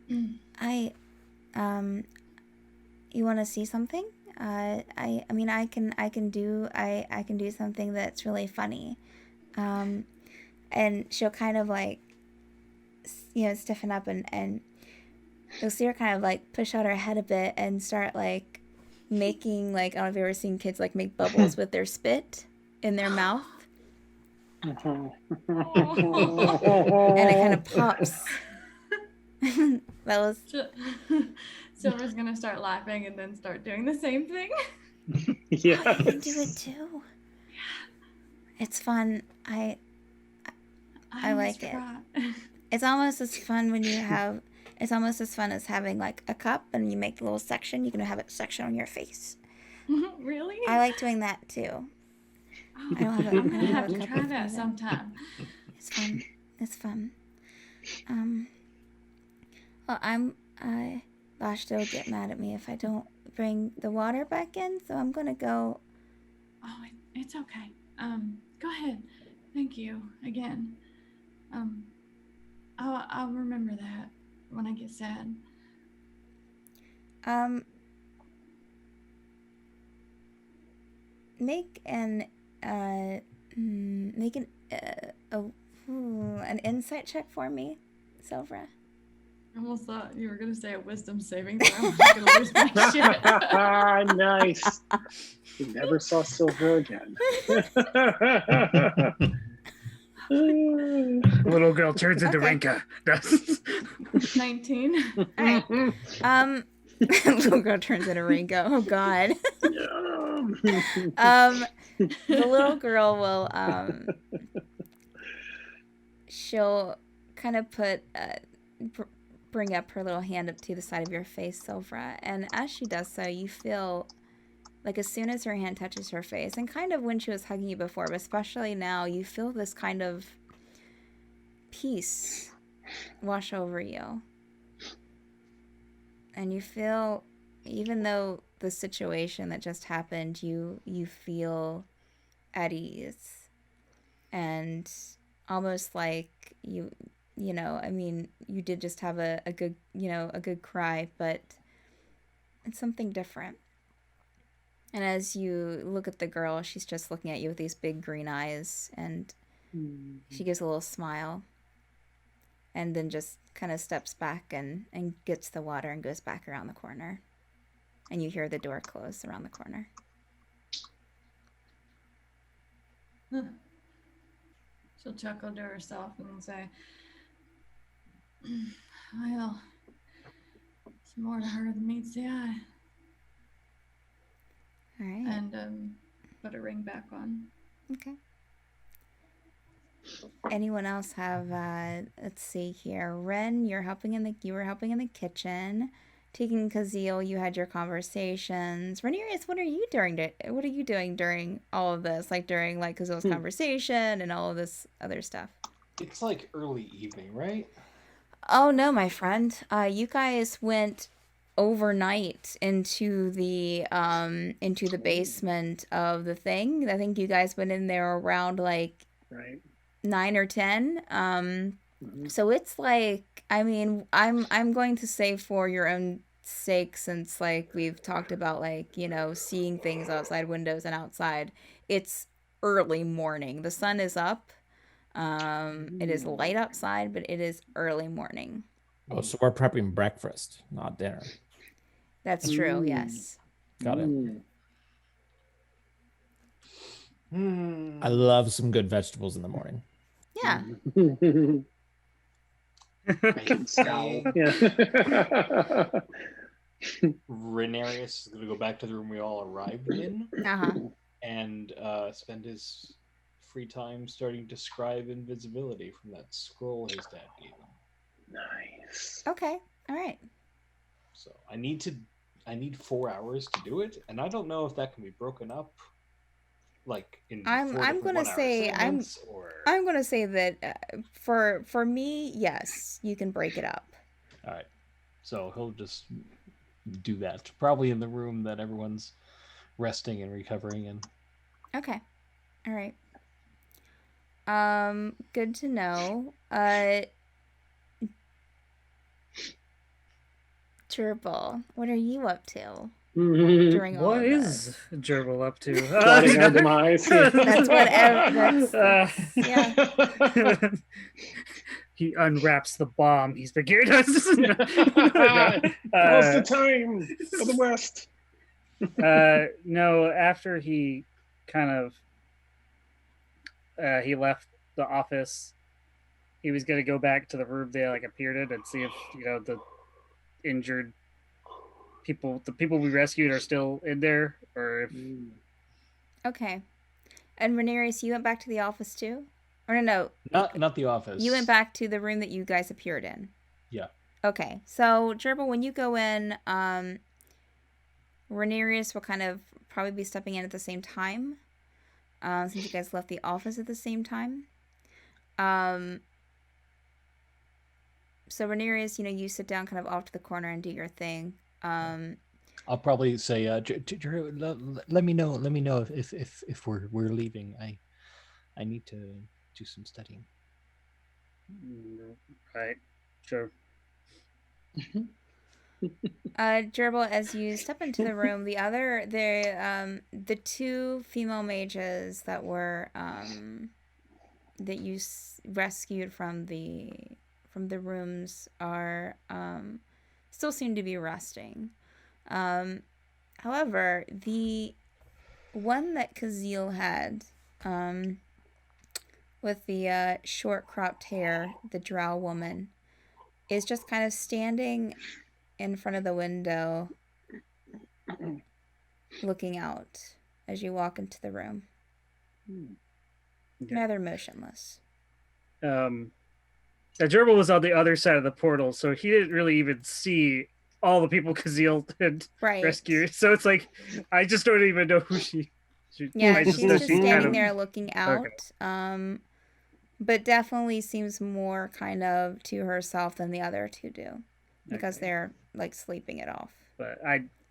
You want to see something? I can do something that's really funny. And she'll kind of like, stiffen up and you'll see her kind of like push out her head a bit and start like making like, I don't know if you've ever seen kids like make bubbles with their spit in their mouth. And it kind of pops. That was... Silver's gonna start laughing and then start doing the same thing. Yeah. Oh, you can do it too. Yeah. It's fun. I like it. It's almost as fun it's almost as fun as having like a cup and you make the little section. You can have a section on your face. Really? I like doing that too. Oh, I'm gonna have to try that sometime. It's fun. It's fun. Well, Bosh will get mad at me if I don't bring the water back in, so I'm gonna go. Oh, it's okay. Go ahead. Thank you again. I'll remember that when I get sad. Make an insight check for me, Silvra. I almost thought you were going to say a wisdom saving throw. I'm going to lose my shit. Nice. We never saw Silvra again. Little girl turns into Rinka. 19. All right. Little girl turns into Ringo. Oh God. The little girl will she'll kind of put bring up her little hand up to the side of your face, Silvra. And as she does so, you feel like as soon as her hand touches her face, and kind of when she was hugging you before, but especially now, you feel this kind of peace wash over you. And you feel, even though the situation that just happened, you feel at ease. And almost like you know, I mean, you did just have a good, a good cry, but it's something different. And as you look at the girl, she's just looking at you with these big green eyes, and she gives a little smile, and then just kind of steps back and gets the water and goes back around the corner. And you hear the door close around the corner. She'll chuckle to herself and say, well, it's more to her than meets the eye. All right. And put a ring back on. Okay. Anyone else have, let's see here. Ren, you were helping in the kitchen. Taking Caszeel, you had your conversations. Ranerius, what are you doing during all of this? Like during like Cazeel's conversation and all of this other stuff? It's like early evening, right? Oh no, my friend. You guys went overnight into the basement of the thing. I think you guys went in there around like 9 or 10. So it's like, I mean, I'm going to say for your own sake, since like we've talked about like, seeing things outside windows and outside, it's early morning. The sun is up. It is light outside, but it is early morning. Oh, so we're prepping breakfast, not dinner. That's true, yes. Got it. I love some good vegetables in the morning. Yeah. Ranerius is going to go back to the room we all arrived in and spend his free time starting to scribe invisibility from that scroll his dad gave him. Nice. Okay. All right. So I need 4 hours to do it, and I don't know if that can be broken up. Like in I'm gonna say that for me, yes, you can break it up. All right. So he'll just do that, probably in the room that everyone's resting and recovering in. Okay. All right. Good to know. Gerbil, what are you up to during all of this? What is Gerbil up to? Plotting our demise. That's what. Yeah. He unwraps the bomb he's prepared us. Now's the time for the West. No, after he kind of he left the office, he was going to go back to the room they like appeared in and see if the injured people, the people we rescued, are still in there, or if. Okay. And Ranerius, you went back to the office too? Or no? Not the office. You went back to the room that you guys appeared in. Yeah. Okay. So, Gerbil, when you go in, Ranerius will kind of probably be stepping in at the same time, since you guys left the office at the same time. So, Ranerius, you sit down kind of off to the corner and do your thing. I'll probably say, let me know if we're leaving. I need to do some studying. Right. Sure. Gerbil, as you step into the room, the two female mages that were that you rescued from the rooms are still seem to be resting. However, the one that Caszeel had, with the short cropped hair, the drow woman, is just kind of standing in front of the window looking out as you walk into the room. Okay. Rather motionless. Gerbil was on the other side of the portal, so he didn't really even see all the people Caszeel had Right. rescued. So it's like, I just don't even know who she Yeah, I she's know just she standing kind of- there looking out. But definitely seems more kind of to herself than the other two do, because Okay. they're like sleeping it off. But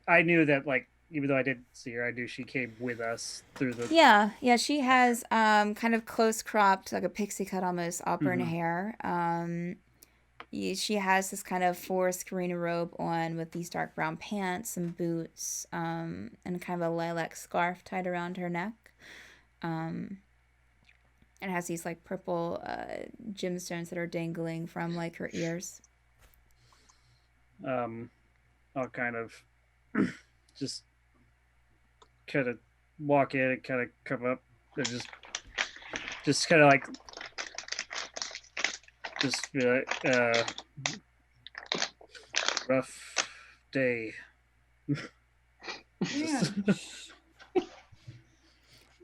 I knew that, like, even though I didn't see her, I knew she came with us through the. Yeah, she has kind of close cropped, like a pixie cut almost auburn Mhm. hair. She has this kind of forest green robe on with these dark brown pants and boots, and kind of a lilac scarf tied around her neck. And has these like purple gemstones that are dangling from like her ears. I'll kind of just kind of walk in and kind of come up and just kind of like just be like, rough day. Yeah.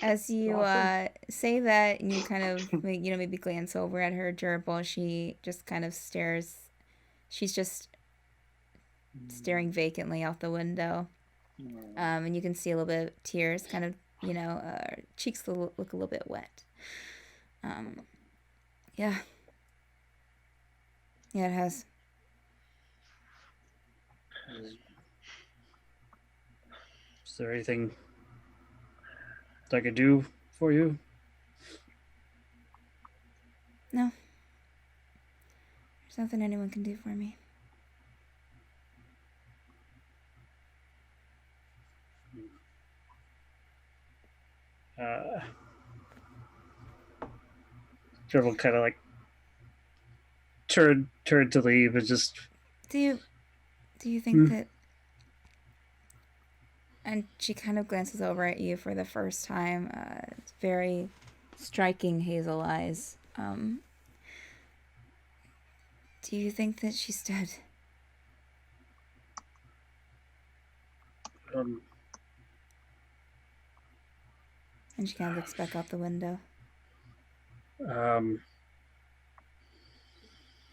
As you Awesome. say that, and you kind of maybe glance over at her gerbil, she just kind of stares. She's just staring vacantly out the window, and you can see a little bit of tears, kind of cheeks look a little bit wet. Yeah, it has. Is there anything I could do for you? No, there's nothing anyone can do for me. Gerbil kind of like turned to leave and just. Do you think that? And she kind of glances over at you for the first time. It's very striking hazel eyes. Do you think that she's dead? And she kind of looks back out the window.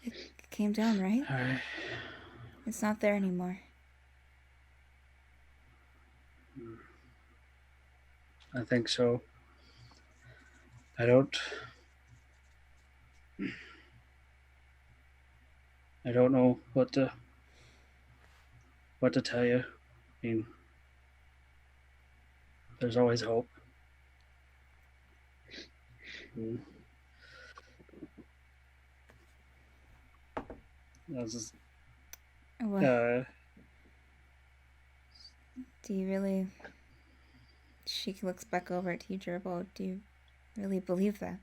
It came down, right? It's not there anymore. I think so. I don't know what to tell you. I mean, there's always hope. What? Do you really? She looks back over at you, Gerbil. Do you really believe that?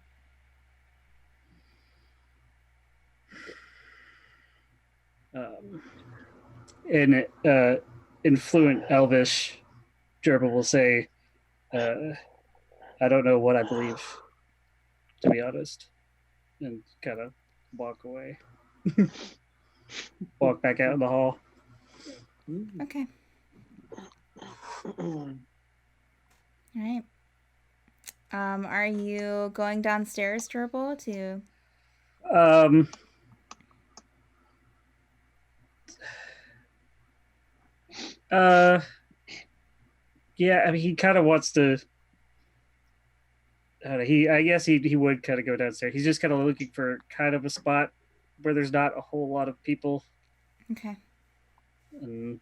In fluent Elvish, Gerbil will say, I don't know what I believe, to be honest. And kind of walk away. Walk back out in the hall. Okay. All right. Are you going downstairs, Gerbil, to? Yeah, I mean, he kind of wants to. I guess he would kind of go downstairs. He's just kind of looking for kind of a spot where there's not a whole lot of people. Okay. And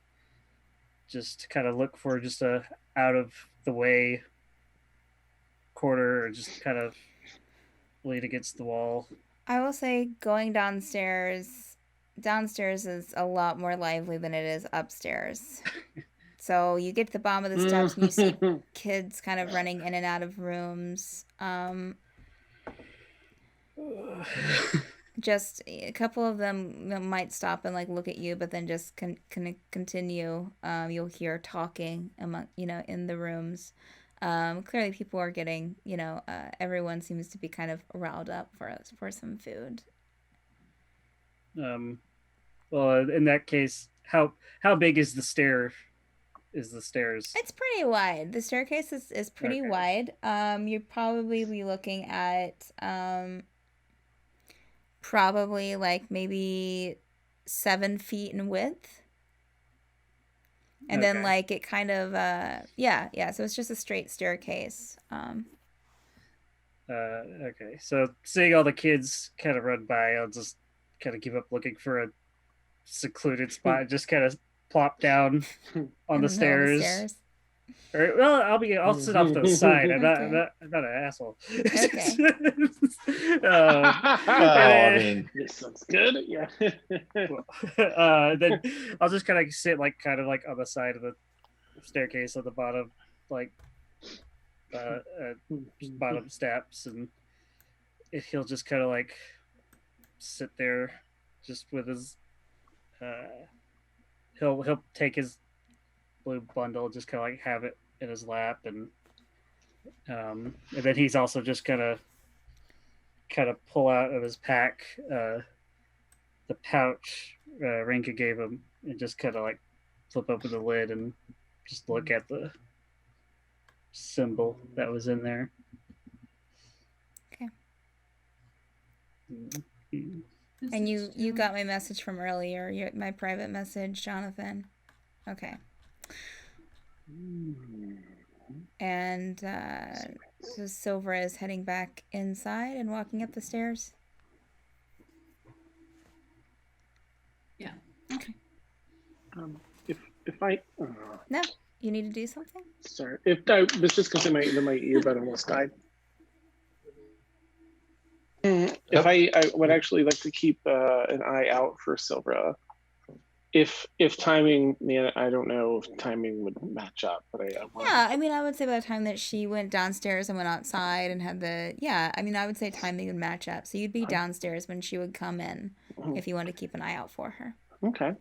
just kind of look for just a out of the way corner, or just kind of lean against the wall. I will say going downstairs is a lot more lively than it is upstairs. So you get to the bottom of the steps and you see kids kind of running in and out of rooms. Just a couple of them might stop and like look at you, but then just continue. You'll hear talking among in the rooms. Clearly people are getting everyone seems to be kind of riled up for some food. Well, in that case, how big is the stairs? It's pretty wide. The staircase is pretty wide. You'd probably be looking at probably like maybe 7 feet in width. And then Okay. like it kind of yeah, so it's just a straight staircase. Okay. So seeing all the kids kind of run by, I'll just kind of give up looking for a secluded spot and just kind of plop down on In the the middle of the stairs. stairs. Or, well, I'll sit off to the side. I'm not, Okay. I'm not an asshole. Okay. Well, I mean, This sounds good. Yeah. Then I'll just kind of sit kind of on the side of the staircase at the bottom, like bottom steps, and he'll just kind of sit there, just with his. He'll take his blue bundle, just kind of have it in his lap, and then he's also just kind of pull out of his pack the pouch Rinka gave him, and just kind of flip open the lid and just look at the symbol that was in there. Okay. Mm-hmm. And you got my message from earlier, my private message, Jonathan. Okay. And so Silvra is heading back inside and walking up the stairs. Yeah. Okay. If I No, you need to do something? sorry, if I was just because my earbud almost died. If I would actually like to keep an eye out for Silvra. If timing, man, I don't know if timing would match up, but Yeah, I mean, I would say by the time that she went downstairs and went outside and had I would say timing would match up. So you'd be downstairs when she would come in if you want to keep an eye out for her. Okay.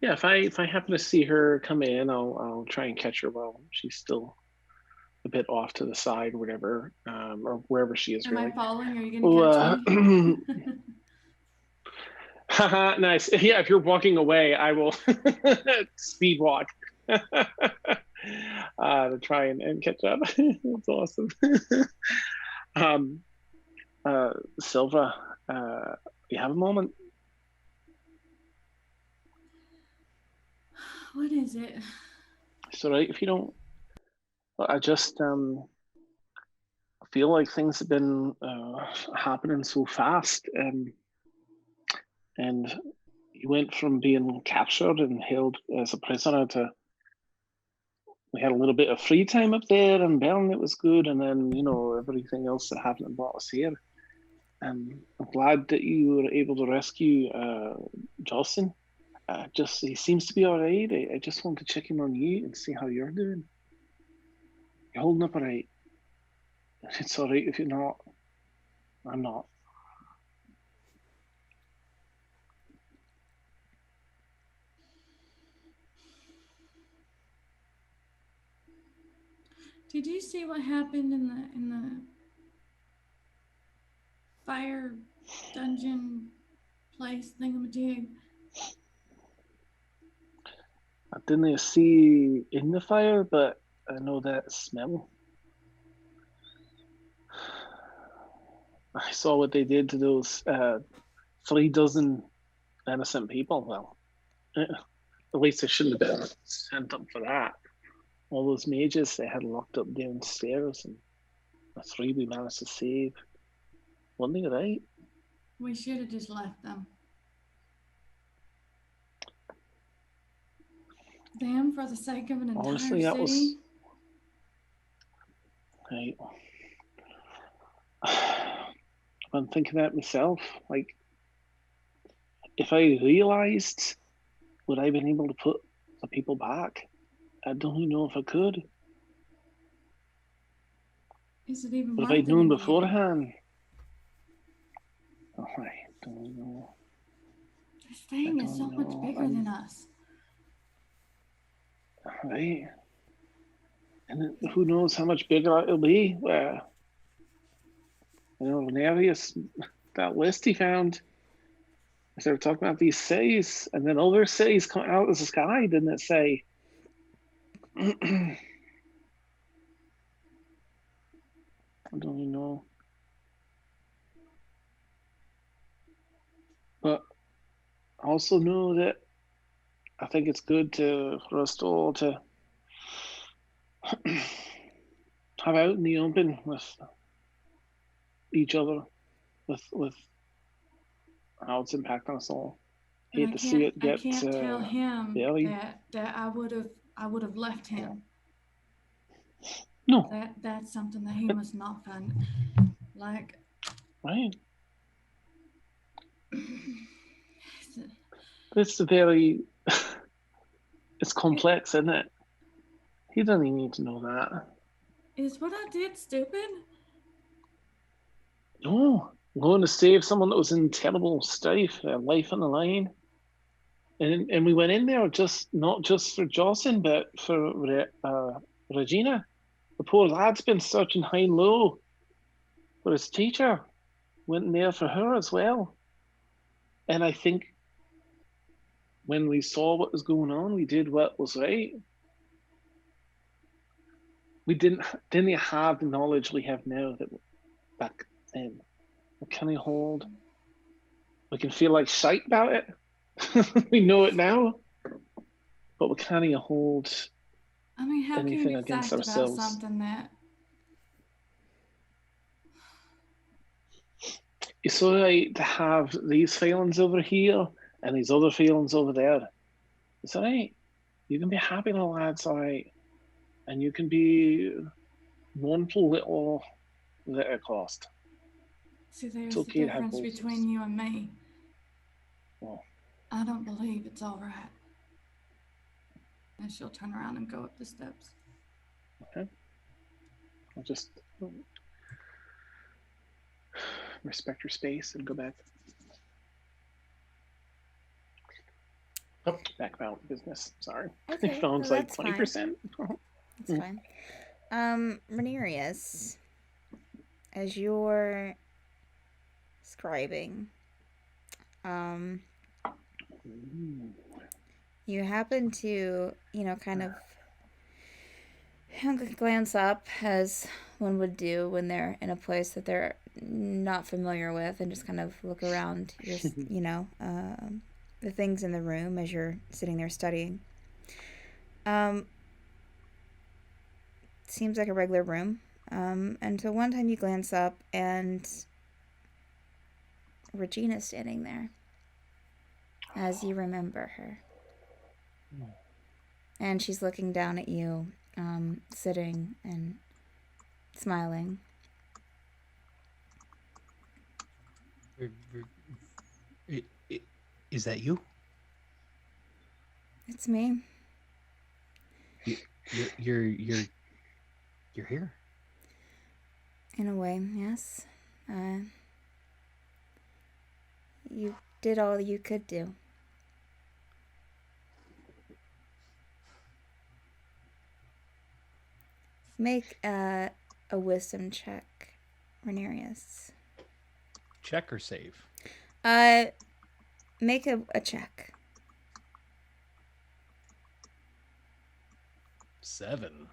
Yeah, if I happen to see her come in, I'll try and catch her while she's still a bit off to the side, or whatever, or wherever she is. Am really. I following? Are you going to catch me? Haha, nice. Yeah, if you're walking away, I will speed walk to try and catch up. That's awesome. Silvra, you have a moment? What is it? It's all right if you don't. I just feel like things have been happening so fast, and you went from being captured and held as a prisoner to we had a little bit of free time up there, and Baryn, it was good, and then everything else that happened and brought us here. I'm glad that you were able to rescue Jocyn. He seems to be all right. I just want to check in on you and see how you're doing. You're holding up all right. It's all right if you're not. I'm not. Did you see what happened in the fire dungeon place thingamajig? I didn't see in the fire, but I know that smell. I saw what they did to those 3 dozen innocent people. Well, at least they shouldn't have been sent up for that. All those mages they had locked up downstairs, and the 3 we managed to save. Wasn't they right? We should have just left them. Them for the sake of an entire Honestly, that was city. right. I've been thinking that myself. Like, if I realized, would I have been able to put the people back? I don't even know if I could. Is it even But if worth I'd it known in the beforehand, I don't know. This thing is so don't much know. bigger than us. Right. And who knows how much bigger it'll be. Ranerius, that list he found, they were talking about these cities, and then other cities come out of the sky, didn't it say? I don't even know. But I also know that I think it's good for us all to have out in the open with each other, with how it's impacting us all. And Hate to see it I get can't tell him belly. that I would have left him. No, That's something that he must not find. Like, right? It's very, it's complex, isn't it? He doesn't even need to know that. is what I did stupid? No, going to save someone that was in terrible strife, life on the line. And we went in there not just for Jocyn, but for Regina. The poor lad's been searching high and low for his teacher. Went in there for her as well. And I think when we saw what was going on, we did what was right. We didn't have the knowledge we have now that back then. We kind of hold. We can feel like shite about it. We know it now, but we can't hold I mean, how can you anything be against psyched about ourselves. something that? It's all right to have these feelings over here and these other feelings over there. It's all right. You can be happy, little lads, all right. And you can be one little at cost. See, there's It's the okay to have difference both. between you and me. Well, I don't believe it's all right. And she'll turn around and go up the steps. okay. I'll just respect your space and go back. Oh, back about business. Sorry. Okay, Phone's no, like that's fine. 20%. That's fine. Ranerius, as you're scribing, you happen to, kind of glance up as one would do when they're in a place that they're not familiar with, and just kind of look around your, the things in the room as you're sitting there studying. Seems like a regular room. Until one time you glance up and Regina's standing there, as you remember her. And she's looking down at you, sitting and smiling. Is that you? It's me. You're here? In a way, yes. You did all you could do. Make a wisdom check, Ranerius. Check or save? Make a check. 7.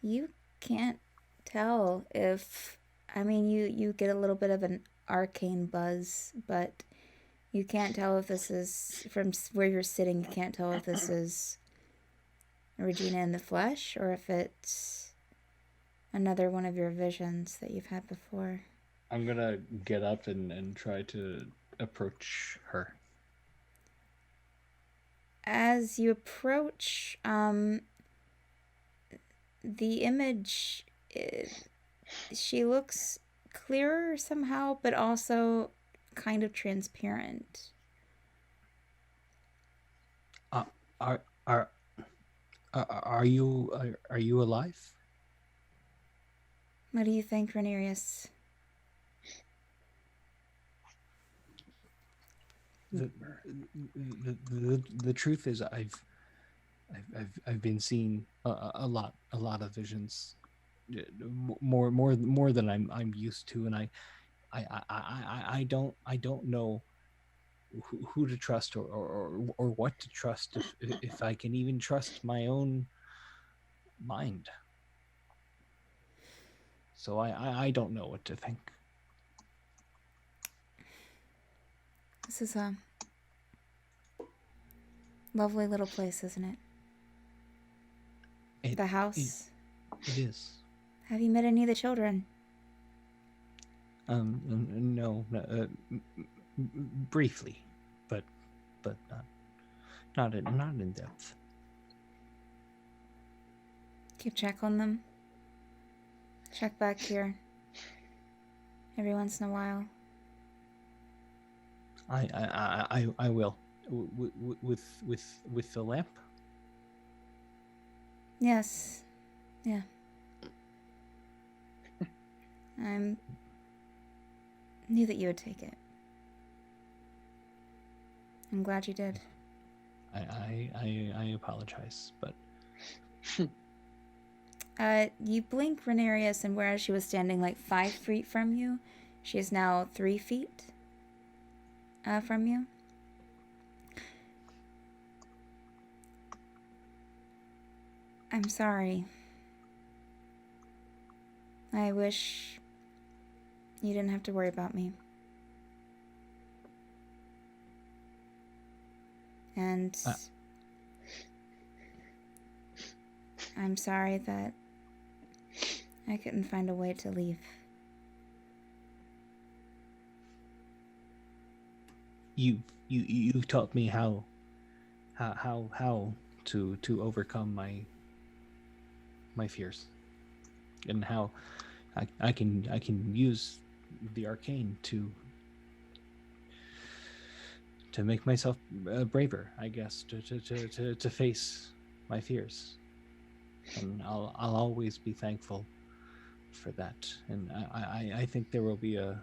You can't tell if, you get a little bit of an arcane buzz, but you can't tell if this is, from where you're sitting, you can't tell if this is Regina in the flesh or if it's another one of your visions that you've had before. I'm gonna get up and try to approach her. As you approach, the image, she looks clearer somehow, but also kind of transparent. Are you alive? What do you think, Ranerius? The truth is, I've been seeing a lot of visions, more than I'm used to, and I don't know who to trust or what to trust, if I can even trust my own mind. So I don't know what to think. This is a lovely little place, isn't it? The house. It is. Have you met any of the children? No, briefly, but not in depth. Keep check on them. Check back here every once in a while. I will. With the lamp. Yes. Yeah. I knew that you would take it. I'm glad you did. I apologize, but you blink Ranerius, and whereas she was standing like 5 feet from you, she is now 3 feet from you. I'm sorry. I wish you didn't have to worry about me. And I'm sorry that I couldn't find a way to leave. You taught me how to overcome my fears, and how I can use the arcane to make myself braver, I guess, to face my fears, and I'll always be thankful for that. And I think there will be a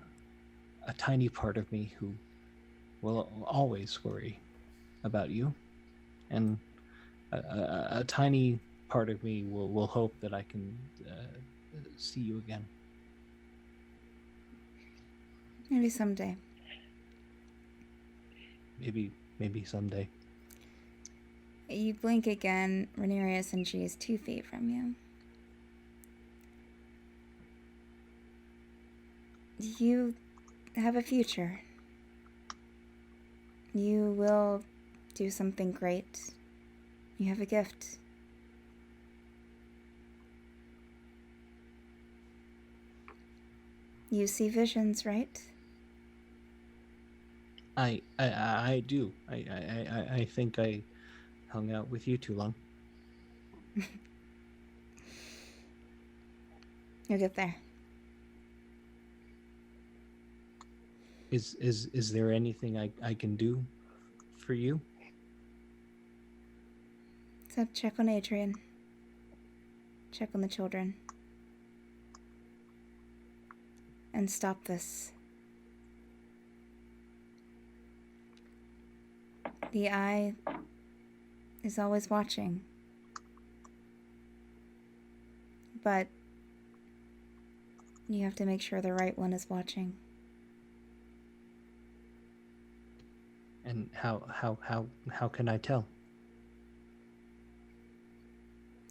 tiny part of me who will always worry about you, and a tiny part of me will hope that I can see you again. Maybe someday. Maybe someday. You blink again, Ranerius, and she is 2 feet from you. You have a future. You will do something great. You have a gift. You see visions, right? I do. I think I hung out with you too long. You'll get there. Is there anything I can do for you? So check on Adrian. Check on the children. And stop this. The eye is always watching. But you have to make sure the right one is watching. And how can I tell?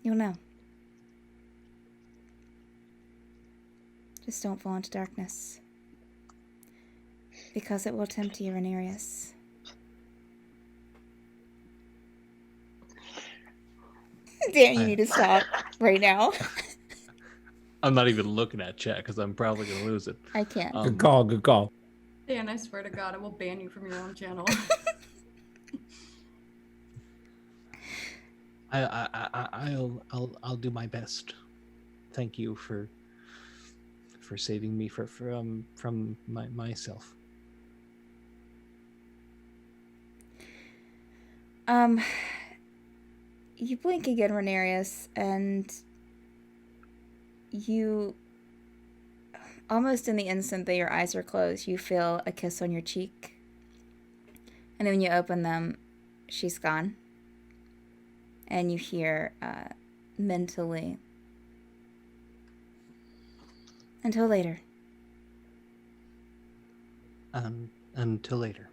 You'll know. Just don't fall into darkness. Because it will tempt you, Ranerius. Dan, you need to stop right now. I'm not even looking at chat because I'm probably gonna lose it. I can't. Good call. Good call. Dan, I swear to God, I will ban you from your own channel. I'll do my best. Thank you for saving me from myself. You blink again, Ranerius, and you, almost in the instant that your eyes are closed, you feel a kiss on your cheek. And then when you open them, she's gone. And you hear mentally, until later. Until later.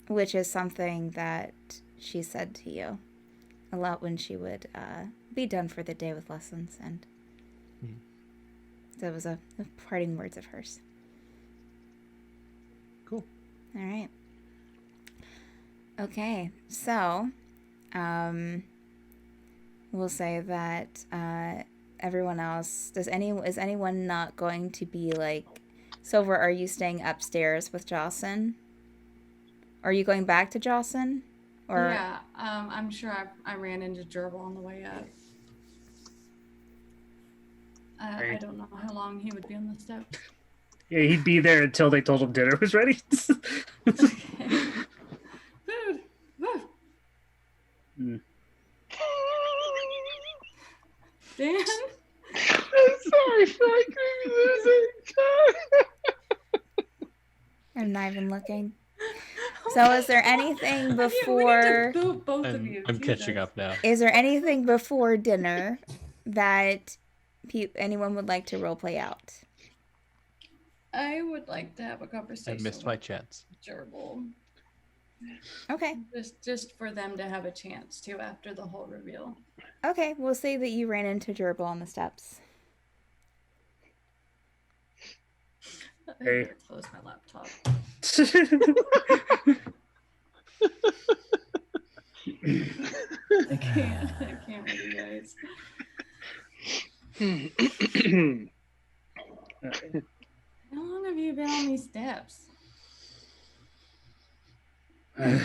Which is something that she said to you a lot when she would be done for the day with lessons. And so it was a parting words of hers. All right. Okay, so we'll say that everyone else is anyone not going to be like Silvra? Are you staying upstairs with Jocyn? Are you going back to Jocyn? Or Yeah, I'm sure I ran into Gerbil on the way up. I don't know how long he would be on the step. Yeah, he'd be there until they told him dinner was ready. Okay. Food. Woo. Mm. Dan? I'm sorry for my I'm not even looking. So is there anything before? We need to boot both of you. I'm catching Jesus. up now. Is there anything before dinner that anyone would like to roleplay out? I would like to have a conversation. I missed my with chance. Gerbil. Okay. Just for them to have a chance to after the whole reveal. Okay, we'll say that you ran into Gerbil on the steps. I Hey. better close my laptop. I can't with you guys. How long have you been on these steps? I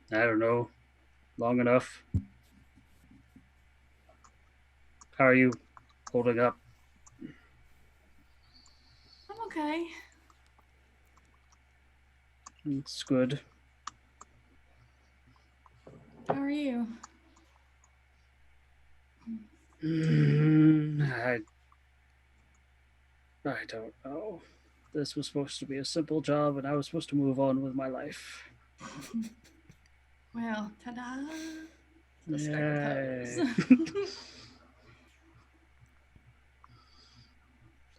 don't know. Long enough. How are you holding up? I'm okay. It's good. How are you? I don't know. This was supposed to be a simple job, and I was supposed to move on with my life. Well, ta-da! Let's Yay. start with those.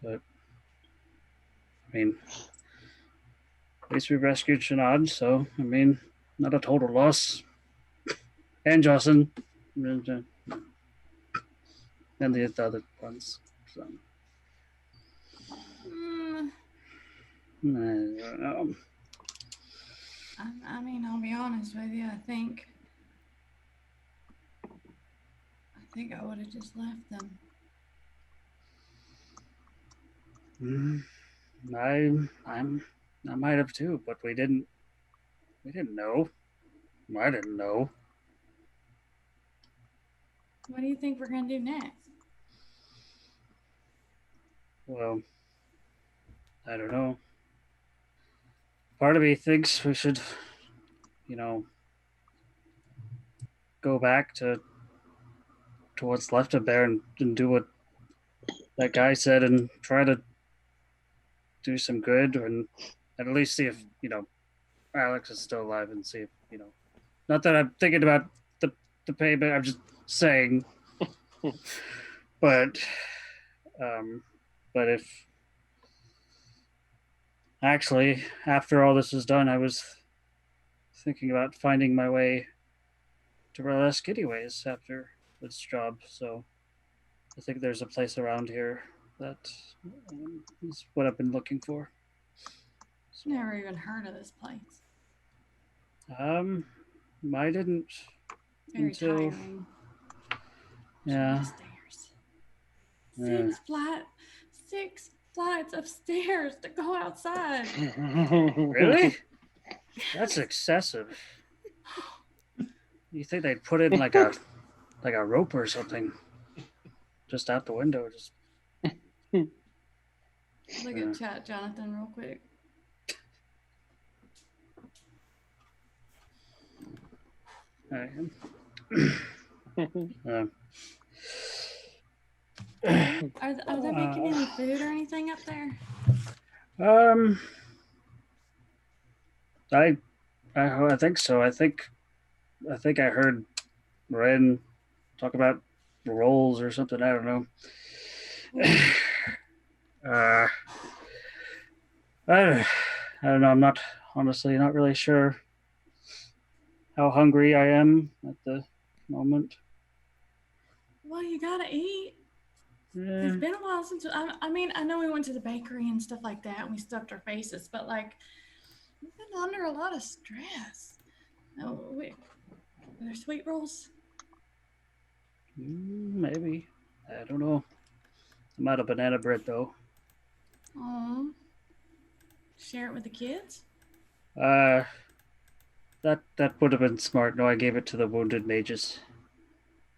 But I mean, at least we rescued Shanad, so I mean, not a total loss. And Jocyn, and the other ones. So I don't know. I mean, I'll be honest with you. I think I would have just left them. I might have too, but we didn't know. I didn't know. What do you think we're gonna do next? Well, I don't know. Part of me thinks we should, go back to what's left of there and do what that guy said and try to do some good and at least see if, Alex is still alive and see if, not that I'm thinking about the payment, I'm just saying. But if actually after all this is done, I was thinking about finding my way to Relesk anyways after this job, so I think there's a place around here that is what I've been looking for. So, Never even heard of this place. I didn't Very until tiring. yeah. Stairs. Six flights of stairs to go outside. Really? That's excessive. You think they'd put in like a rope or something just out the window? Just Look at chat, Jonathan, real quick. Are they making any food or anything up there? I think so. I think I heard Ren talk about rolls or something. I don't know. I don't know. I'm not really sure how hungry I am at the moment. Well, you gotta eat. It's been a while since I mean, I know we went to the bakery and stuff like that and we stuffed our faces, but like we've been under a lot of stress. Oh, wait. Are there sweet rolls? Maybe. I don't know. I'm out of banana bread though. Oh. Share it with the kids? That would have been smart. No, I gave it to the wounded mages.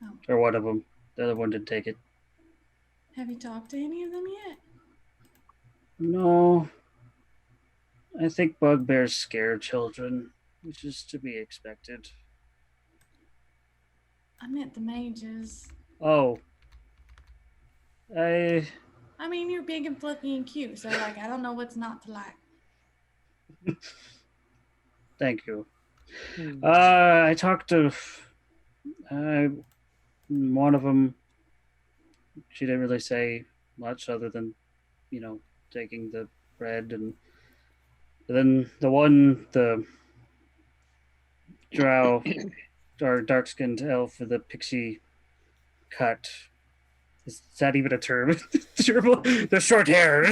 Oh. Or one of them. The other one didn't take it. Have you talked to any of them yet? No. I think bugbears scare children, which is to be expected. I meant the mages. Oh. I mean, you're big and fluffy and cute, so like I don't know what's not to like. Thank you. I talked to one of them. She didn't really say much other than, taking the bread, and then the drow or dark-skinned elf with the pixie cut. Is that even a term? The short hair.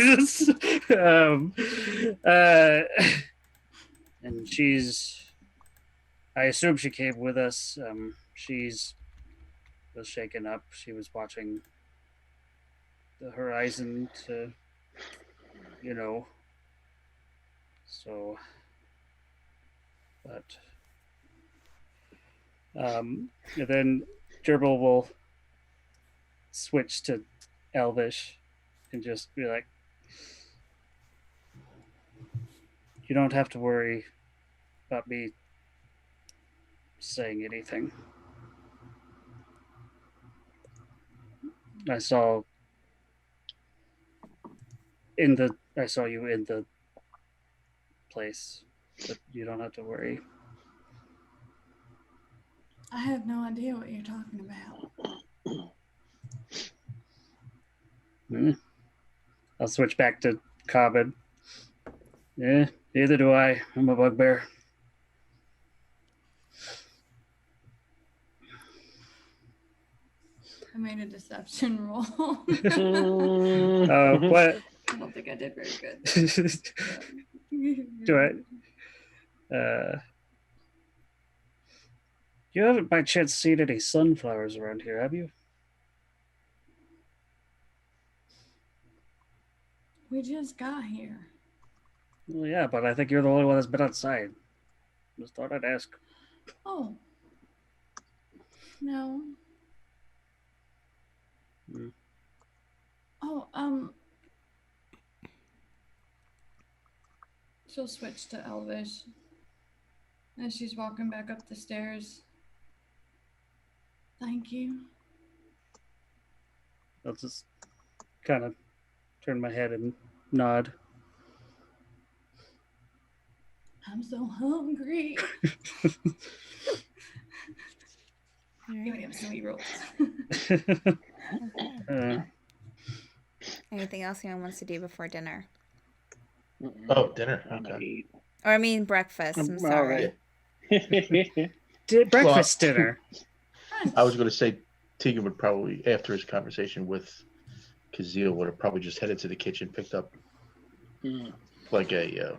And I assume she came with us. Was shaken up. She was watching the horizon to, so, but, and then Gerbil will switch to Elvish and just be like, you don't have to worry about me saying anything. I saw you in the place, but you don't have to worry. I have no idea what you're talking about. I'll switch back to Cobbin. Yeah, neither do I. I'm a bugbear. I made a deception roll. What? I don't think I did very good. Do it. You haven't by chance seen any sunflowers around here, have you? We just got here. Well, yeah, but I think you're the only one that's been outside. Just thought I'd ask. Oh. No. Oh, she'll switch to Elvish as she's walking back up the stairs. Thank you. I'll just kind of turn my head and nod. I'm so hungry. Give me them sweet rolls. Anything else anyone wants to do before dinner? Oh, dinner. Okay. Or I mean breakfast. I'm sorry. Breakfast, dinner. I was going to say Tegan would probably, after his conversation with Caszeel, would have probably just headed to the kitchen, picked up like a,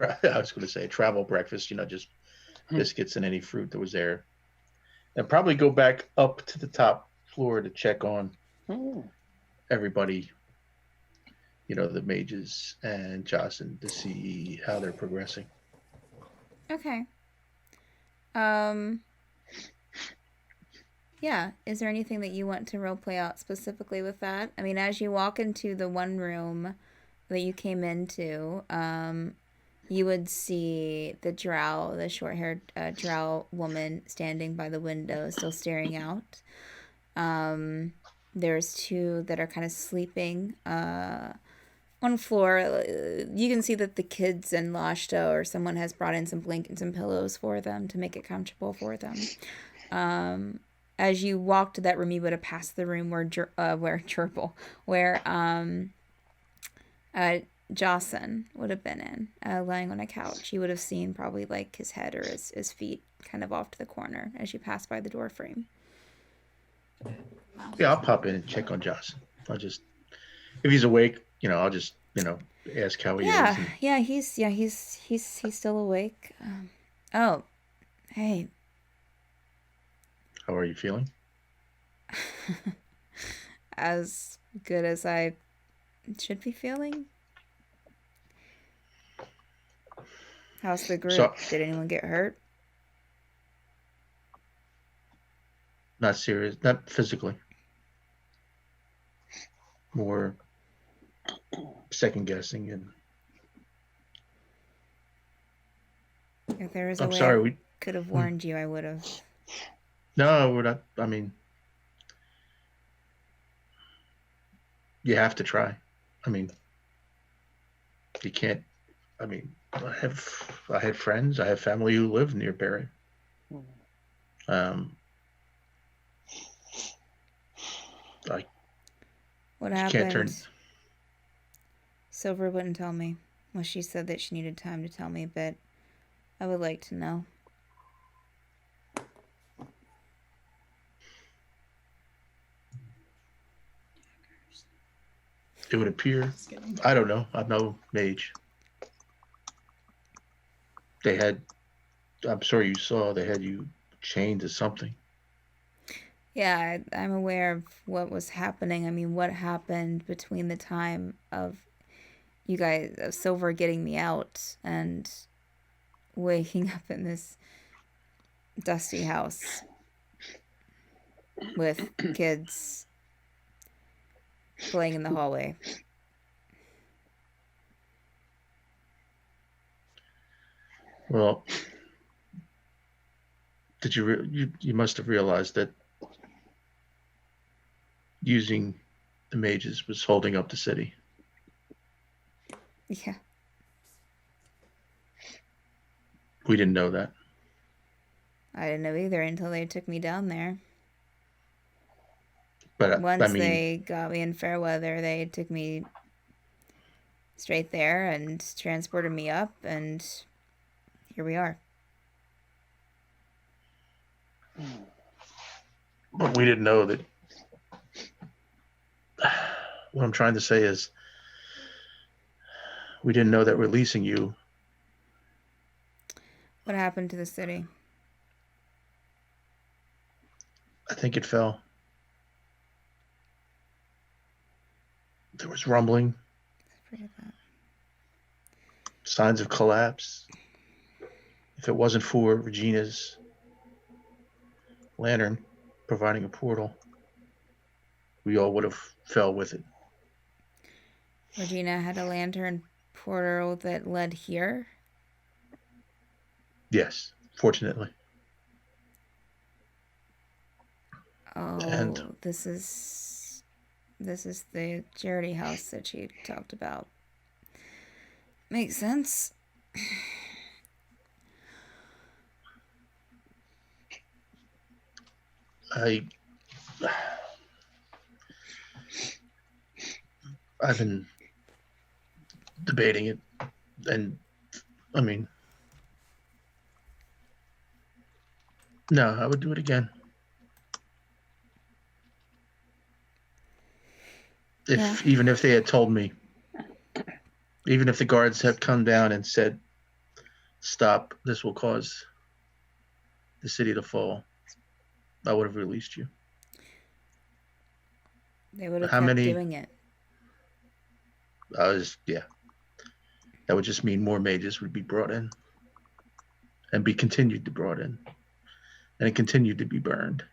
I was going to say a travel breakfast, just biscuits and any fruit that was there. And probably go back up to the top floor to check on everybody, the mages and Jocyn, to see how they're progressing. Okay. Yeah, is there anything that you want to role play out specifically with that? I mean, as you walk into the one room that you came into, you would see the drow, the short-haired drow woman standing by the window, still staring out. There's two that are kind of sleeping on floor. You can see that the kids and Lashto or someone has brought in some blankets and pillows for them to make it comfortable for them. As you walk to that room, you would have passed the room where Jocyn would have been in, lying on a couch. You would have seen probably like his head or his feet kind of off to the corner as you pass by the door frame. Yeah, I'll pop in and check on Jocyn. If he's awake, I'll just, ask how he is. Yeah, he's still awake. Oh, hey. How are you feeling? As good as I should be feeling. How's the group? So, Did anyone get hurt? not serious, not physically. More second guessing and. If there was I'm a way sorry, I we could have warned you, I would have. No, we're not. I mean, you have to try. I mean, you can't. I mean, I had friends, I have family who live near Baryn. What Can't happened? turn. Silvra wouldn't tell me. Well, she said that she needed time to tell me, but I would like to know. It would appear. I don't know. I'm no mage. They had. I'm sure you saw. They had you chained to something. Yeah, I'm aware of what was happening. I mean, what happened between the time of you guys, of Silvra getting me out and waking up in this dusty house with kids playing in the hallway. Well, did you must have realized that using the mages was holding up the city. Yeah. We didn't know that. I didn't know either until they took me down there. But Once I mean, they got me in fair weather, they took me straight there and transported me up, and here we are. but we didn't know that. What I'm trying to say is, we didn't know that releasing you. What happened to the city? I think it fell. There was rumbling, I forget that. signs of collapse. If it wasn't for Regina's lantern providing a portal, we all would have fell with it. Regina had a lantern portal that led here. Yes, fortunately. Oh, And this is the charity house that she talked about. Makes sense. I've been debating it, and I mean, no, I would do it again. Even if they had told me, even if the guards had come down and said, "Stop! This will cause the city to fall," I would have released you. They would have How kept many? doing it. That would just mean more mages would be brought in, and be continued to brought in, and it continued to be burned.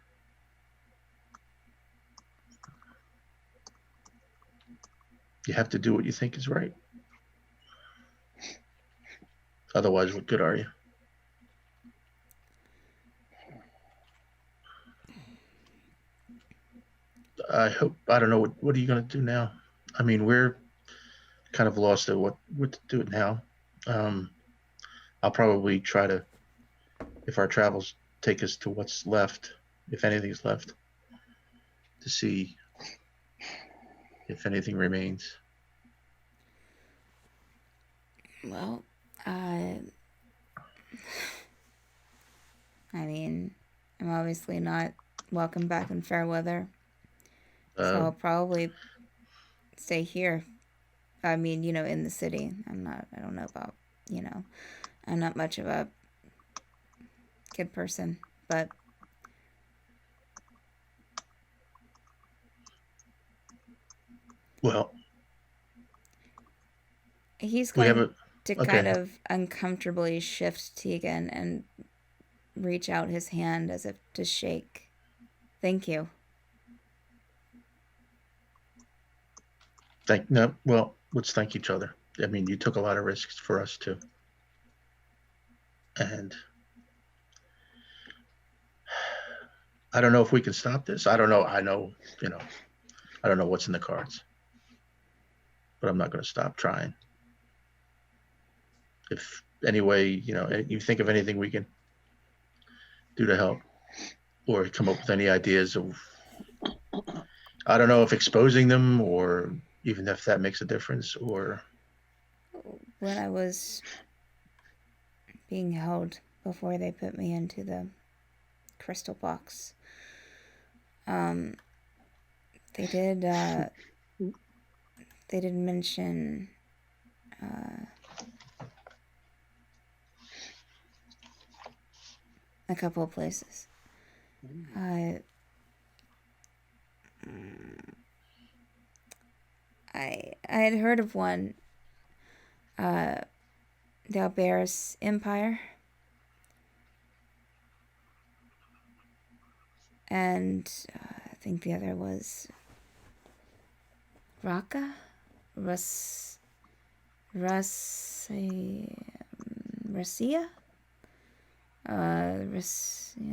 You have to do what you think is right. Otherwise, what good are you? I don't know, what are you going to do now? I mean, we're kind of lost at what to do now. I'll probably try to, if our travels take us to what's left, if anything's left, to see if anything remains. Well, I mean, I'm obviously not welcome back in fair weather. So I'll probably stay here. I mean, in the city. I don't know about, I'm not much of a kid person, but well, he's we have going a to okay. kind of uncomfortably shift Tegan and reach out his hand as if to shake. Thank you. Well, let's thank each other. I mean, you took a lot of risks for us too. And I don't know if we can stop this. I don't know. I know, I don't know what's in the cards. But I'm not going to stop trying. If anyway, you think of anything we can do to help or come up with any ideas of, I don't know if exposing them or even if that makes a difference or. When I was being held before they put me into the crystal box, they did mention a couple of places. I had heard of one, the Alberis Empire, and I think the other was Raqqa, Russia,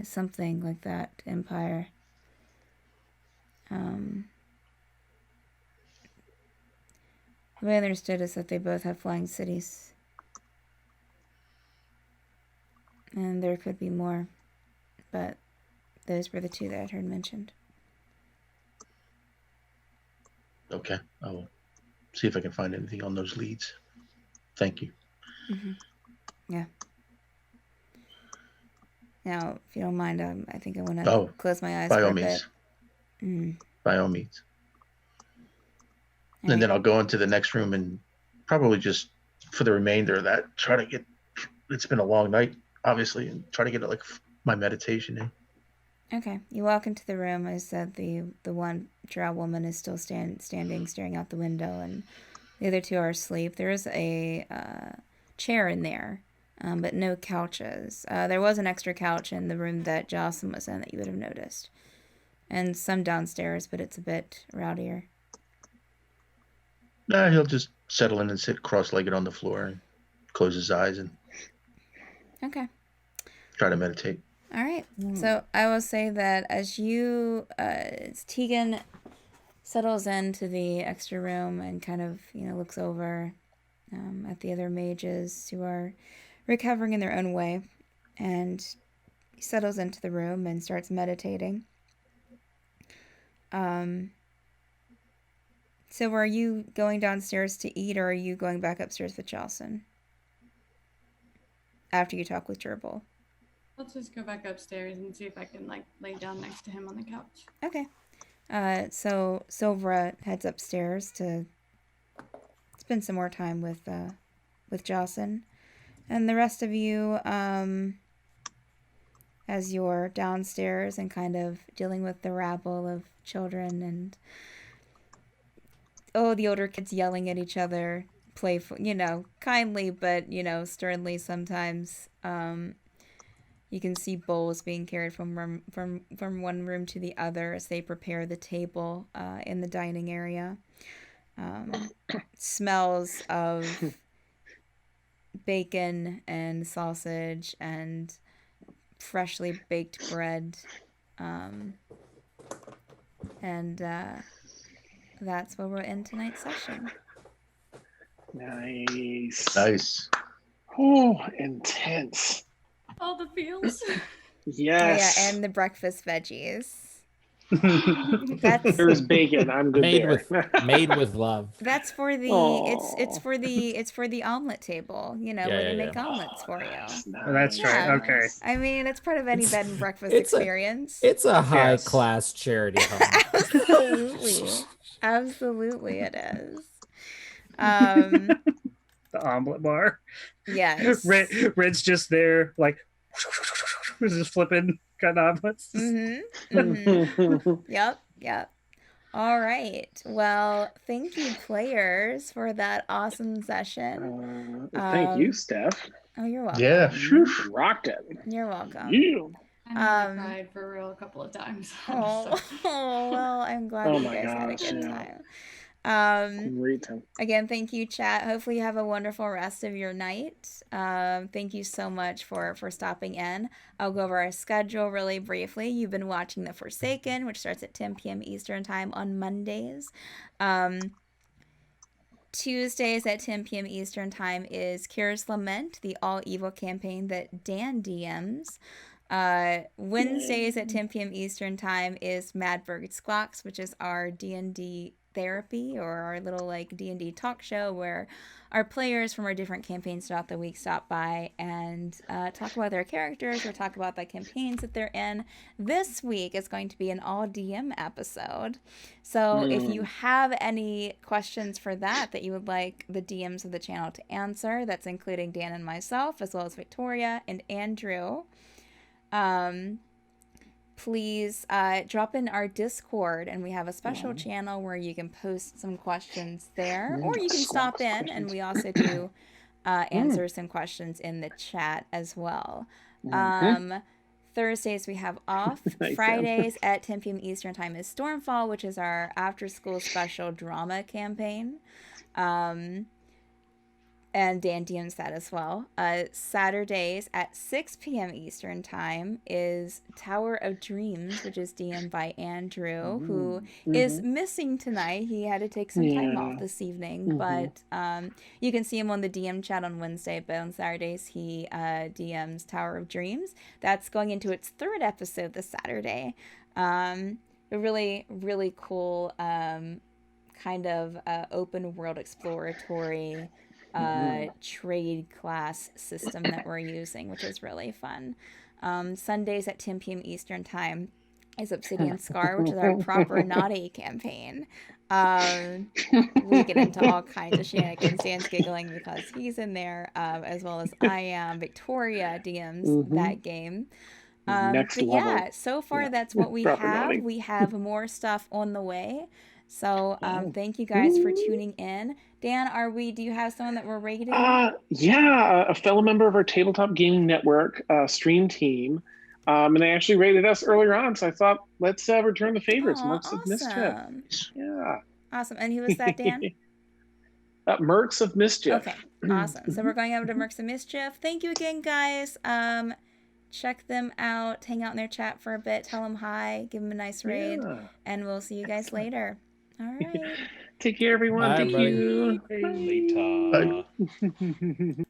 something like that empire. What I understood is that they both have flying cities. And there could be more, but those were the two that I'd heard mentioned. Okay, I will see if I can find anything on those leads. Thank you. Mm-hmm. Yeah. Now, if you don't mind, I think I want to close my eyes by for all a means. bit. Mm. By all means. All And then right. I'll go into the next room and probably just for the remainder of that, try to get, it's been a long night, obviously, and try to get like my meditation in. Okay. You walk into the room. I said the one drow woman is still standing, staring out the window, and the other two are asleep. There is a chair in there, but no couches. There was an extra couch in the room that Jocyn was in that you would have noticed. And some downstairs, but it's a bit rowdier. Nah, he'll just settle in and sit cross-legged on the floor and close his eyes and Okay. try to meditate. All right. So I will say that as Tegan settles into the extra room and kind of, looks over at the other mages who are recovering in their own way, and settles into the room and starts meditating. So are you going downstairs to eat, or are you going back upstairs with Jocyn after you talk with Gerbil? Let's just go back upstairs and see if I can lay down next to him on the couch. Okay. So Silvra heads upstairs to spend some more time with Jocyn, and the rest of you, as you're downstairs and kind of dealing with the rabble of children and the older kids yelling at each other, playful, kindly but sternly sometimes. You can see bowls being carried from one room to the other as they prepare the table in the dining area. Smells of bacon and sausage and freshly baked bread. And that's where we'll end tonight's session. Nice. Oh, intense. All the feels. Yes. Oh, yeah, and the breakfast veggies. That's There's bacon. I'm good Made there. made with love. that's for the it's Aw. for the omelet table, you know, Yeah, where yeah, they make yeah. omelets for you. Oh, that's right. Yeah. Okay. I mean, it's part of any bed and breakfast It's a- experience. It's a high Yes. class charity home. Absolutely. Absolutely it is. Um The omelet bar. yes. Red's just there, like just flipping kind of omelets. Yep, yep. All right. Well, thank you, players, for that awesome session. Thank you, Steph. Oh, you're welcome. Yeah. You rocked it. You're welcome. Yeah. I cried for real a couple of times. Oh, well, I'm glad Oh you my guys had a gosh, good yeah. time. Great time. Again, thank you, chat. Hopefully you have a wonderful rest of your night. Thank you so much for stopping in. I'll go over our schedule really briefly. You've been watching The Forsaken, which starts at 10 p.m. Eastern Time on Mondays. Tuesdays at 10 p.m. Eastern Time is Kira's Lament, the all-evil campaign that Dan DMs. Wednesdays at 10 p.m. Eastern Time is Madberg Squawks, which is our D&D therapy, or our little like D&D talk show where our players from our different campaigns throughout the week stop by and talk about their characters or talk about the campaigns that they're in. This week is going to be an all DM episode. So if you have any questions for that you would like the DMs of the channel to answer, that's including Dan and myself, as well as Victoria and Andrew, please drop in our Discord, and we have a special channel where you can post some questions there, or you can stop in, and we also do answer some questions in the chat as well. Thursdays we have off. Nice, Fridays at 10 p.m. Eastern Time is Stormfall, which is our after-school special drama campaign. And Dan DMs that as well. Saturdays at 6 p.m. Eastern Time is Tower of Dreams, which is DM'd by Andrew, who is missing tonight. He had to take some time off this evening, but you can see him on the DM chat on Wednesday, but on Saturdays he DMs Tower of Dreams. That's going into its third episode this Saturday. A really, really cool kind of open world exploratory trade class system that we're using, which is really fun. Sundays at 10 p.m. Eastern Time is Obsidian Scar, which is our proper naughty campaign. We get into all kinds of shenanigans. Dan's giggling because he's in there, as well as I am. Victoria DMs that game. Next but level. yeah, so far that's what we Proper have. naughty. We have more stuff on the way. So thank you guys for tuning in. Dan, do you have someone that we're rating? Yeah, a fellow member of our Tabletop Gaming Network stream team. And they actually rated us earlier on, so I thought, let's return the favors. Aw, Mercs of Mischief. awesome. Yeah. Awesome. And who was that, Dan? Mercs of Mischief. Okay, awesome. So we're going over to Mercs of Mischief. Thank you again, guys. Check them out. Hang out in their chat for a bit. Tell them hi. Give them a nice raid. Yeah. And we'll see you guys later. All right. Take care, everyone. Bye, Thank buddy. you. Later. Bye.